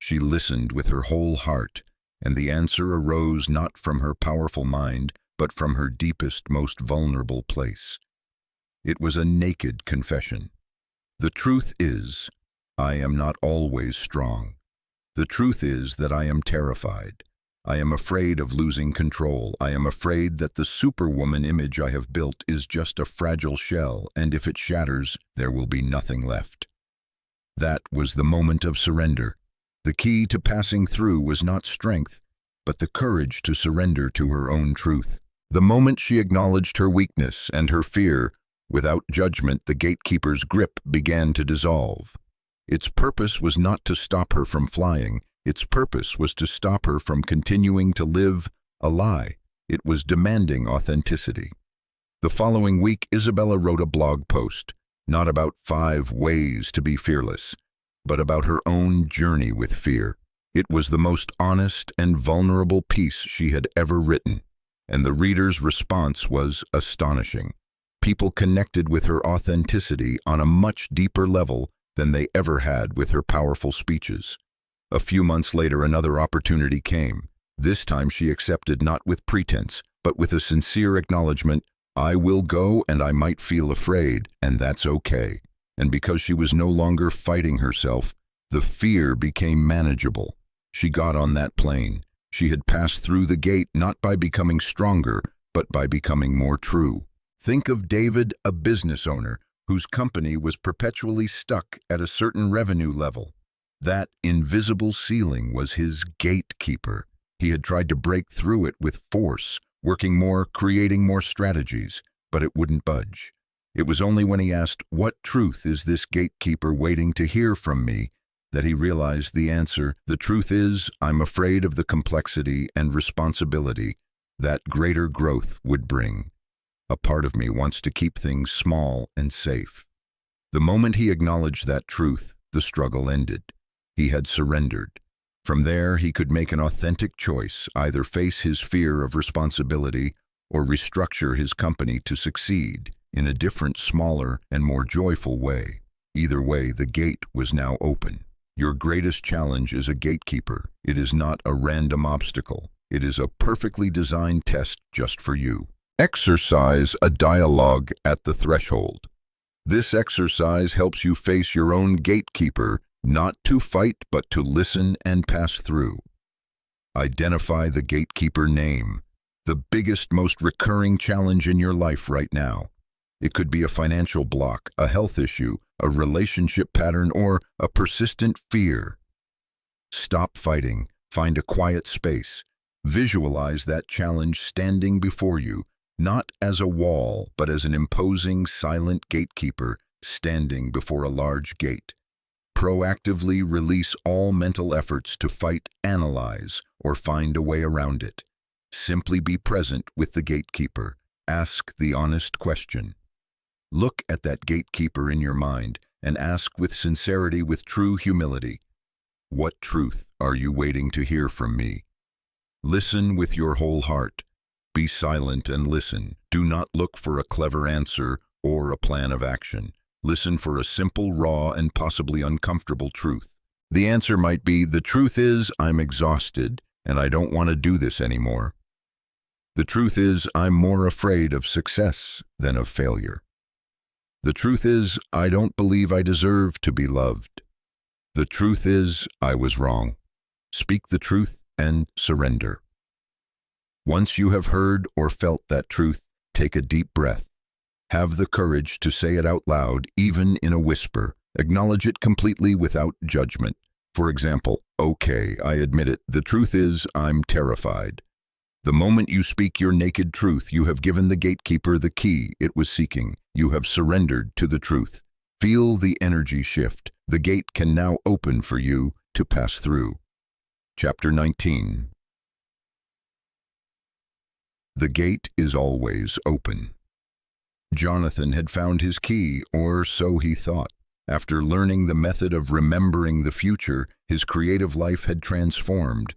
She listened with her whole heart, and the answer arose not from her powerful mind, but from her deepest, most vulnerable place. It was a naked confession. The truth is, I am not always strong. The truth is that I am terrified. I am afraid of losing control. I am afraid that the superwoman image I have built is just a fragile shell, and if it shatters, there will be nothing left. That was the moment of surrender. The key to passing through was not strength, but the courage to surrender to her own truth. The moment she acknowledged her weakness and her fear, without judgment, the gatekeeper's grip began to dissolve. Its purpose was not to stop her from flying. Its purpose was to stop her from continuing to live a lie. It was demanding authenticity. The following week, Isabella wrote a blog post, not about 5 ways to be fearless, but about her own journey with fear. It was the most honest and vulnerable piece she had ever written, and the reader's response was astonishing. People connected with her authenticity on a much deeper level than they ever had with her powerful speeches. A few months later, another opportunity came. This time she accepted not with pretense, but with a sincere acknowledgement, I will go and I might feel afraid, and that's okay. And because she was no longer fighting herself, the fear became manageable. She got on that plane. She had passed through the gate not by becoming stronger, but by becoming more true. Think of David, a business owner, whose company was perpetually stuck at a certain revenue level. That invisible ceiling was his gatekeeper. He had tried to break through it with force, working more, creating more strategies, but it wouldn't budge. It was only when he asked, "What truth is this gatekeeper waiting to hear from me?" that he realized the answer. The truth is, I'm afraid of the complexity and responsibility that greater growth would bring. A part of me wants to keep things small and safe. The moment he acknowledged that truth, the struggle ended. He had surrendered. From there, he could make an authentic choice, either face his fear of responsibility or restructure his company to succeed in a different, smaller, and more joyful way. Either way, the gate was now open. Your greatest challenge is a gatekeeper. It is not a random obstacle. It is a perfectly designed test just for you. Exercise a dialogue at the threshold. This exercise helps you face your own gatekeeper, not to fight but to listen and pass through. Identify the gatekeeper name, the biggest, most recurring challenge in your life right now. It could be a financial block, a health issue, a relationship pattern, or a persistent fear. Stop fighting, find a quiet space. Visualize that challenge standing before you, not as a wall, but as an imposing, silent gatekeeper standing before a large gate. Proactively release all mental efforts to fight, analyze, or find a way around it. Simply be present with the gatekeeper. Ask the honest question. Look at that gatekeeper in your mind and ask with sincerity, with true humility, what truth are you waiting to hear from me? Listen with your whole heart. Be silent and listen. Do not look for a clever answer or a plan of action. Listen for a simple, raw, and possibly uncomfortable truth. The answer might be, the truth is, I'm exhausted and I don't want to do this anymore. The truth is, I'm more afraid of success than of failure. The truth is, I don't believe I deserve to be loved. The truth is, I was wrong. Speak the truth and surrender. Once you have heard or felt that truth, take a deep breath. Have the courage to say it out loud, even in a whisper. Acknowledge it completely without judgment. For example, okay, I admit it. The truth is, I'm terrified. The moment you speak your naked truth, you have given the gatekeeper the key it was seeking. You have surrendered to the truth. Feel the energy shift. The gate can now open for you to pass through. Chapter 19. The gate is always open. Jonathan had found his key, or so he thought. After learning the method of remembering the future, his creative life had transformed.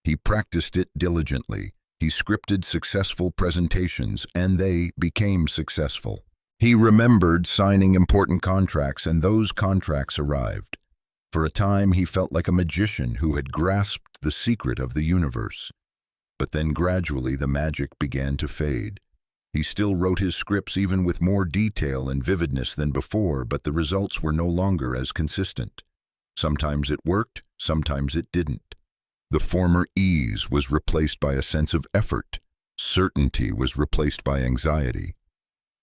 He practiced it diligently. He scripted successful presentations, and they became successful. He remembered signing important contracts, and those contracts arrived. For a time, he felt like a magician who had grasped the secret of the universe. But then gradually the magic began to fade. He still wrote his scripts even with more detail and vividness than before, but the results were no longer as consistent. Sometimes it worked, sometimes it didn't. The former ease was replaced by a sense of effort. Certainty was replaced by anxiety.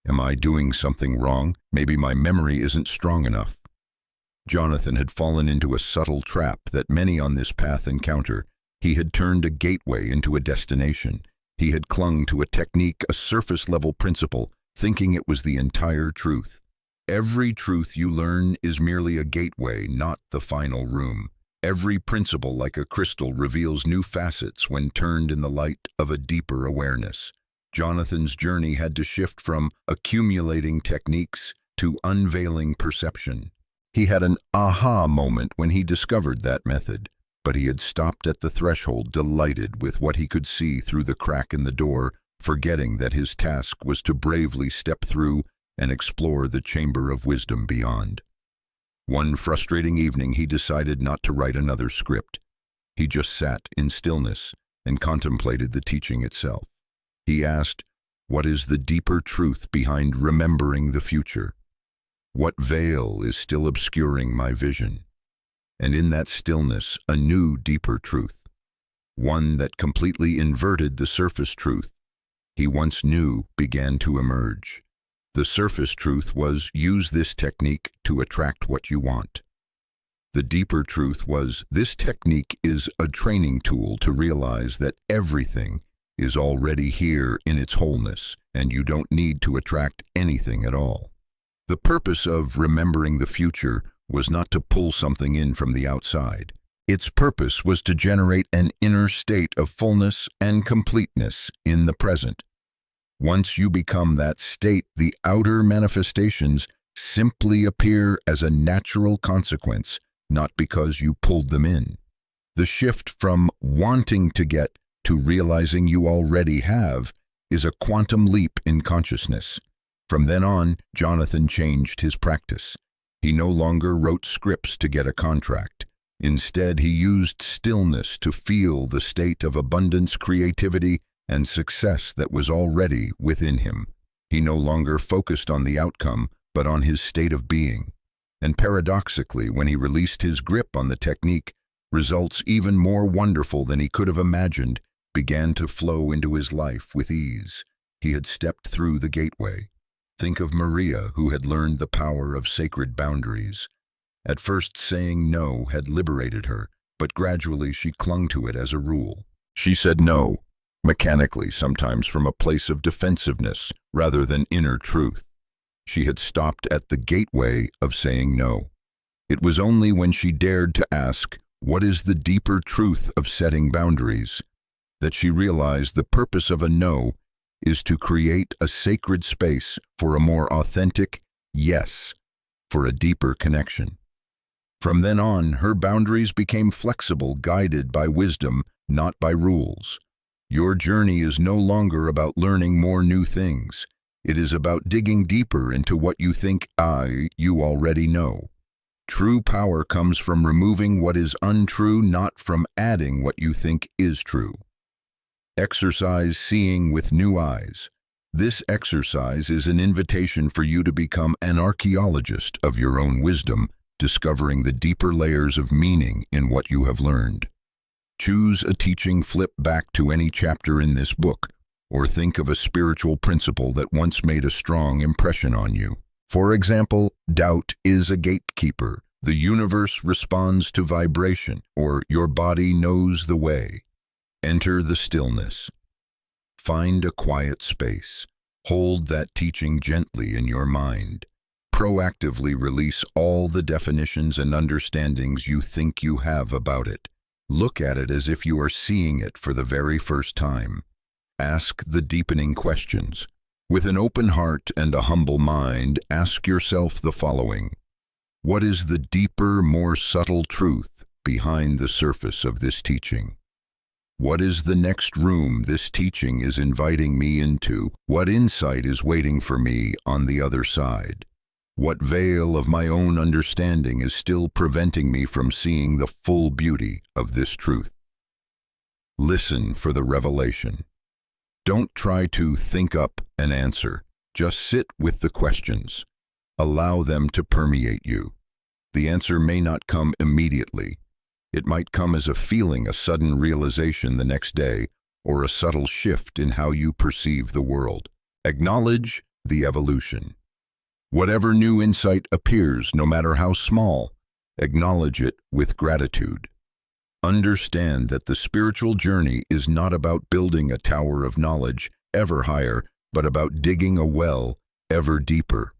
Am I doing something wrong? Maybe my memory isn't strong enough. Jonathan had fallen into a subtle trap that many on this path encounter. He had turned a gateway into a destination. He had clung to a technique, a surface-level principle, thinking it was the entire truth. Every truth you learn is merely a gateway, not the final room. Every principle, like a crystal, reveals new facets when turned in the light of a deeper awareness. Jonathan's journey had to shift from accumulating techniques to unveiling perception. He had an aha moment when he discovered that method, but he had stopped at the threshold, delighted with what he could see through the crack in the door, forgetting that his task was to bravely step through and explore the chamber of wisdom beyond. One frustrating evening, he decided not to write another script. He just sat in stillness and contemplated the teaching itself. He asked, what is the deeper truth behind remembering the future? What veil is still obscuring my vision? And in that stillness, a new, deeper truth, one that completely inverted the surface truth he once knew, began to emerge. The surface truth was, use this technique to attract what you want. The deeper truth was, this technique is a training tool to realize that everything is already here in its wholeness, and you don't need to attract anything at all. The purpose of remembering the future was not to pull something in from the outside. Its purpose was to generate an inner state of fullness and completeness in the present. Once you become that state, the outer manifestations simply appear as a natural consequence, not because you pulled them in. The shift from wanting to get to realizing you already have is a quantum leap in consciousness. From then on, Jonathan changed his practice. He no longer wrote scripts to get a contract. Instead, he used stillness to feel the state of abundance, creativity, and success that was already within him. He no longer focused on the outcome, but on his state of being. And paradoxically, when he released his grip on the technique, results even more wonderful than he could have imagined began to flow into his life with ease. He had stepped through the gateway. Think of Maria, who had learned the power of sacred boundaries. At first, saying no had liberated her, but gradually she clung to it as a rule. She said no, mechanically, sometimes from a place of defensiveness rather than inner truth. She had stopped at the gateway of saying no. It was only when she dared to ask, "What is the deeper truth of setting boundaries?" that she realized the purpose of a no is to create a sacred space for a more authentic yes, for a deeper connection. From then on, her boundaries became flexible, guided by wisdom, not by rules. Your journey is no longer about learning more new things. It is about digging deeper into what you think you already know. True power comes from removing what is untrue, not from adding what you think is true. Exercise seeing with new eyes. This exercise is an invitation for you to become an archaeologist of your own wisdom, discovering the deeper layers of meaning in what you have learned. Choose a teaching, flip back to any chapter in this book, or think of a spiritual principle that once made a strong impression on you. For example, doubt is a gatekeeper. The universe responds to vibration, or your body knows the way. Enter the stillness. Find a quiet space. Hold that teaching gently in your mind. Proactively release all the definitions and understandings you think you have about it. Look at it as if you are seeing it for the very first time. Ask the deepening questions. With an open heart and a humble mind, ask yourself the following. What is the deeper, more subtle truth behind the surface of this teaching? What is the next room this teaching is inviting me into? What insight is waiting for me on the other side? What veil of my own understanding is still preventing me from seeing the full beauty of this truth? Listen for the revelation. Don't try to think up an answer. Just sit with the questions. Allow them to permeate you. The answer may not come immediately. It might come as a feeling, a sudden realization the next day, or a subtle shift in how you perceive the world. Acknowledge the evolution. Whatever new insight appears, no matter how small, acknowledge it with gratitude. Understand that the spiritual journey is not about building a tower of knowledge ever higher, but about digging a well ever deeper.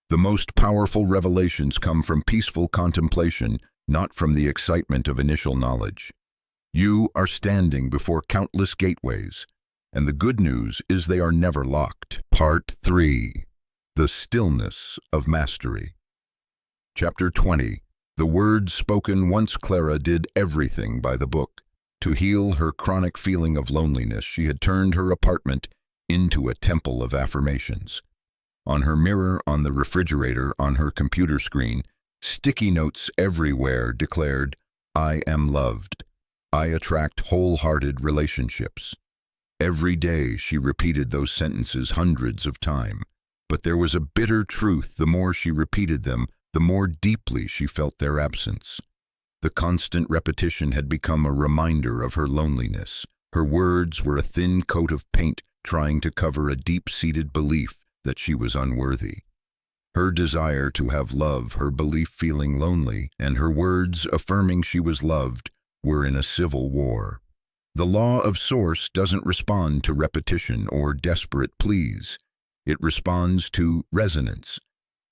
The most powerful revelations come from peaceful contemplation, not from the excitement of initial knowledge. You are standing before countless gateways, and the good news is they are never locked. Part 3. The Stillness of Mastery. Chapter 20. The words spoken. Once Clara did everything by the book. To heal her chronic feeling of loneliness, she had turned her apartment into a temple of affirmations. On her mirror, on the refrigerator, on her computer screen, sticky notes everywhere declared, "I am loved. I attract wholehearted relationships." Every day she repeated those sentences hundreds of times. But there was a bitter truth. The more she repeated them, the more deeply she felt their absence. The constant repetition had become a reminder of her loneliness. Her words were a thin coat of paint trying to cover a deep-seated belief that she was unworthy. Her desire to have love, her belief feeling lonely, and her words affirming she was loved were in a civil war. The law of source doesn't respond to repetition or desperate pleas. It responds to resonance.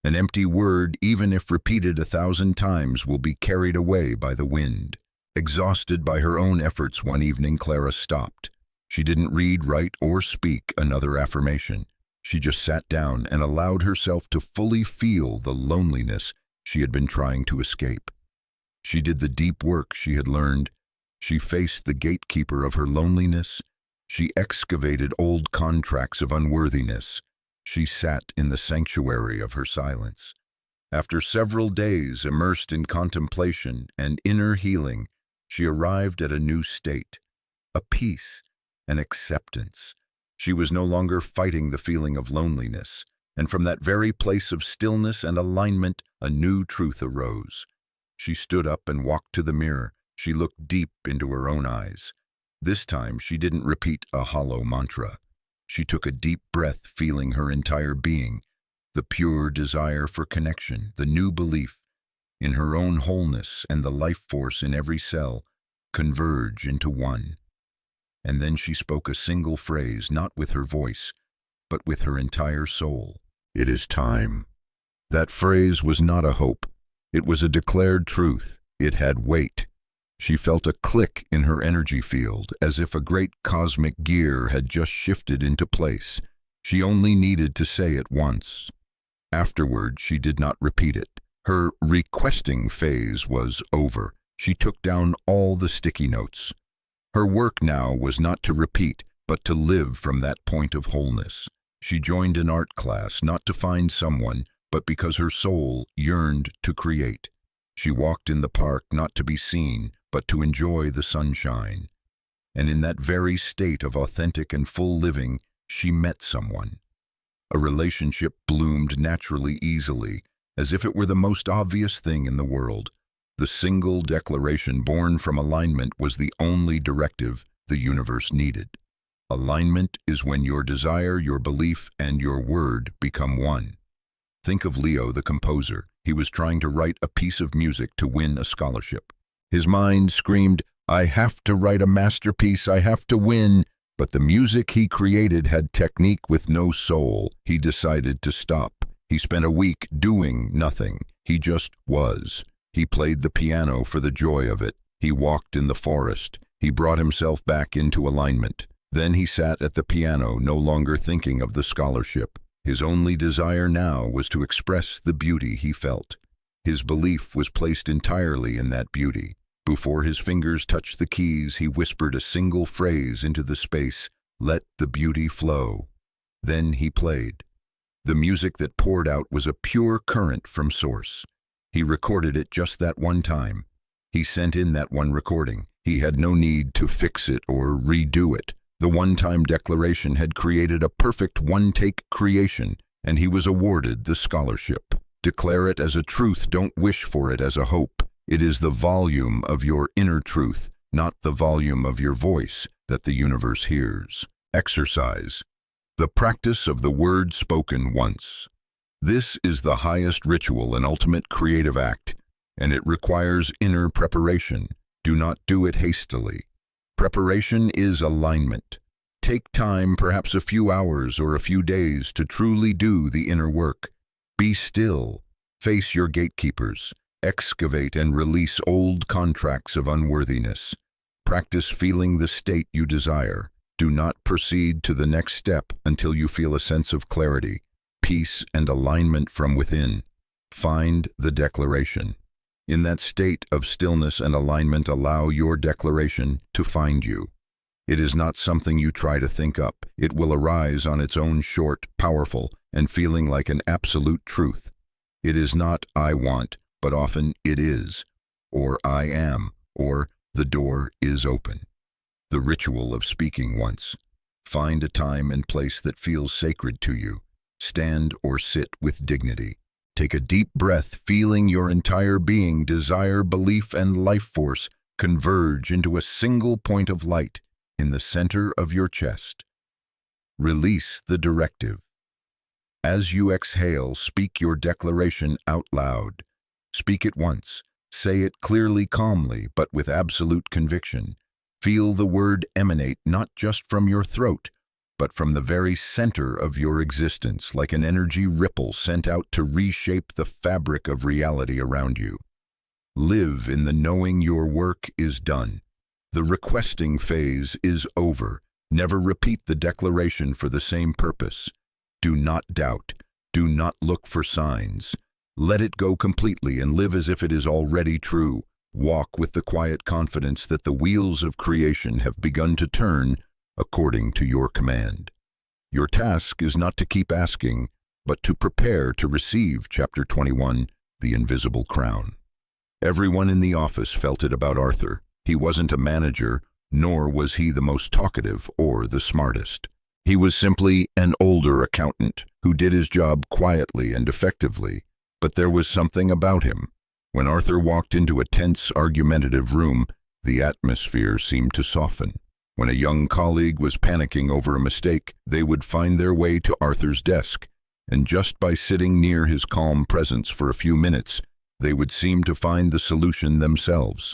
An empty word, even if repeated 1,000 times, will be carried away by the wind. Exhausted by her own efforts, one evening Clara stopped. She didn't read, write, or speak another affirmation. She just sat down and allowed herself to fully feel the loneliness she had been trying to escape. She did the deep work she had learned. She faced the gatekeeper of her loneliness. She excavated old contracts of unworthiness. She sat in the sanctuary of her silence. After several days immersed in contemplation and inner healing, she arrived at a new state, a peace an acceptance. She was no longer fighting the feeling of loneliness, and from that very place of stillness and alignment, a new truth arose. She stood up and walked to the mirror. She looked deep into her own eyes. This time, she didn't repeat a hollow mantra. She took a deep breath, feeling her entire being, the pure desire for connection, the new belief in her own wholeness and the life force in every cell converge into one. And then she spoke a single phrase, not with her voice, but with her entire soul. "It is time." That phrase was not a hope. It was a declared truth. It had weight. She felt a click in her energy field, as if a great cosmic gear had just shifted into place. She only needed to say it once. Afterward, she did not repeat it. Her requesting phase was over. She took down all the sticky notes. Her work now was not to repeat, but to live from that point of wholeness. She joined an art class, not to find someone, but because her soul yearned to create. She walked in the park not to be seen, but to enjoy the sunshine. And in that very state of authentic and full living, she met someone. A relationship bloomed naturally, easily, as if it were the most obvious thing in the world. The single declaration born from alignment was the only directive the universe needed. Alignment is when your desire, your belief, and your word become one. Think of Leo, the composer. He was trying to write a piece of music to win a scholarship. His mind screamed, "I have to write a masterpiece, I have to win." But the music he created had technique with no soul. He decided to stop. He spent a week doing nothing. He just was. He played the piano for the joy of it. He walked in the forest. He brought himself back into alignment. Then he sat at the piano, no longer thinking of the scholarship. His only desire now was to express the beauty he felt. His belief was placed entirely in that beauty. Before his fingers touched the keys, he whispered a single phrase into the space, "Let the beauty flow." Then he played. The music that poured out was a pure current from source. He recorded it just that one time. He sent in that one recording. He had no need to fix it or redo it. The one-time declaration had created a perfect one-take creation, and he was awarded the scholarship. Declare it as a truth, don't wish for it as a hope. It is the volume of your inner truth, not the volume of your voice, that the universe hears. Exercise. The practice of the word spoken once. This is the highest ritual and ultimate creative act, and it requires inner preparation. Do not do it hastily. Preparation is alignment. Take time, perhaps a few hours or a few days, to truly do the inner work. Be still. Face your gatekeepers. Excavate and release old contracts of unworthiness. Practice feeling the state you desire. Do not proceed to the next step until you feel a sense of clarity, peace, and alignment from within. Find the declaration. In that state of stillness and alignment, allow your declaration to find you. It is not something you try to think up. It will arise on its own, short, powerful, and feeling like an absolute truth. It is not "I want," but often it is, or "I am," or "the door is open." The ritual of speaking once. Find a time and place that feels sacred to you. Stand or sit with dignity. Take a deep breath, feeling your entire being, desire, belief, and life force converge into a single point of light in the center of your chest. Release the directive. As you exhale, speak your declaration out loud. Speak it once. Say it clearly, calmly, but with absolute conviction. Feel the word emanate not just from your throat, but from the very center of your existence, like an energy ripple sent out to reshape the fabric of reality around you. Live in the knowing your work is done. The requesting phase is over. Never repeat the declaration for the same purpose. Do not doubt. Do not look for signs. Let it go completely and live as if it is already true. Walk with the quiet confidence that the wheels of creation have begun to turn according to your command. Your task is not to keep asking, but to prepare to receive Chapter 21, The Invisible Crown. Everyone in the office felt it about Arthur. He wasn't a manager nor was he the most talkative or the smartest. He was simply an older accountant who did his job quietly and effectively, but there was something about him. When Arthur walked into a tense, argumentative room, the atmosphere seemed to soften. When a young colleague was panicking over a mistake, they would find their way to Arthur's desk, and just by sitting near his calm presence for a few minutes, they would seem to find the solution themselves.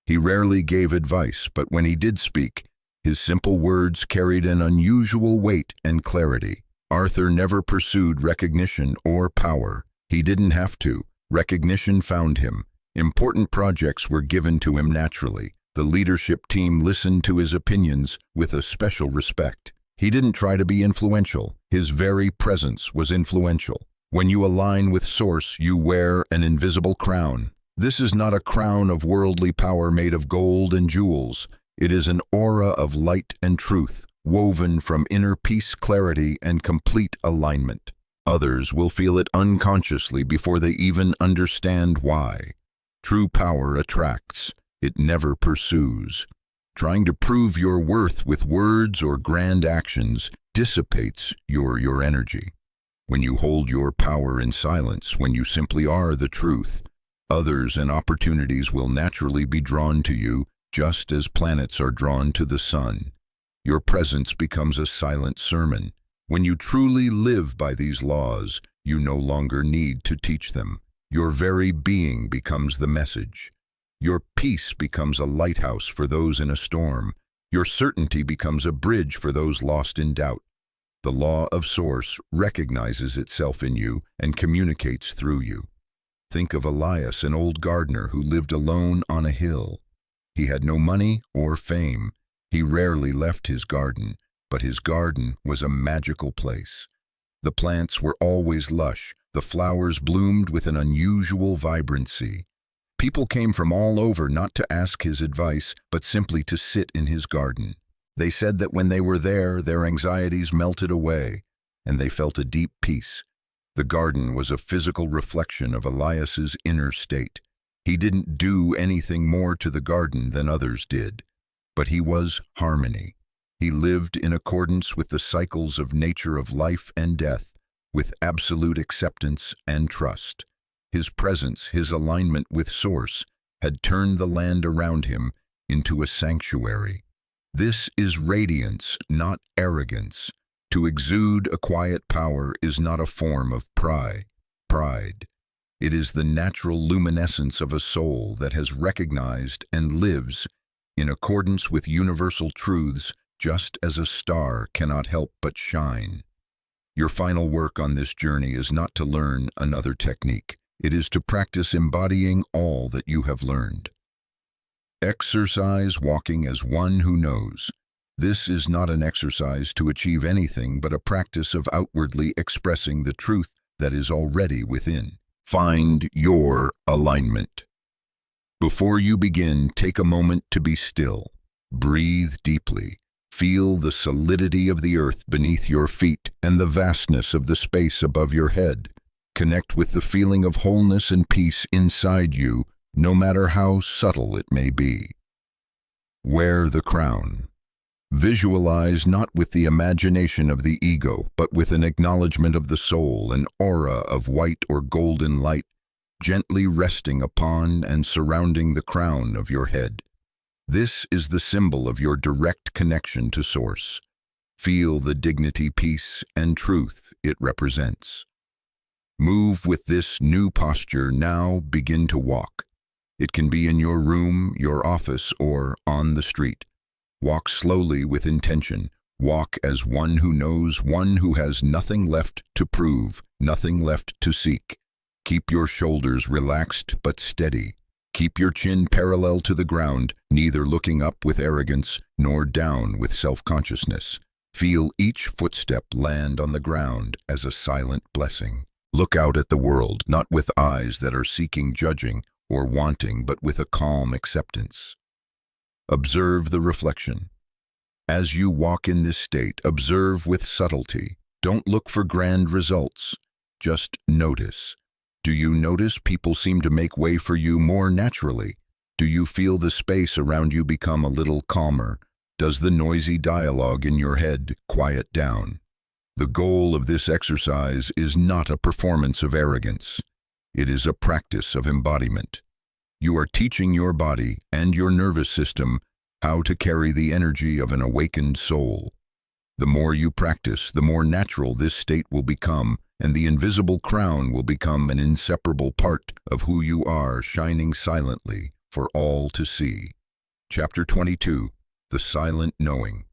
He rarely gave advice, but when he did speak, his simple words carried an unusual weight and clarity. Arthur never pursued recognition or power. He didn't have to. Recognition found him. Important projects were given to him naturally. The leadership team listened to his opinions with a special respect. He didn't try to be influential. His very presence was influential. When you align with Source, you wear an invisible crown. This is not a crown of worldly power made of gold and jewels. It is an aura of light and truth, woven from inner peace, clarity, and complete alignment. Others will feel it unconsciously before they even understand why. True power attracts. It never pursues. Trying to prove your worth with words or grand actions dissipates your energy. When you hold your power in silence, when you simply are the truth, others and opportunities will naturally be drawn to you, just as planets are drawn to the sun. Your presence becomes a silent sermon. When you truly live by these laws, you no longer need to teach them. Your very being becomes the message. Your peace becomes a lighthouse for those in a storm. Your certainty becomes a bridge for those lost in doubt. The law of Source recognizes itself in you and communicates through you. Think of Elias, an old gardener who lived alone on a hill. He had no money or fame. He rarely left his garden, but his garden was a magical place. The plants were always lush. The flowers bloomed with an unusual vibrancy. People came from all over not to ask his advice, but simply to sit in his garden. They said that when they were there, their anxieties melted away, and they felt a deep peace. The garden was a physical reflection of Elias's inner state. He didn't do anything more to the garden than others did, but he was harmony. He lived in accordance with the cycles of nature of life and death, with absolute acceptance and trust. His presence, his alignment with Source, had turned the land around him into a sanctuary. This is radiance, not arrogance. To exude a quiet power is not a form of pride. It is the natural luminescence of a soul that has recognized and lives in accordance with universal truths, just as a star cannot help but shine. Your final work on this journey is not to learn another technique. It is to practice embodying all that you have learned. Exercise walking as one who knows. This is not an exercise to achieve anything, but a practice of outwardly expressing the truth that is already within. Find your alignment. Before you begin, take a moment to be still. Breathe deeply. Feel the solidity of the earth beneath your feet and the vastness of the space above your head. Connect with the feeling of wholeness and peace inside you, no matter how subtle it may be. Wear the crown. Visualize not with the imagination of the ego, but with an acknowledgement of the soul, an aura of white or golden light, gently resting upon and surrounding the crown of your head. This is the symbol of your direct connection to Source. Feel the dignity, peace, and truth it represents. Move with this new posture. Now begin to walk. It can be in your room, your office, or on the street. Walk slowly with intention. Walk as one who knows, one who has nothing left to prove, nothing left to seek. Keep your shoulders relaxed but steady. Keep your chin parallel to the ground, neither looking up with arrogance nor down with self-consciousness. Feel each footstep land on the ground as a silent blessing. Look out at the world, not with eyes that are seeking judging or wanting, but with a calm acceptance. Observe the reflection. As you walk in this state, observe with subtlety. Don't look for grand results. Just notice. Do you notice people seem to make way for you more naturally? Do you feel the space around you become a little calmer? Does the noisy dialogue in your head quiet down? The goal of this exercise is not a performance of arrogance. It is a practice of embodiment. You are teaching your body and your nervous system how to carry the energy of an awakened soul. The more you practice, the more natural this state will become, and the invisible crown will become an inseparable part of who you are, shining silently for all to see. Chapter 22. The Silent Knowing.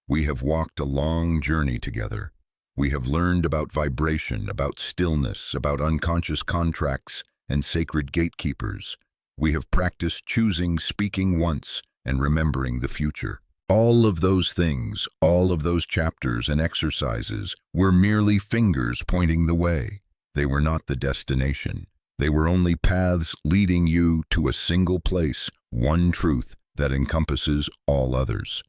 We have walked a long journey together. We have learned about vibration, about stillness, about unconscious contracts and sacred gatekeepers. We have practiced choosing, speaking once, and remembering the future. All of those things, all of those chapters and exercises were merely fingers pointing the way. They were not the destination. They were only paths leading you to a single place, one truth that encompasses all others.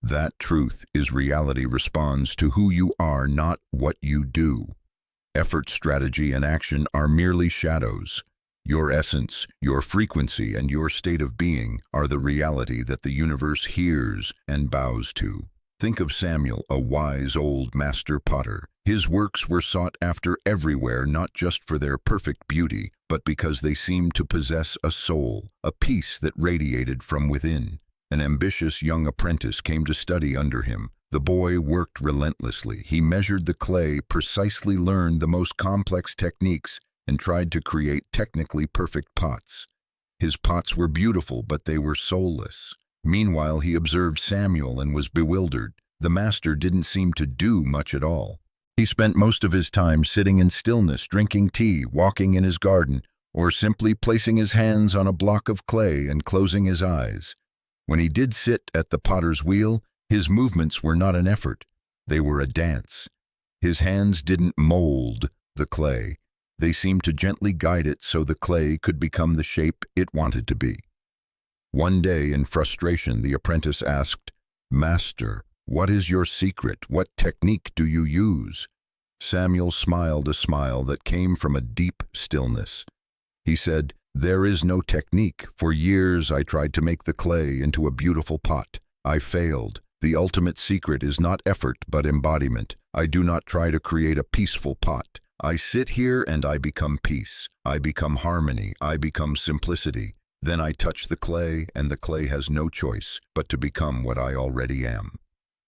That truth is reality responds to who you are, not what you do. Effort, strategy, and action are merely shadows. Your essence, your frequency, and your state of being are the reality that the universe hears and bows to. Think of Samuel, a wise old master potter. His works were sought after everywhere, not just for their perfect beauty, but because they seemed to possess a soul, a peace that radiated from within. An ambitious young apprentice came to study under him. The boy worked relentlessly. He measured the clay, precisely learned the most complex techniques, and tried to create technically perfect pots. His pots were beautiful, but they were soulless. Meanwhile, he observed Samuel and was bewildered. The master didn't seem to do much at all. He spent most of his time sitting in stillness, drinking tea, walking in his garden, or simply placing his hands on a block of clay and closing his eyes. When he did sit at the potter's wheel, his movements were not an effort. They were a dance. His hands didn't mold the clay. They seemed to gently guide it so the clay could become the shape it wanted to be. One day, in frustration, the apprentice asked, "Master, what is your secret? What technique do you use?" Samuel smiled a smile that came from a deep stillness. He said, "There is no technique. For years I tried to make the clay into a beautiful pot. I failed. The ultimate secret is not effort but embodiment. I do not try to create a peaceful pot. I sit here and I become peace. I become harmony. I become simplicity. Then I touch the clay, and the clay has no choice but to become what I already am."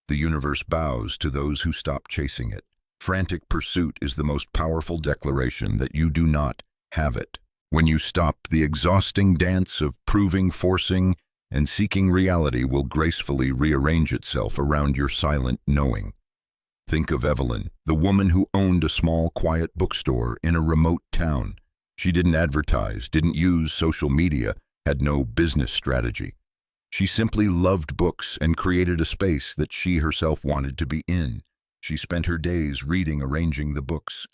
The universe bows to those who stop chasing it. Frantic pursuit is the most powerful declaration that you do not have it. When you stop, the exhausting dance of proving, forcing, and seeking reality will gracefully rearrange itself around your silent knowing. Think of Evelyn, the woman who owned a small, quiet bookstore in a remote town. She didn't advertise, didn't use social media, had no business strategy. She simply loved books and created a space that she herself wanted to be in. She spent her days reading, arranging the books,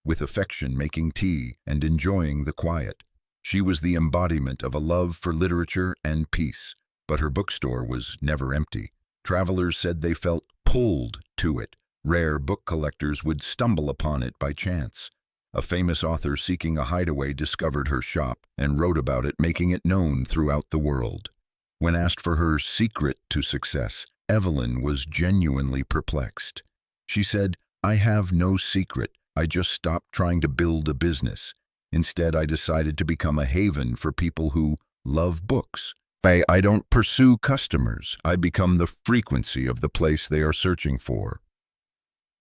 with affection making tea and enjoying the quiet. She was the embodiment of a love for literature and peace, but her bookstore was never empty. Travelers said they felt pulled to it. Rare book collectors would stumble upon it by chance. A famous author seeking a hideaway discovered her shop and wrote about it, making it known throughout the world. When asked for her secret to success, Evelyn was genuinely perplexed. She said, "I have no secret. I just stopped trying to build a business. Instead, I decided to become a haven for people who love books. I don't pursue customers. I become the frequency of the place they are searching for."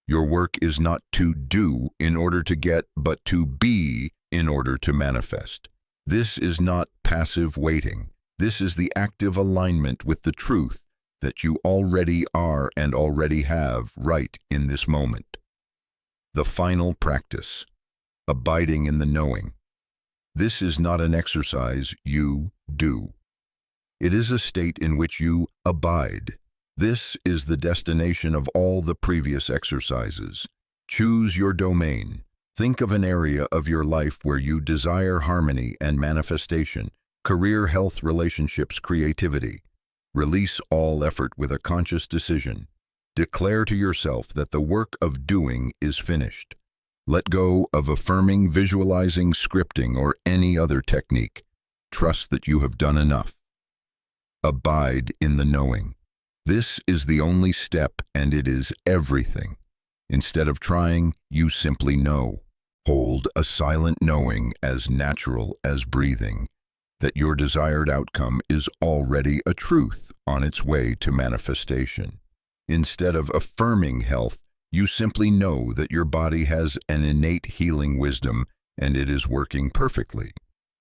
Your work is not to do in order to get, but to be in order to manifest. This is not passive waiting. This is the active alignment with the truth that you already are and already have right in this moment. The final practice, abiding in the knowing. This is not an exercise you do. It is a state in which you abide. This is the destination of all the previous exercises. Choose your domain. Think of an area of your life where you desire harmony and manifestation, career, health, relationships, creativity. Release all effort with a conscious decision. Declare to yourself that the work of doing is finished. Let go of affirming, visualizing, scripting, or any other technique. trust that you have done enough. Abide in the knowing. This is the only step, and it is everything. Instead of trying, you simply know. Hold a silent knowing as natural as breathing, that your desired outcome is already a truth on its way to manifestation. Instead of affirming health, you simply know that your body has an innate healing wisdom and it is working perfectly.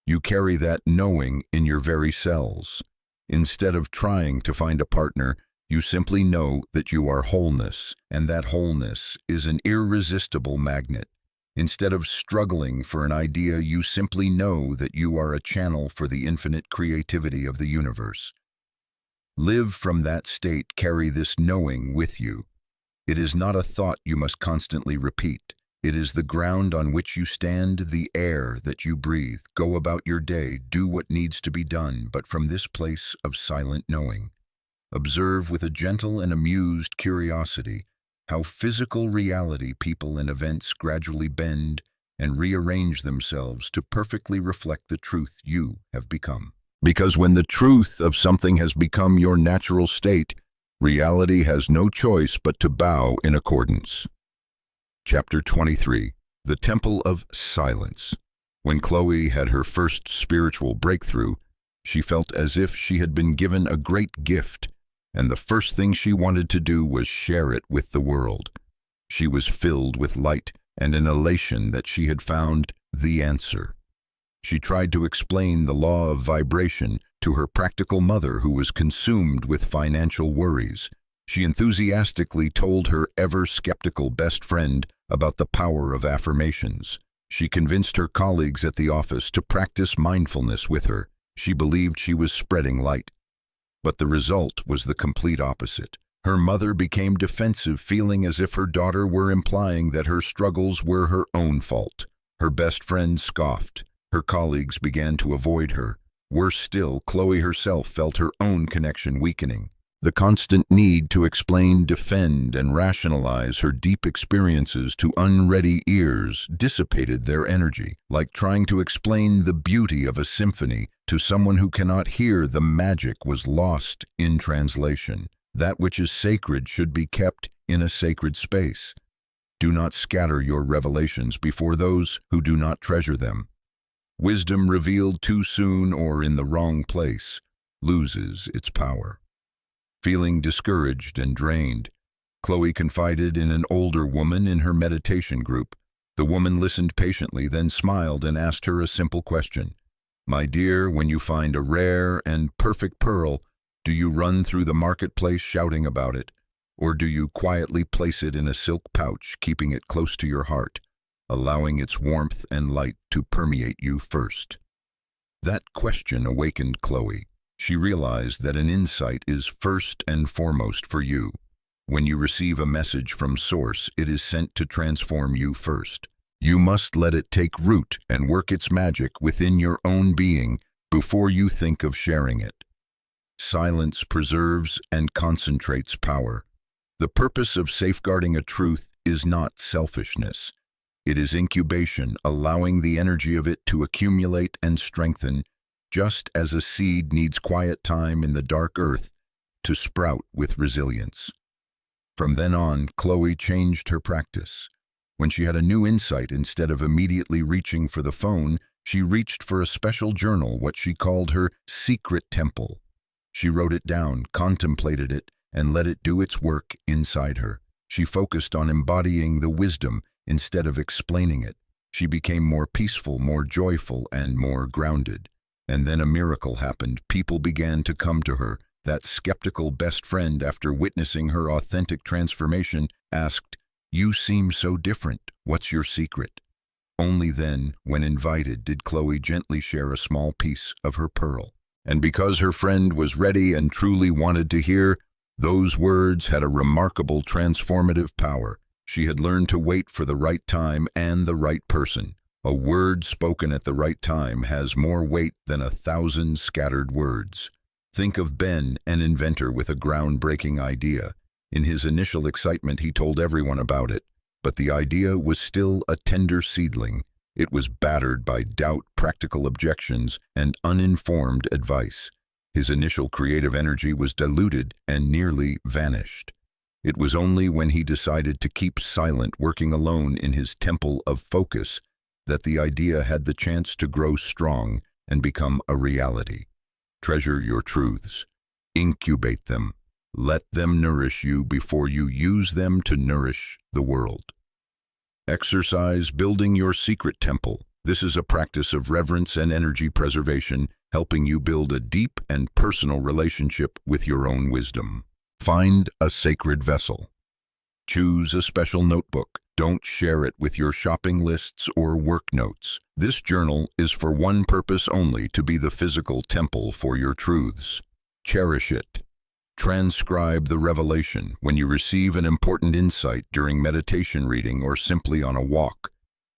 You carry that knowing in your very cells. Instead of trying to find a partner, you simply know that you are wholeness, and that wholeness is an irresistible magnet. Instead of struggling for an idea, you simply know that you are a channel for the infinite creativity of the universe. Live from that state, carry this knowing with you. It is not a thought you must constantly repeat. It is the ground on which you stand, the air that you breathe. Go about your day, do what needs to be done, but from this place of silent knowing. Observe with a gentle and amused curiosity how physical reality, people, and events gradually bend and rearrange themselves to perfectly reflect the truth you have become. Because when the truth of something has become your natural state, reality has no choice but to bow in accordance. Chapter 23. The Temple of Silence. When Chloe had her first spiritual breakthrough, she felt as if she had been given a great gift, and the first thing she wanted to do was share it with the world. She was filled with light and an elation that she had found the answer. She tried to explain the law of vibration to her practical mother, who was consumed with financial worries. She enthusiastically told her ever-skeptical best friend about the power of affirmations. She convinced her colleagues at the office to practice mindfulness with her. She believed she was spreading light. But the result was the complete opposite. Her mother became defensive, feeling as if her daughter were implying that her struggles were her own fault. Her best friend scoffed. Her colleagues began to avoid her. Worse still, Chloe herself felt her own connection weakening. The constant need to explain, defend, and rationalize her deep experiences to unready ears dissipated their energy. Like trying to explain the beauty of a symphony to someone who cannot hear, the magic was lost in translation. That which is sacred should be kept in a sacred space. Do not scatter your revelations before those who do not treasure them. Wisdom revealed too soon or in the wrong place loses its power. Feeling discouraged and drained, Chloe confided in an older woman in her meditation group. The woman listened patiently, then smiled and asked her a simple question. "My dear, when you find a rare and perfect pearl, do you run through the marketplace shouting about it, or do you quietly place it in a silk pouch, keeping it close to your heart, allowing its warmth and light to permeate you first?" That question awakened Chloe. She realized that an insight is first and foremost for you. When you receive a message from Source, it is sent to transform you first. You must let it take root and work its magic within your own being before you think of sharing it. Silence preserves and concentrates power. The purpose of safeguarding a truth is not selfishness. It is incubation, allowing the energy of it to accumulate and strengthen, just as a seed needs quiet time in the dark earth to sprout with resilience. From then on, Chloe changed her practice. When she had a new insight, instead of immediately reaching for the phone, she reached for a special journal, what she called her secret temple. She wrote it down, contemplated it, and let it do its work inside her. She focused on embodying the wisdom instead of explaining it. She became more peaceful, more joyful, and more grounded. And then a miracle happened. People began to come to her. That skeptical best friend, after witnessing her authentic transformation, asked, "You seem so different. What's your secret?" Only then, when invited, did Chloe gently share a small piece of her pearl. And because her friend was ready and truly wanted to hear, those words had a remarkable transformative power. She had learned to wait for the right time and the right person. A word spoken at the right time has more weight than 1,000 scattered words. Think of Ben, an inventor with a groundbreaking idea. In his initial excitement, he told everyone about it, but the idea was still a tender seedling. It was battered by doubt, practical objections, and uninformed advice. His initial creative energy was diluted and nearly vanished. It was only when he decided to keep silent, working alone in his temple of focus, that the idea had the chance to grow strong and become a reality. Treasure your truths. Incubate them. Let them nourish you before you use them to nourish the world. Exercise building your secret temple. This is a practice of reverence and energy preservation, helping you build a deep and personal relationship with your own wisdom. Find a sacred vessel. Choose a special notebook. Don't share it with your shopping lists or work notes. This journal is for one purpose only: to be the physical temple for your truths. Cherish it. Transcribe the revelation when you receive an important insight during meditation reading or simply on a walk.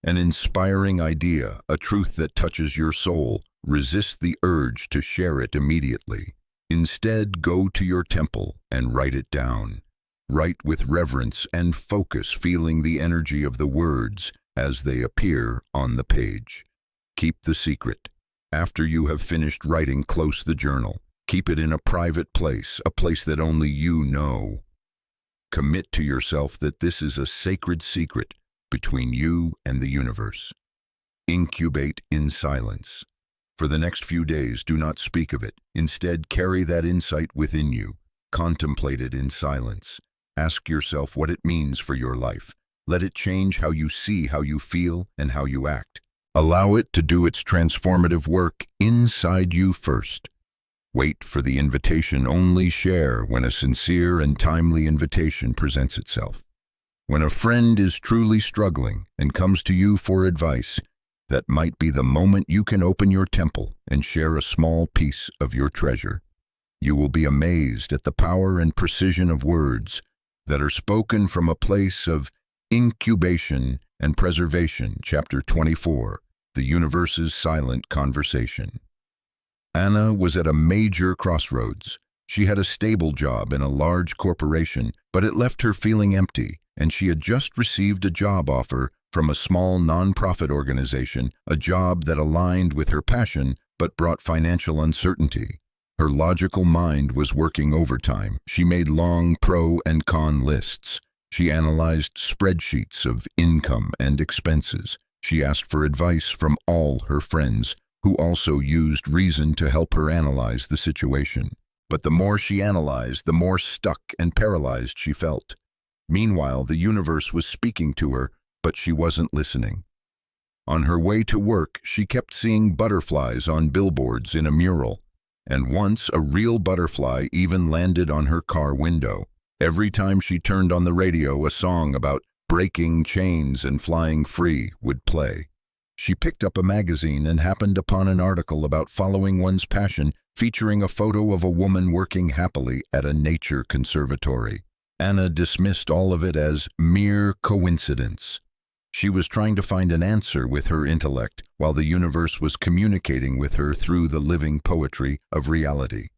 An inspiring idea, a truth that touches your soul. Resist the urge to share it immediately. Instead, go to your temple and write it down. Write with reverence and focus, feeling the energy of the words as they appear on the page. Keep the secret. After you have finished writing, close the journal. Keep it in a private place, a place that only you know. Commit to yourself that this is a sacred secret between you and the universe. Incubate in silence. For the next few days, do not speak of it. Instead, carry that insight within you. Contemplate it in silence. Ask yourself what it means for your life. Let it change how you see, how you feel, and how you act. Allow it to do its transformative work inside you first. Wait for the invitation. Only share when a sincere and timely invitation presents itself. When a friend is truly struggling and comes to you for advice, that might be the moment you can open your temple and share a small piece of your treasure. You will be amazed at the power and precision of words that are spoken from a place of incubation and preservation. Chapter 24, The Universe's Silent Conversation. Anna was at a major crossroads. She had a stable job in a large corporation, but it left her feeling empty, and she had just received a job offer from a small nonprofit organization, a job that aligned with her passion but brought financial uncertainty. Her logical mind was working overtime. She made long pro and con lists. She analyzed spreadsheets of income and expenses. She asked for advice from all her friends, who also used reason to help her analyze the situation. But the more she analyzed, the more stuck and paralyzed she felt. Meanwhile, the universe was speaking to her, but she wasn't listening. On her way to work, she kept seeing butterflies on billboards in a mural, and once a real butterfly even landed on her car window. Every time she turned on the radio, a song about breaking chains and flying free would play. She picked up a magazine and happened upon an article about following one's passion, featuring a photo of a woman working happily at a nature conservatory. Anna dismissed all of it as mere coincidence. She was trying to find an answer with her intellect, while the universe was communicating with her through the living poetry of reality.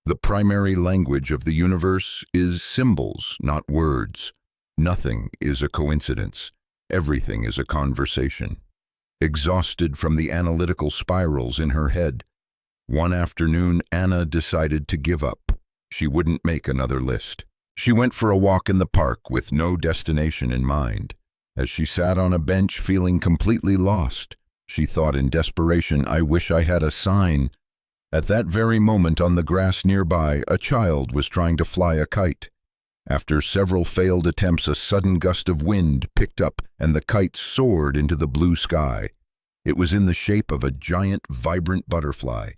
The primary language of the universe is symbols, not words. Nothing is a coincidence. Everything is a conversation. Exhausted from the analytical spirals in her head, one afternoon Anna decided to give up. She wouldn't make another list. She went for a walk in the park with no destination in mind. As she sat on a bench feeling completely lost, she thought in desperation, "I wish I had a sign." At that very moment, on the grass nearby, a child was trying to fly a kite. After several failed attempts, a sudden gust of wind picked up and the kite soared into the blue sky. It was in the shape of a giant, vibrant butterfly.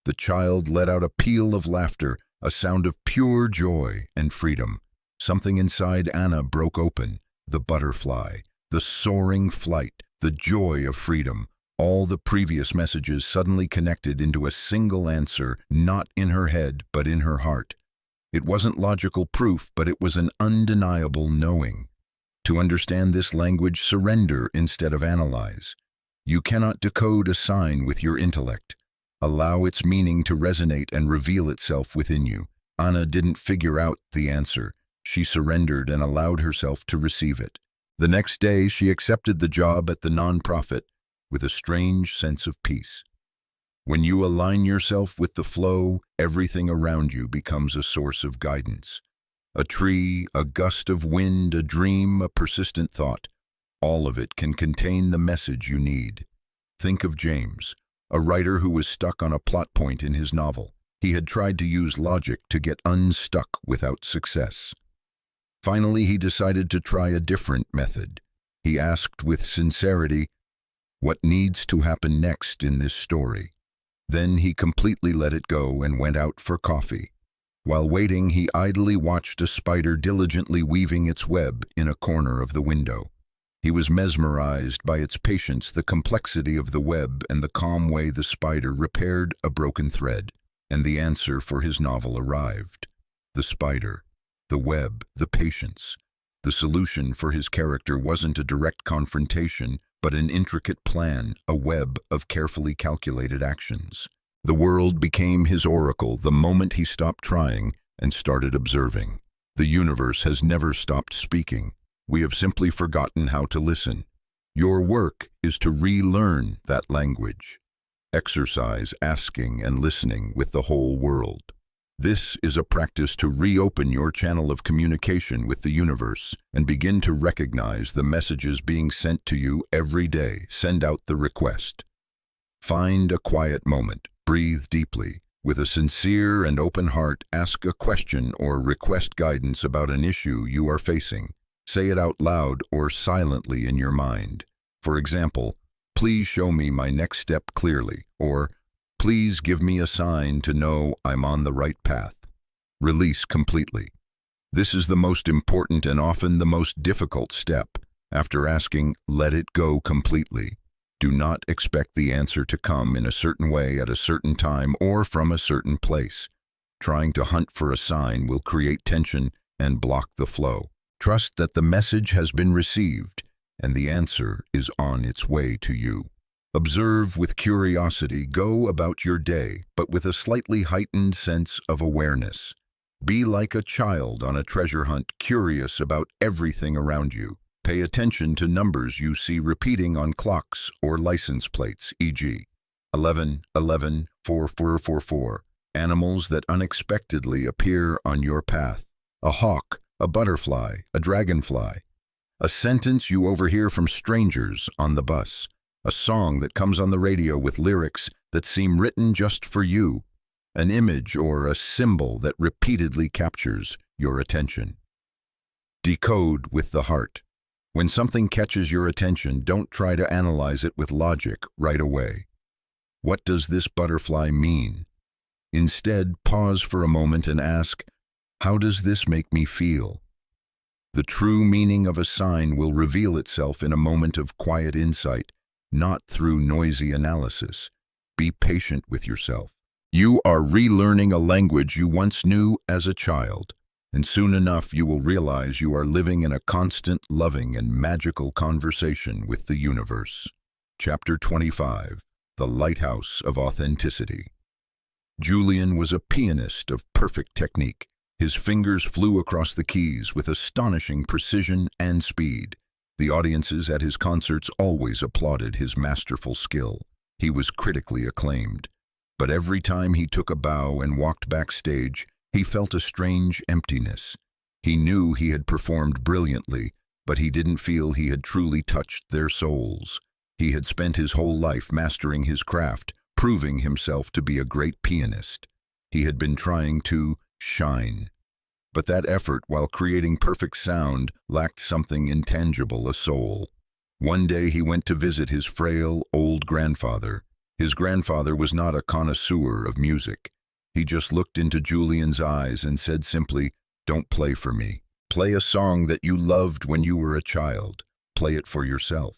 The child let out a peal of laughter, a sound of pure joy and freedom. Something inside Anna broke open. The butterfly, the soaring flight, the joy of freedom. All the previous messages suddenly connected into a single answer, not in her head, but in her heart. It wasn't logical proof, but it was an undeniable knowing. To understand this language, surrender instead of analyze. You cannot decode a sign with your intellect. Allow its meaning to resonate and reveal itself within you. Anna didn't figure out the answer. She surrendered and allowed herself to receive it. The next day, she accepted the job at the nonprofit, with a strange sense of peace. When you align yourself with the flow, everything around you becomes a source of guidance. A tree, a gust of wind, a dream, a persistent thought. All of it can contain the message you need. Think of James, a writer who was stuck on a plot point in his novel. He had tried to use logic to get unstuck without success. Finally, he decided to try a different method. He asked with sincerity, "What needs to happen next in this story?" Then he completely let it go and went out for coffee. While waiting, he idly watched a spider diligently weaving its web in a corner of the window. He was mesmerized by its patience, the complexity of the web, and the calm way the spider repaired a broken thread. And the answer for his novel arrived. The spider, the web, the patience. The solution for his character wasn't a direct confrontation, but an intricate plan, a web of carefully calculated actions. The world became his oracle the moment he stopped trying and started observing. The universe has never stopped speaking. We have simply forgotten how to listen. Your work is to relearn that language. Exercise asking and listening with the whole world. This is a practice to reopen your channel of communication with the universe and begin to recognize the messages being sent to you every day. Send out the request. Find a quiet moment. Breathe deeply. With a sincere and open heart, ask a question or request guidance about an issue you are facing. Say it out loud or silently in your mind. For example, "Please show me my next step clearly," or "Please give me a sign to know I'm on the right path." Release completely. This is the most important and often the most difficult step. After asking, let it go completely. Do not expect the answer to come in a certain way at a certain time or from a certain place. Trying to hunt for a sign will create tension and block the flow. Trust that the message has been received and the answer is on its way to you. Observe with curiosity, go about your day, but with a slightly heightened sense of awareness. Be like a child on a treasure hunt, curious about everything around you. Pay attention to numbers you see repeating on clocks or license plates, e.g. 11, 11, 4, 4, 4, 4. Animals that unexpectedly appear on your path. A hawk, a butterfly, a dragonfly. A sentence you overhear from strangers on the bus. A song that comes on the radio with lyrics that seem written just for you. An image or a symbol that repeatedly captures your attention. Decode with the heart. When something catches your attention, don't try to analyze it with logic right away. What does this butterfly mean? Instead, pause for a moment and ask, how does this make me feel? The true meaning of a sign will reveal itself in a moment of quiet insight, not through noisy analysis. Be patient with yourself. You are relearning a language you once knew as a child, and soon enough you will realize you are living in a constant, loving, and magical conversation with the universe. Chapter 25. The Lighthouse of Authenticity. Julian was a pianist of perfect technique. His fingers flew across the keys with astonishing precision and speed. The audiences at his concerts always applauded his masterful skill. He was critically acclaimed. But every time he took a bow and walked backstage, he felt a strange emptiness. He knew he had performed brilliantly, but he didn't feel he had truly touched their souls. He had spent his whole life mastering his craft, proving himself to be a great pianist. He had been trying to shine. But that effort, while creating perfect sound, lacked something intangible, a soul. One day he went to visit his frail, old grandfather. His grandfather was not a connoisseur of music. He just looked into Julian's eyes and said simply, "Don't play for me. Play a song that you loved when you were a child. Play it for yourself."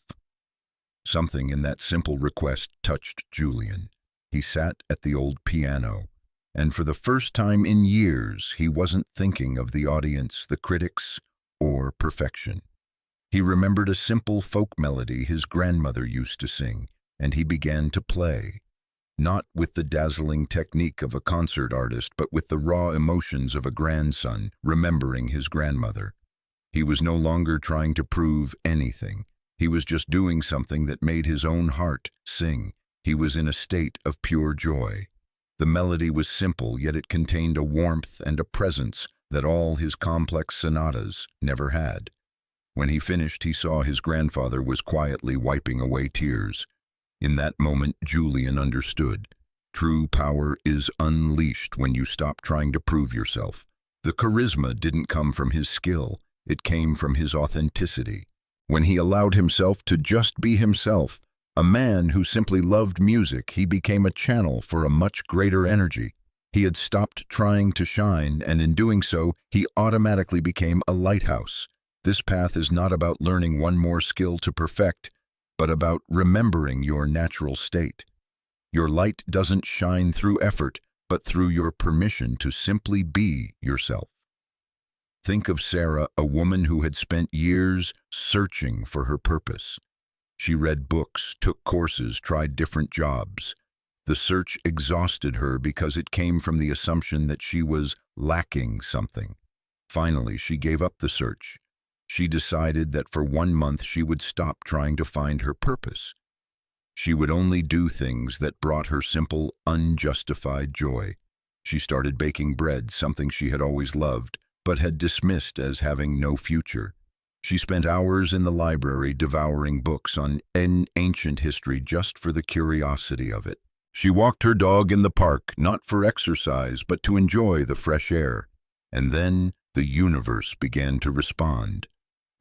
Something in that simple request touched Julian. He sat at the old piano, and for the first time in years, he wasn't thinking of the audience, the critics, or perfection. He remembered a simple folk melody his grandmother used to sing, and he began to play. Not with the dazzling technique of a concert artist, but with the raw emotions of a grandson remembering his grandmother. He was no longer trying to prove anything. He was just doing something that made his own heart sing. He was in a state of pure joy. The melody was simple, yet it contained a warmth and a presence that all his complex sonatas never had. When he finished, he saw his grandfather was quietly wiping away tears. In that moment, Julian understood. True power is unleashed when you stop trying to prove yourself. The charisma didn't come from his skill, it came from his authenticity. When he allowed himself to just be himself, a man who simply loved music, he became a channel for a much greater energy. He had stopped trying to shine, and in doing so, he automatically became a lighthouse. This path is not about learning one more skill to perfect, but about remembering your natural state. Your light doesn't shine through effort, but through your permission to simply be yourself. Think of Sarah, a woman who had spent years searching for her purpose. She read books, took courses, tried different jobs. The search exhausted her because it came from the assumption that she was lacking something. Finally, she gave up the search. She decided that for 1 month she would stop trying to find her purpose. She would only do things that brought her simple, unjustified joy. She started baking bread, something she had always loved, but had dismissed as having no future. She spent hours in the library devouring books on ancient history just for the curiosity of it. She walked her dog in the park, not for exercise, but to enjoy the fresh air. And then the universe began to respond.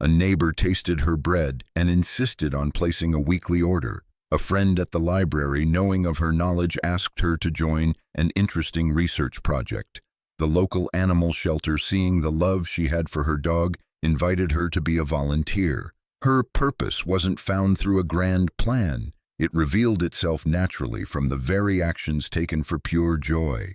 A neighbor tasted her bread and insisted on placing a weekly order. A friend at the library, knowing of her knowledge, asked her to join an interesting research project. The local animal shelter, seeing the love she had for her dog, invited her to be a volunteer. Her purpose wasn't found through a grand plan. It revealed itself naturally from the very actions taken for pure joy.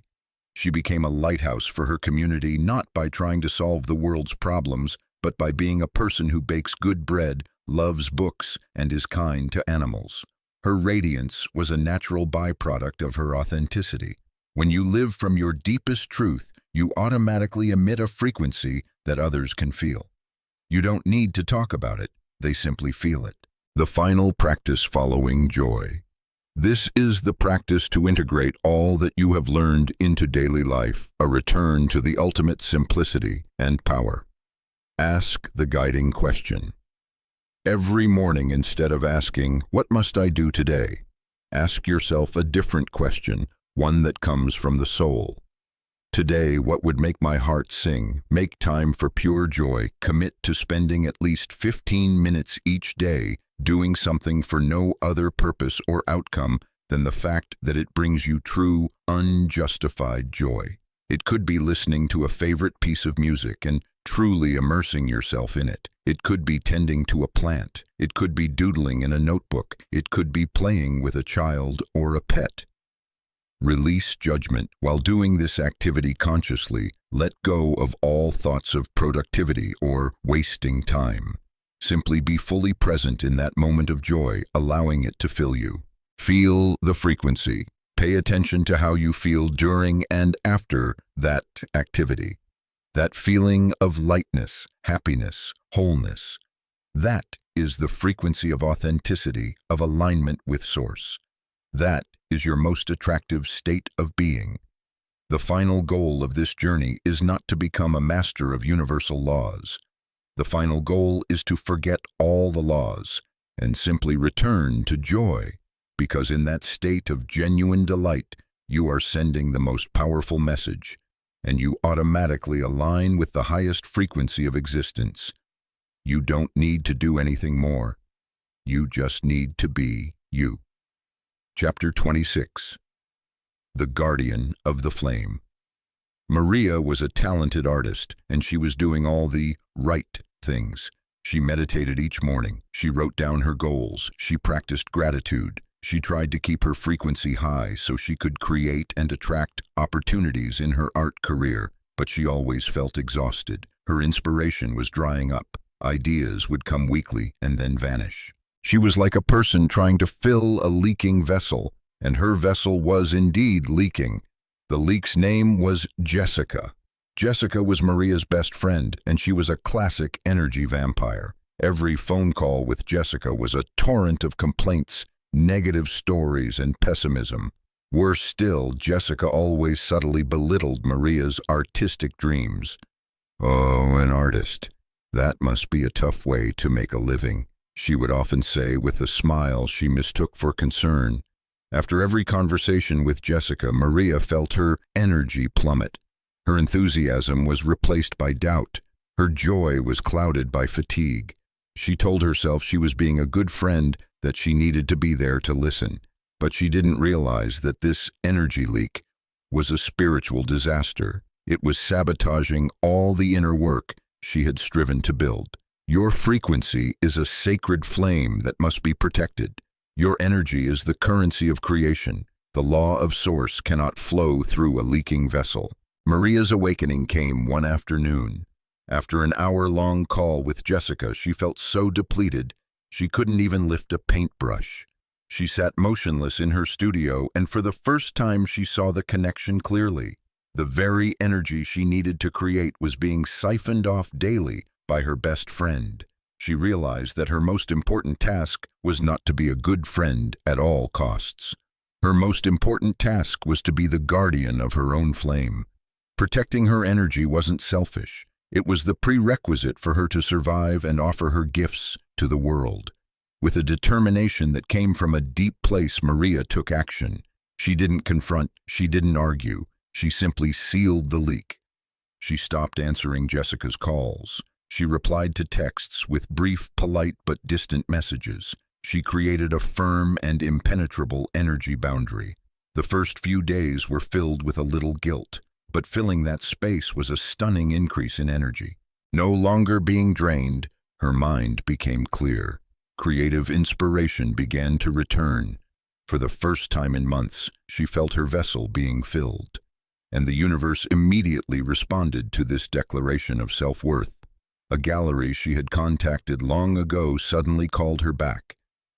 She became a lighthouse for her community, not by trying to solve the world's problems, but by being a person who bakes good bread, loves books, and is kind to animals. Her radiance was a natural byproduct of her authenticity. When you live from your deepest truth, you automatically emit a frequency that others can feel. You don't need to talk about it, they simply feel it. The final practice following joy. This is the practice to integrate all that you have learned into daily life, a return to the ultimate simplicity and power. Ask the guiding question. Every morning, instead of asking, "What must I do today?" ask yourself a different question, one that comes from the soul. Today, what would make my heart sing? Make time for pure joy. Commit to spending at least 15 minutes each day doing something for no other purpose or outcome than the fact that it brings you true, unjustified joy. It could be listening to a favorite piece of music and truly immersing yourself in it. It could be tending to a plant. It could be doodling in a notebook. It could be playing with a child or a pet. Release judgment. While doing this activity consciously, let go of all thoughts of productivity or wasting time. Simply be fully present in that moment of joy, allowing it to fill you. Feel the frequency. Pay attention to how you feel during and after that activity. That feeling of lightness, happiness, wholeness. That is the frequency of authenticity, of alignment with Source. That is your most attractive state of being. The final goal of this journey is not to become a master of universal laws. The final goal is to forget all the laws and simply return to joy, because in that state of genuine delight, you are sending the most powerful message, and you automatically align with the highest frequency of existence. You don't need to do anything more. You just need to be you. Chapter 26. The Guardian of the Flame. Maria was a talented artist, and she was doing all the right things. She meditated each morning. She wrote down her goals. She practiced gratitude. She tried to keep her frequency high so she could create and attract opportunities in her art career, but she always felt exhausted. Her inspiration was drying up. Ideas would come weekly and then vanish. She was like a person trying to fill a leaking vessel, and her vessel was indeed leaking. The leak's name was Jessica. Jessica was Maria's best friend, and she was a classic energy vampire. Every phone call with Jessica was a torrent of complaints, negative stories, and pessimism. Worse still, Jessica always subtly belittled Maria's artistic dreams. "Oh, an artist. That must be a tough way to make a living," she would often say with a smile she mistook for concern. After every conversation with Jessica, Maria felt her energy plummet. Her enthusiasm was replaced by doubt. Her joy was clouded by fatigue. She told herself she was being a good friend, that she needed to be there to listen. But she didn't realize that this energy leak was a spiritual disaster. It was sabotaging all the inner work she had striven to build. Your frequency is a sacred flame that must be protected. Your energy is the currency of creation. The law of source cannot flow through a leaking vessel. Maria's awakening came one afternoon. After an hour-long call with Jessica, she felt so depleted she couldn't even lift a paintbrush. She sat motionless in her studio, and for the first time she saw the connection clearly. The very energy she needed to create was being siphoned off daily by her best friend. She realized that her most important task was not to be a good friend at all costs. Her most important task was to be the guardian of her own flame. Protecting her energy wasn't selfish. It was the prerequisite for her to survive and offer her gifts to the world. With a determination that came from a deep place, Maria took action. She didn't confront, she didn't argue. She simply sealed the leak. She stopped answering Jessica's calls. She replied to texts with brief, polite, but distant messages. She created a firm and impenetrable energy boundary. The first few days were filled with a little guilt, but filling that space was a stunning increase in energy. No longer being drained, her mind became clear. Creative inspiration began to return. For the first time in months, she felt her vessel being filled. And the universe immediately responded to this declaration of self-worth. A gallery she had contacted long ago suddenly called her back.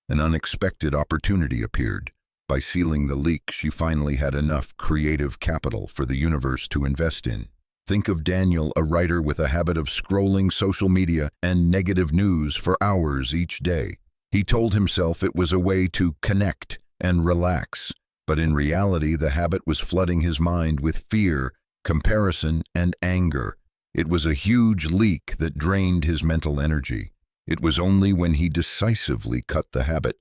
An unexpected opportunity appeared. By sealing the leak, she finally had enough creative capital for the universe to invest in. Think of Daniel, a writer with a habit of scrolling social media and negative news for hours each day. He told himself it was a way to connect and relax, but in reality the habit was flooding his mind with fear, comparison, and anger. It was a huge leak that drained his mental energy. It was only when he decisively cut the habit,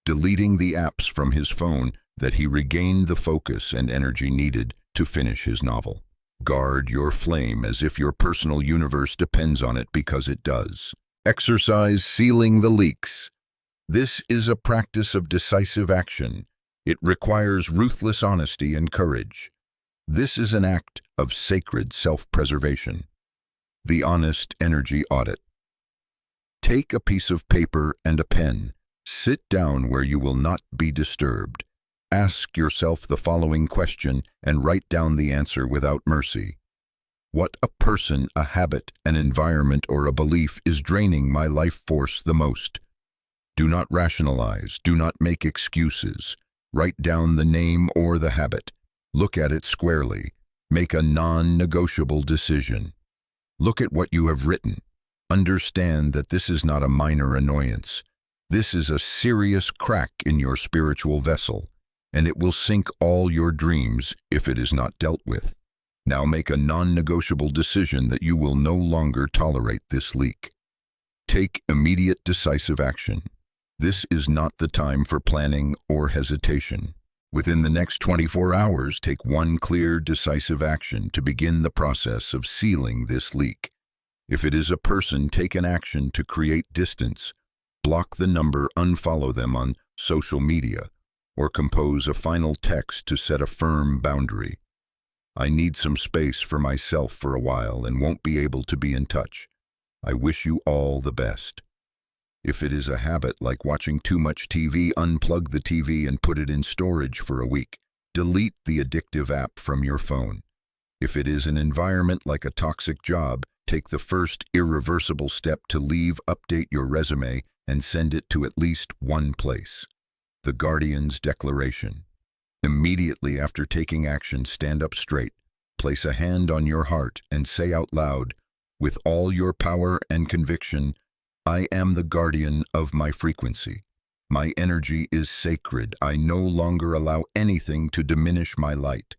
deleting the apps from his phone, that he regained the focus and energy needed to finish his novel. Guard your flame as if your personal universe depends on it, because it does. Exercise sealing the leaks. This is a practice of decisive action. It requires ruthless honesty and courage. This is an act of sacred self-preservation. The honest energy audit. Take a piece of paper and a pen. Sit down where you will not be disturbed. Ask yourself the following question and write down the answer without mercy. What a person, a habit, an environment, or a belief is draining my life force the most? Do not rationalize. Do not make excuses. Write down the name or the habit. Look at it squarely. Make a non-negotiable decision. Look at what you have written. Understand that this is not a minor annoyance. This is a serious crack in your spiritual vessel, and it will sink all your dreams if it is not dealt with. Now make a non-negotiable decision that you will no longer tolerate this leak. Take immediate decisive action. This is not the time for planning or hesitation. Within the next 24 hours, take one clear, decisive action to begin the process of sealing this leak. If it is a person, take an action to create distance. Block the number, unfollow them on social media, or compose a final text to set a firm boundary. I need some space for myself for a while and won't be able to be in touch. I wish you all the best. If it is a habit like watching too much TV, unplug the TV and put it in storage for a week. Delete the addictive app from your phone. If it is an environment like a toxic job, take the first irreversible step to leave. Update your resume and send it to at least one place. The Guardian's Declaration. Immediately after taking action, stand up straight, place a hand on your heart, and say out loud, with all your power and conviction, I am the guardian of my frequency. My energy is sacred. I no longer allow anything to diminish my light.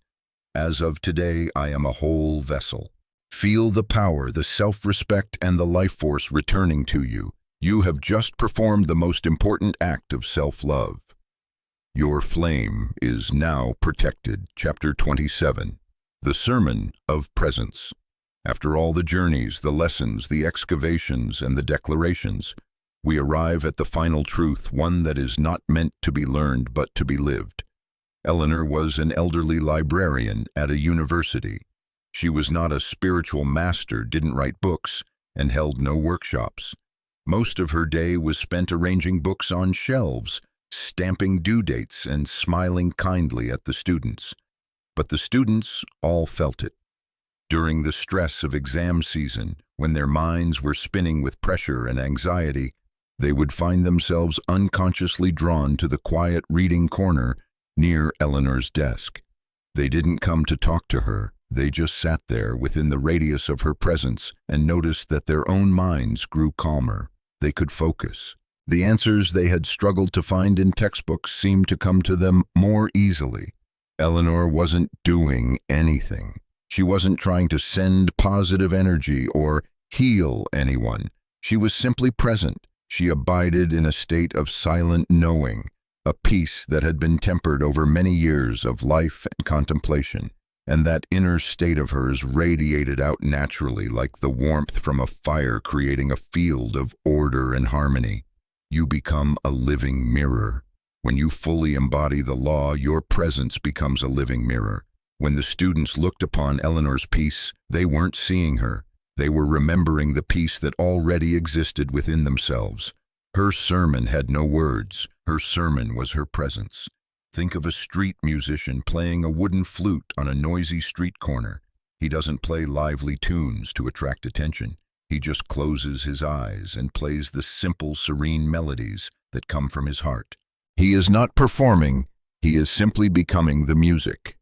As of today, I am a whole vessel. Feel the power, the self-respect, and the life force returning to you. You have just performed the most important act of self-love. Your flame is now protected. Chapter 27. The Sermon of Presence. After all the journeys, the lessons, the excavations, and the declarations, we arrive at the final truth, one that is not meant to be learned but to be lived. Eleanor was an elderly librarian at a university. She was not a spiritual master, didn't write books, and held no workshops. Most of her day was spent arranging books on shelves, stamping due dates, and smiling kindly at the students. But the students all felt it. During the stress of exam season, when their minds were spinning with pressure and anxiety, they would find themselves unconsciously drawn to the quiet reading corner near Eleanor's desk. They didn't come to talk to her. They just sat there within the radius of her presence and noticed that their own minds grew calmer. They could focus. The answers they had struggled to find in textbooks seemed to come to them more easily. Eleanor wasn't doing anything. She wasn't trying to send positive energy or heal anyone. She was simply present. She abided in a state of silent knowing, a peace that had been tempered over many years of life and contemplation. And that inner state of hers radiated out naturally like the warmth from a fire, creating a field of order and harmony. You become a living mirror. When you fully embody the law, your presence becomes a living mirror. When the students looked upon Eleanor's peace, they weren't seeing her. They were remembering the peace that already existed within themselves. Her sermon had no words. Her sermon was her presence. Think of a street musician playing a wooden flute on a noisy street corner. He doesn't play lively tunes to attract attention. He just closes his eyes and plays the simple, serene melodies that come from his heart. He is not performing. He is simply becoming the music.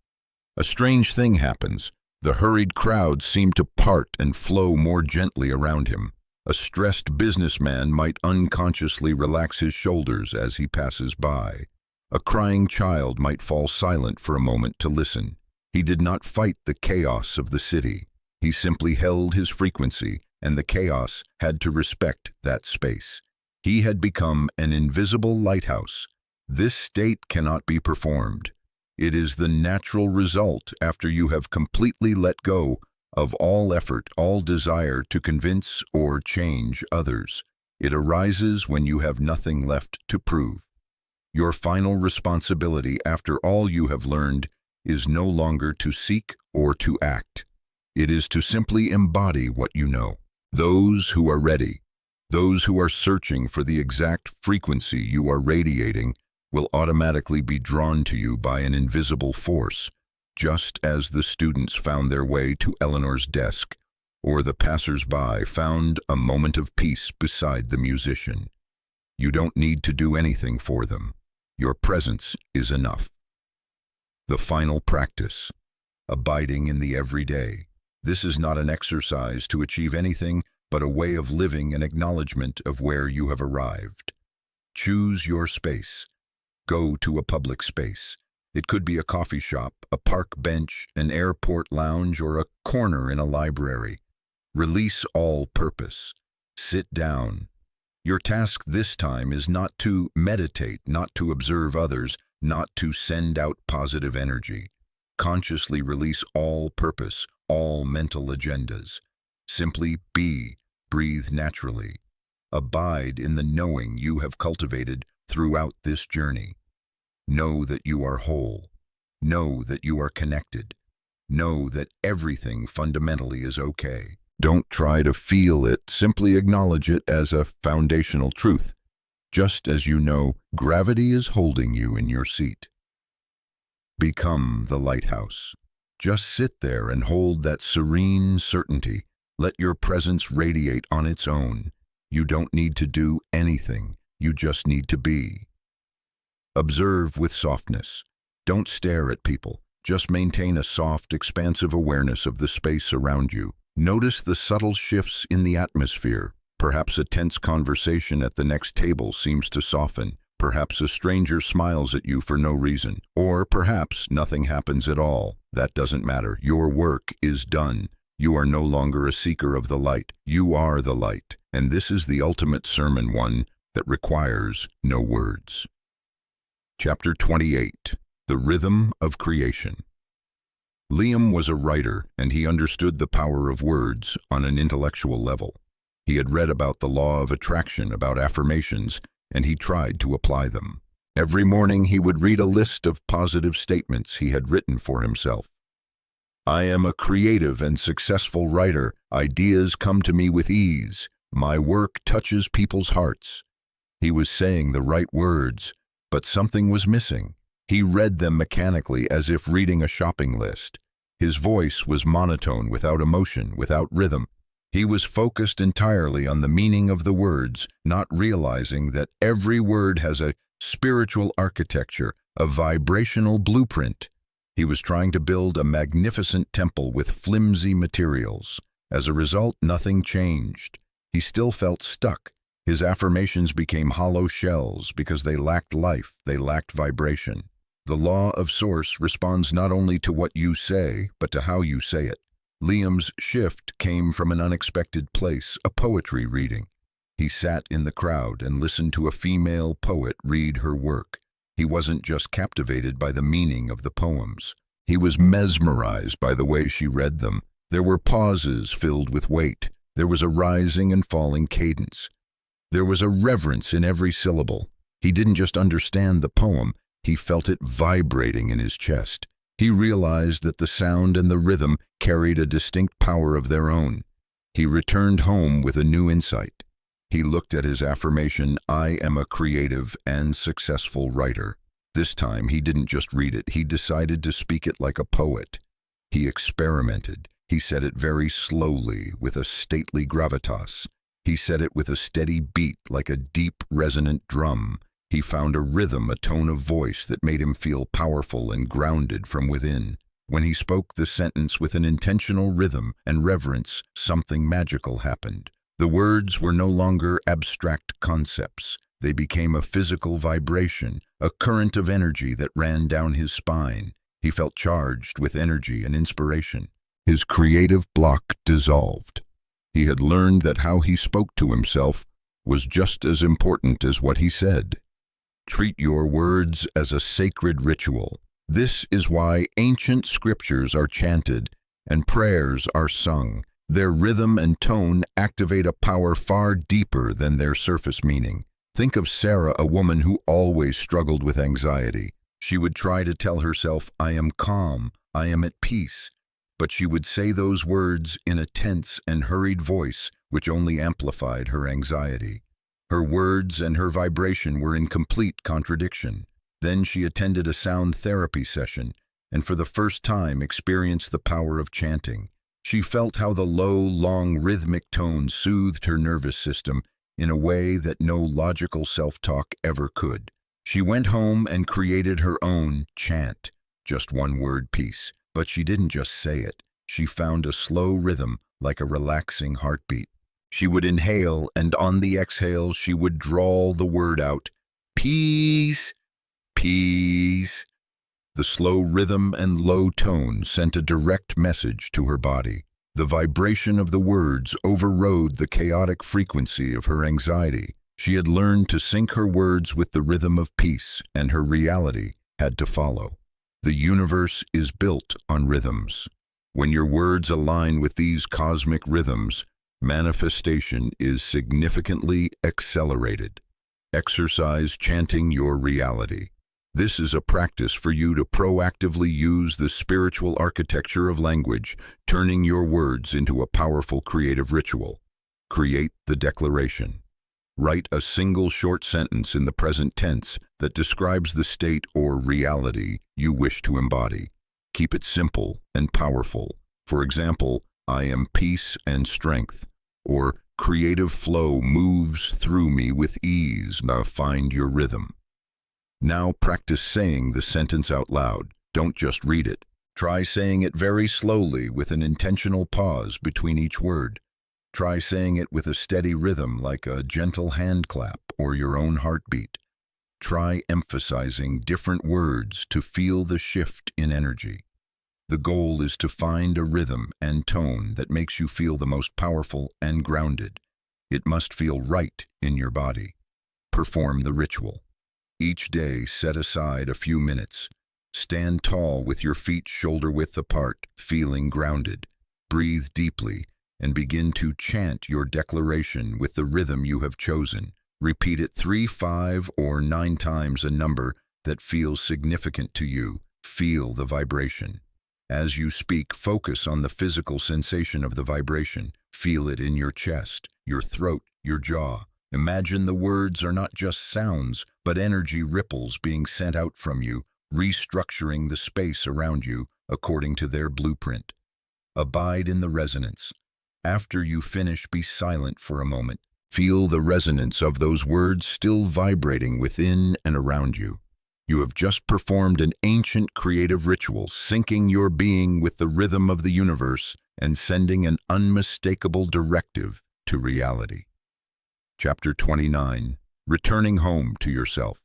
A strange thing happens. The hurried crowd seem to part and flow more gently around him. A stressed businessman might unconsciously relax his shoulders as he passes by. A crying child might fall silent for a moment to listen. He did not fight the chaos of the city. He simply held his frequency, and the chaos had to respect that space. He had become an invisible lighthouse. This state cannot be performed. It is the natural result after you have completely let go of all effort, all desire to convince or change others. It arises when you have nothing left to prove. Your final responsibility after all you have learned is no longer to seek or to act. It is to simply embody what you know. Those who are ready, those who are searching for the exact frequency you are radiating, will automatically be drawn to you by an invisible force, just as the students found their way to Eleanor's desk, or the passers-by found a moment of peace beside the musician. You don't need to do anything for them. Your presence is enough. The final practice, abiding in the everyday. This is not an exercise to achieve anything, but a way of living, an acknowledgement of where you have arrived. Choose your space. Go to a public space. It could be a coffee shop, a park bench, an airport lounge, or a corner in a library. Release all purpose. Sit down. Your task this time is not to meditate, not to observe others, not to send out positive energy. Consciously release all purpose, all mental agendas. Simply be, breathe naturally. Abide in the knowing you have cultivated throughout this journey. Know that you are whole. Know that you are connected. Know that everything fundamentally is okay. Don't try to feel it, simply acknowledge it as a foundational truth, just as you know gravity is holding you in your seat. Become the lighthouse. Just sit there and hold that serene certainty. Let your presence radiate on its own. You don't need to do anything. You just need to be. Observe with softness. Don't stare at people. Just maintain a soft, expansive awareness of the space around you. Notice the subtle shifts in the atmosphere. Perhaps a tense conversation at the next table seems to soften. Perhaps a stranger smiles at you for no reason. Or perhaps nothing happens at all. That doesn't matter. Your work is done. You are no longer a seeker of the light. You are the light. And this is the ultimate sermon, one that requires no words. Chapter 28. The Rhythm of Creation. Liam was a writer, and he understood the power of words on an intellectual level. He had read about the law of attraction, about affirmations, and he tried to apply them. Every morning he would read a list of positive statements he had written for himself. I am a creative and successful writer. Ideas come to me with ease. My work touches people's hearts. He was saying the right words, but something was missing. He read them mechanically as if reading a shopping list. His voice was monotone, without emotion, without rhythm. He was focused entirely on the meaning of the words, not realizing that every word has a spiritual architecture, a vibrational blueprint. He was trying to build a magnificent temple with flimsy materials. As a result, nothing changed. He still felt stuck. His affirmations became hollow shells because they lacked life, they lacked vibration. The law of source responds not only to what you say, but to how you say it. Liam's shift came from an unexpected place, a poetry reading. He sat in the crowd and listened to a female poet read her work. He wasn't just captivated by the meaning of the poems. He was mesmerized by the way she read them. There were pauses filled with weight. There was a rising and falling cadence. There was a reverence in every syllable. He didn't just understand the poem, he felt it vibrating in his chest. He realized that the sound and the rhythm carried a distinct power of their own. He returned home with a new insight. He looked at his affirmation, I am a creative and successful writer. This time he didn't just read it, he decided to speak it like a poet. He experimented. He said it very slowly, with a stately gravitas. He said it with a steady beat, like a deep, resonant drum. He found a rhythm, a tone of voice that made him feel powerful and grounded from within. When he spoke the sentence with an intentional rhythm and reverence, something magical happened. The words were no longer abstract concepts. They became a physical vibration, a current of energy that ran down his spine. He felt charged with energy and inspiration. His creative block dissolved. He had learned that how he spoke to himself was just as important as what he said. Treat your words as a sacred ritual. This is why ancient scriptures are chanted and prayers are sung. Their rhythm and tone activate a power far deeper than their surface meaning. Think of Sarah, a woman who always struggled with anxiety. She would try to tell herself, I am calm, I am at peace. But she would say those words in a tense and hurried voice, which only amplified her anxiety. Her words and her vibration were in complete contradiction. Then she attended a sound therapy session, and for the first time experienced the power of chanting. She felt how the low, long, rhythmic tone soothed her nervous system in a way that no logical self-talk ever could. She went home and created her own chant, just one-word piece. But she didn't just say it. She found a slow rhythm, like a relaxing heartbeat. She would inhale, and on the exhale she would drawl the word out, peace, peace. The slow rhythm and low tone sent a direct message to her body. The vibration of the words overrode the chaotic frequency of her anxiety. She had learned to sync her words with the rhythm of peace, and her reality had to follow. The universe is built on rhythms. When your words align with these cosmic rhythms, manifestation is significantly accelerated. Exercise chanting your reality. This is a practice for you to proactively use the spiritual architecture of language, turning your words into a powerful creative ritual. Create the declaration. Write a single short sentence in the present tense that describes the state or reality you wish to embody. Keep it simple and powerful. For example, I am peace and strength, or creative flow moves through me with ease. Now find your rhythm. Now practice saying the sentence out loud. Don't just read it. Try saying it very slowly with an intentional pause between each word. Try saying it with a steady rhythm like a gentle hand clap or your own heartbeat. Try emphasizing different words to feel the shift in energy. The goal is to find a rhythm and tone that makes you feel the most powerful and grounded. It must feel right in your body. Perform the ritual. Each day, set aside a few minutes. Stand tall with your feet shoulder-width apart, feeling grounded. Breathe deeply and begin to chant your declaration with the rhythm you have chosen. Repeat it 3, 5, or 9 times, a number that feels significant to you. Feel the vibration. As you speak, focus on the physical sensation of the vibration. Feel it in your chest, your throat, your jaw. Imagine the words are not just sounds, but energy ripples being sent out from you, restructuring the space around you according to their blueprint. Abide in the resonance. After you finish, be silent for a moment. Feel the resonance of those words still vibrating within and around you. You have just performed an ancient creative ritual, syncing your being with the rhythm of the universe and sending an unmistakable directive to reality. Chapter 29. Returning home to yourself.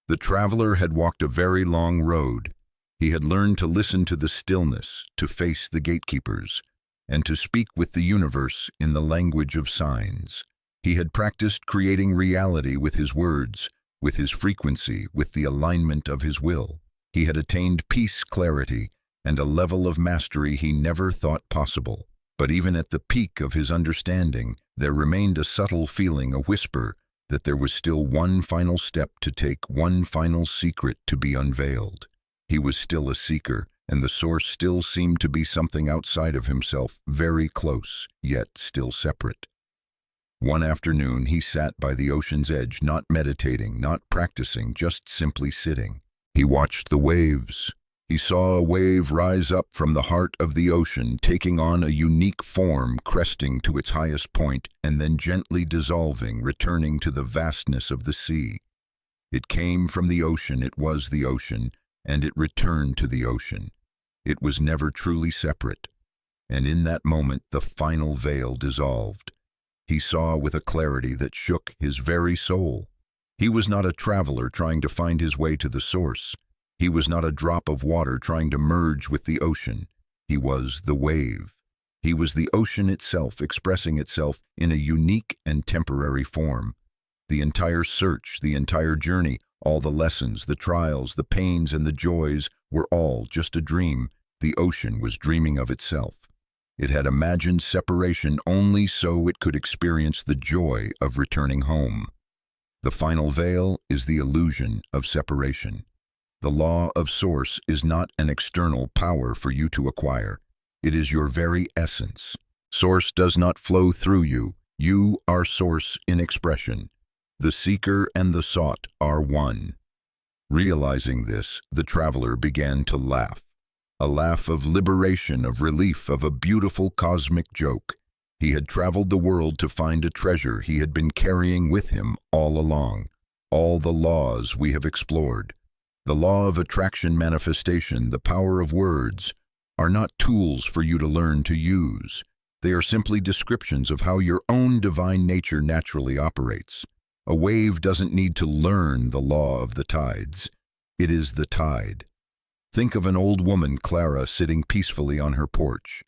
The traveler had walked a very long road. He had learned to listen to the stillness, to face the gatekeepers, and to speak with the universe in the language of signs. He had practiced creating reality with his words, with his frequency, with the alignment of his will. He had attained peace, clarity, and a level of mastery he never thought possible. But even at the peak of his understanding, there remained a subtle feeling, a whisper, that there was still one final step to take, one final secret to be unveiled. He was still a seeker, and the source still seemed to be something outside of himself, very close, yet still separate. One afternoon, he sat by the ocean's edge, not meditating, not practicing, just simply sitting. He watched the waves. He saw a wave rise up from the heart of the ocean, taking on a unique form, cresting to its highest point, and then gently dissolving, returning to the vastness of the sea. It came from the ocean, it was the ocean, and it returned to the ocean. It was never truly separate. And in that moment, the final veil dissolved. He saw with a clarity that shook his very soul. He was not a traveler trying to find his way to the source. He was not a drop of water trying to merge with the ocean. He was the wave. He was the ocean itself, expressing itself in a unique and temporary form. The entire search, the entire journey, all the lessons, the trials, the pains, and the joys were all just a dream. The ocean was dreaming of itself. It had imagined separation only so it could experience the joy of returning home. The final veil is the illusion of separation. The law of source is not an external power for you to acquire. It is your very essence. Source does not flow through you. You are source in expression. The seeker and the sought are one. Realizing this, the traveler began to laugh. A laugh of liberation, of relief, of a beautiful cosmic joke. He had traveled the world to find a treasure he had been carrying with him all along. All the laws we have explored. The law of attraction, manifestation, the power of words, are not tools for you to learn to use. They are simply descriptions of how your own divine nature naturally operates. A wave doesn't need to learn the law of the tides. It is the tide. Think of an old woman, Clara, sitting peacefully on her porch.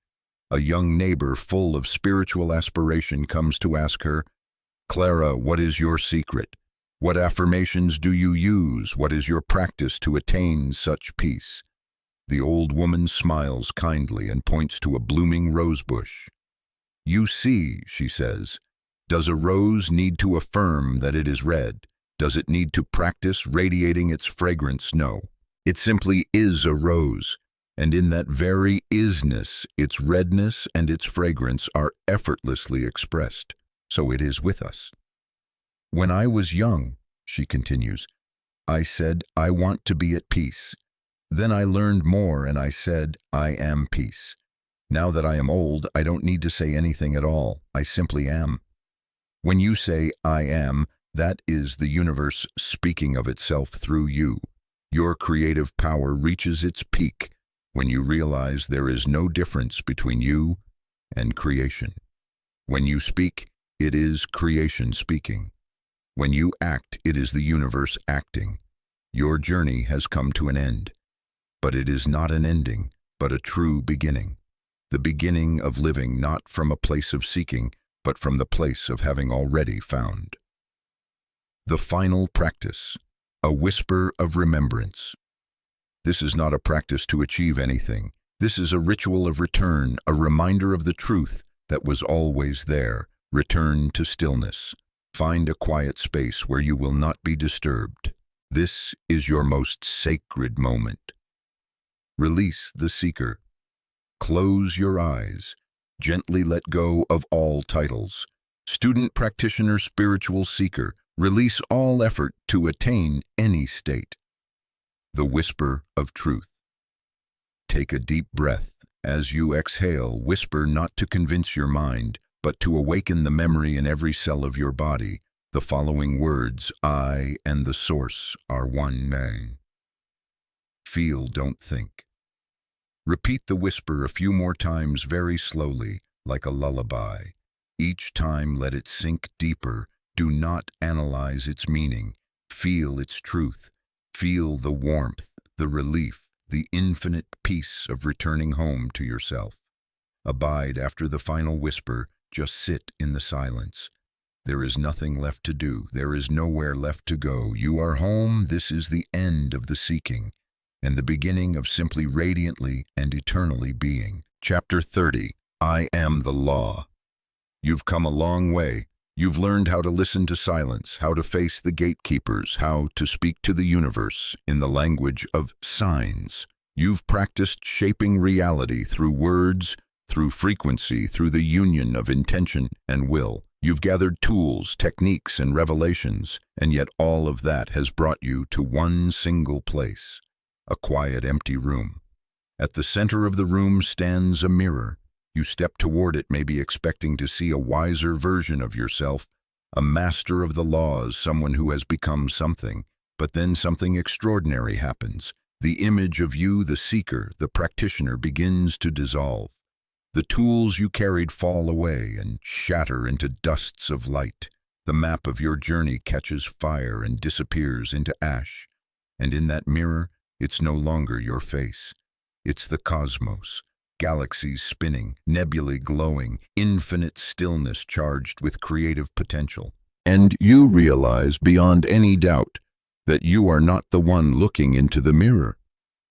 A young neighbor full of spiritual aspiration comes to ask her, "Clara, what is your secret? What affirmations do you use? What is your practice to attain such peace?" The old woman smiles kindly and points to a blooming rose bush. "You see," she says, "does a rose need to affirm that it is red? Does it need to practice radiating its fragrance? No. It simply is a rose, and in that very isness, its redness and its fragrance are effortlessly expressed. So it is with us. When I was young," she continues, "I said, I want to be at peace. Then I learned more and I said, I am peace. Now that I am old, I don't need to say anything at all. I simply am. When you say, I am, that is the universe speaking of itself through you. Your creative power reaches its peak when you realize there is no difference between you and creation. When you speak, it is creation speaking. When you act, it is the universe acting. Your journey has come to an end. But it is not an ending, but a true beginning. The beginning of living not from a place of seeking, but from the place of having already found. The final practice, a whisper of remembrance. This is not a practice to achieve anything. This is a ritual of return, a reminder of the truth that was always there. Return to stillness. Find a quiet space where you will not be disturbed. This is your most sacred moment. Release the seeker. Close your eyes. Gently let go of all titles. Student, practitioner, spiritual seeker. Release all effort to attain any state. The whisper of truth. Take a deep breath. As you exhale, whisper not to convince your mind, but to awaken the memory in every cell of your body. The following words, I and the source are one man. Feel, don't think. Repeat the whisper a few more times very slowly, like a lullaby. Each time let it sink deeper. Do not analyze its meaning. Feel its truth. Feel the warmth, the relief, the infinite peace of returning home to yourself. Abide after the final whisper. Just sit in the silence. There is nothing left to do. There is nowhere left to go. You are home. This is the end of the seeking and the beginning of simply radiantly and eternally being. Chapter 30. I am the law. You've come a long way. You've learned how to listen to silence, how to face the gatekeepers, how to speak to the universe in the language of signs. You've practiced shaping reality through words, through frequency, through the union of intention and will. You've gathered tools, techniques, and revelations, and yet all of that has brought you to one single place, a quiet, empty room. At the center of the room stands a mirror. You step toward it, maybe expecting to see a wiser version of yourself, a master of the laws, someone who has become something. But then something extraordinary happens. The image of you, the seeker, the practitioner, begins to dissolve. The tools you carried fall away and shatter into dusts of light. The map of your journey catches fire and disappears into ash. And in that mirror, it's no longer your face. It's the cosmos. Galaxies spinning, nebulae glowing, infinite stillness charged with creative potential. And you realize beyond any doubt that you are not the one looking into the mirror.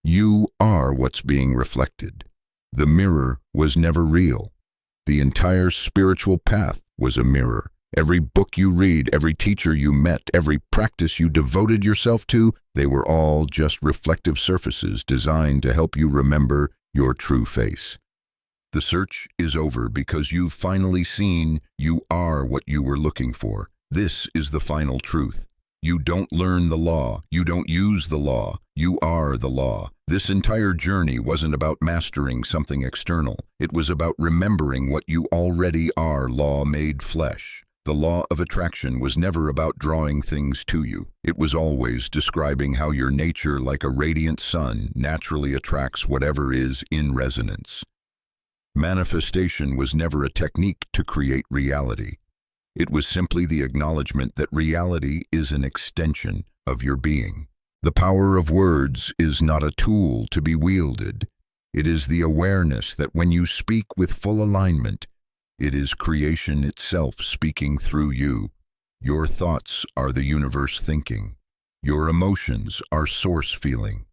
You are what's being reflected. The mirror was never real. The entire spiritual path was a mirror. Every book you read, every teacher you met, every practice you devoted yourself to, they were all just reflective surfaces designed to help you remember your true face. The search is over because you've finally seen you are what you were looking for. This is the final truth. You don't learn the law. You don't use the law. You are the law. This entire journey wasn't about mastering something external. It was about remembering what you already are, law made flesh. The law of attraction was never about drawing things to you. It was always describing how your nature, like a radiant sun, naturally attracts whatever is in resonance. Manifestation was never a technique to create reality. It was simply the acknowledgement that reality is an extension of your being. The power of words is not a tool to be wielded. It is the awareness that when you speak with full alignment, it is creation itself speaking through you. Your thoughts are the universe thinking. Your emotions are source feeling.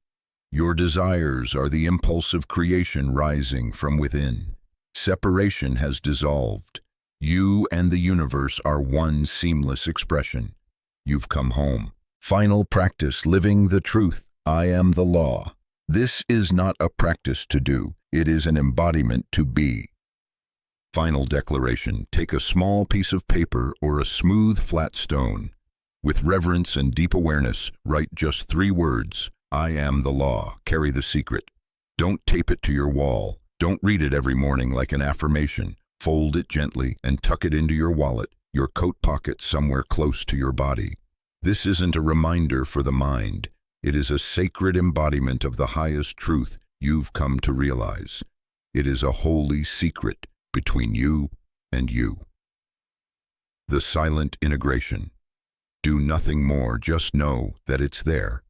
Your desires are the impulse of creation rising from within. Separation has dissolved. You and the universe are one seamless expression. You've come home. Final practice, living the truth. I am the law. This is not a practice to do. It is an embodiment to be. Final declaration. Take a small piece of paper or a smooth, flat stone. With reverence and deep awareness, write just 3 words. I am the law. Carry the secret. Don't tape it to your wall. Don't read it every morning like an affirmation. Fold it gently and tuck it into your wallet, your coat pocket, somewhere close to your body. This isn't a reminder for the mind. It is a sacred embodiment of the highest truth you've come to realize. It is a holy secret between you and you. The silent integration. Do nothing more, just know that it's there.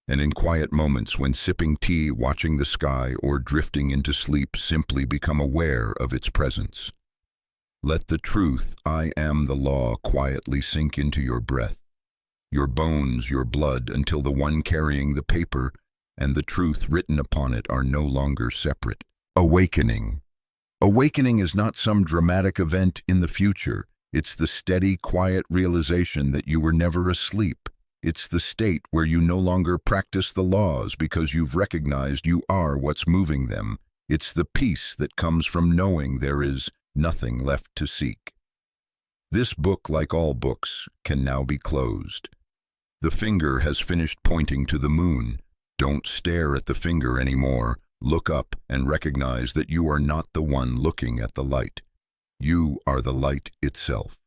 And in quiet moments when sipping tea, watching the sky, or drifting into sleep, simply become aware of its presence. Let the truth, I am the law, quietly sink into your breath, your bones, your blood, until the one carrying the paper and the truth written upon it are no longer separate. Awakening. Awakening is not some dramatic event in the future. It's the steady, quiet realization that you were never asleep. It's the state where you no longer practice the laws because you've recognized you are what's moving them. It's the peace that comes from knowing there is nothing left to seek. This book, like all books, can now be closed. The finger has finished pointing to the moon. Don't stare at the finger anymore. Look up and recognize that you are not the one looking at the light. You are the light itself.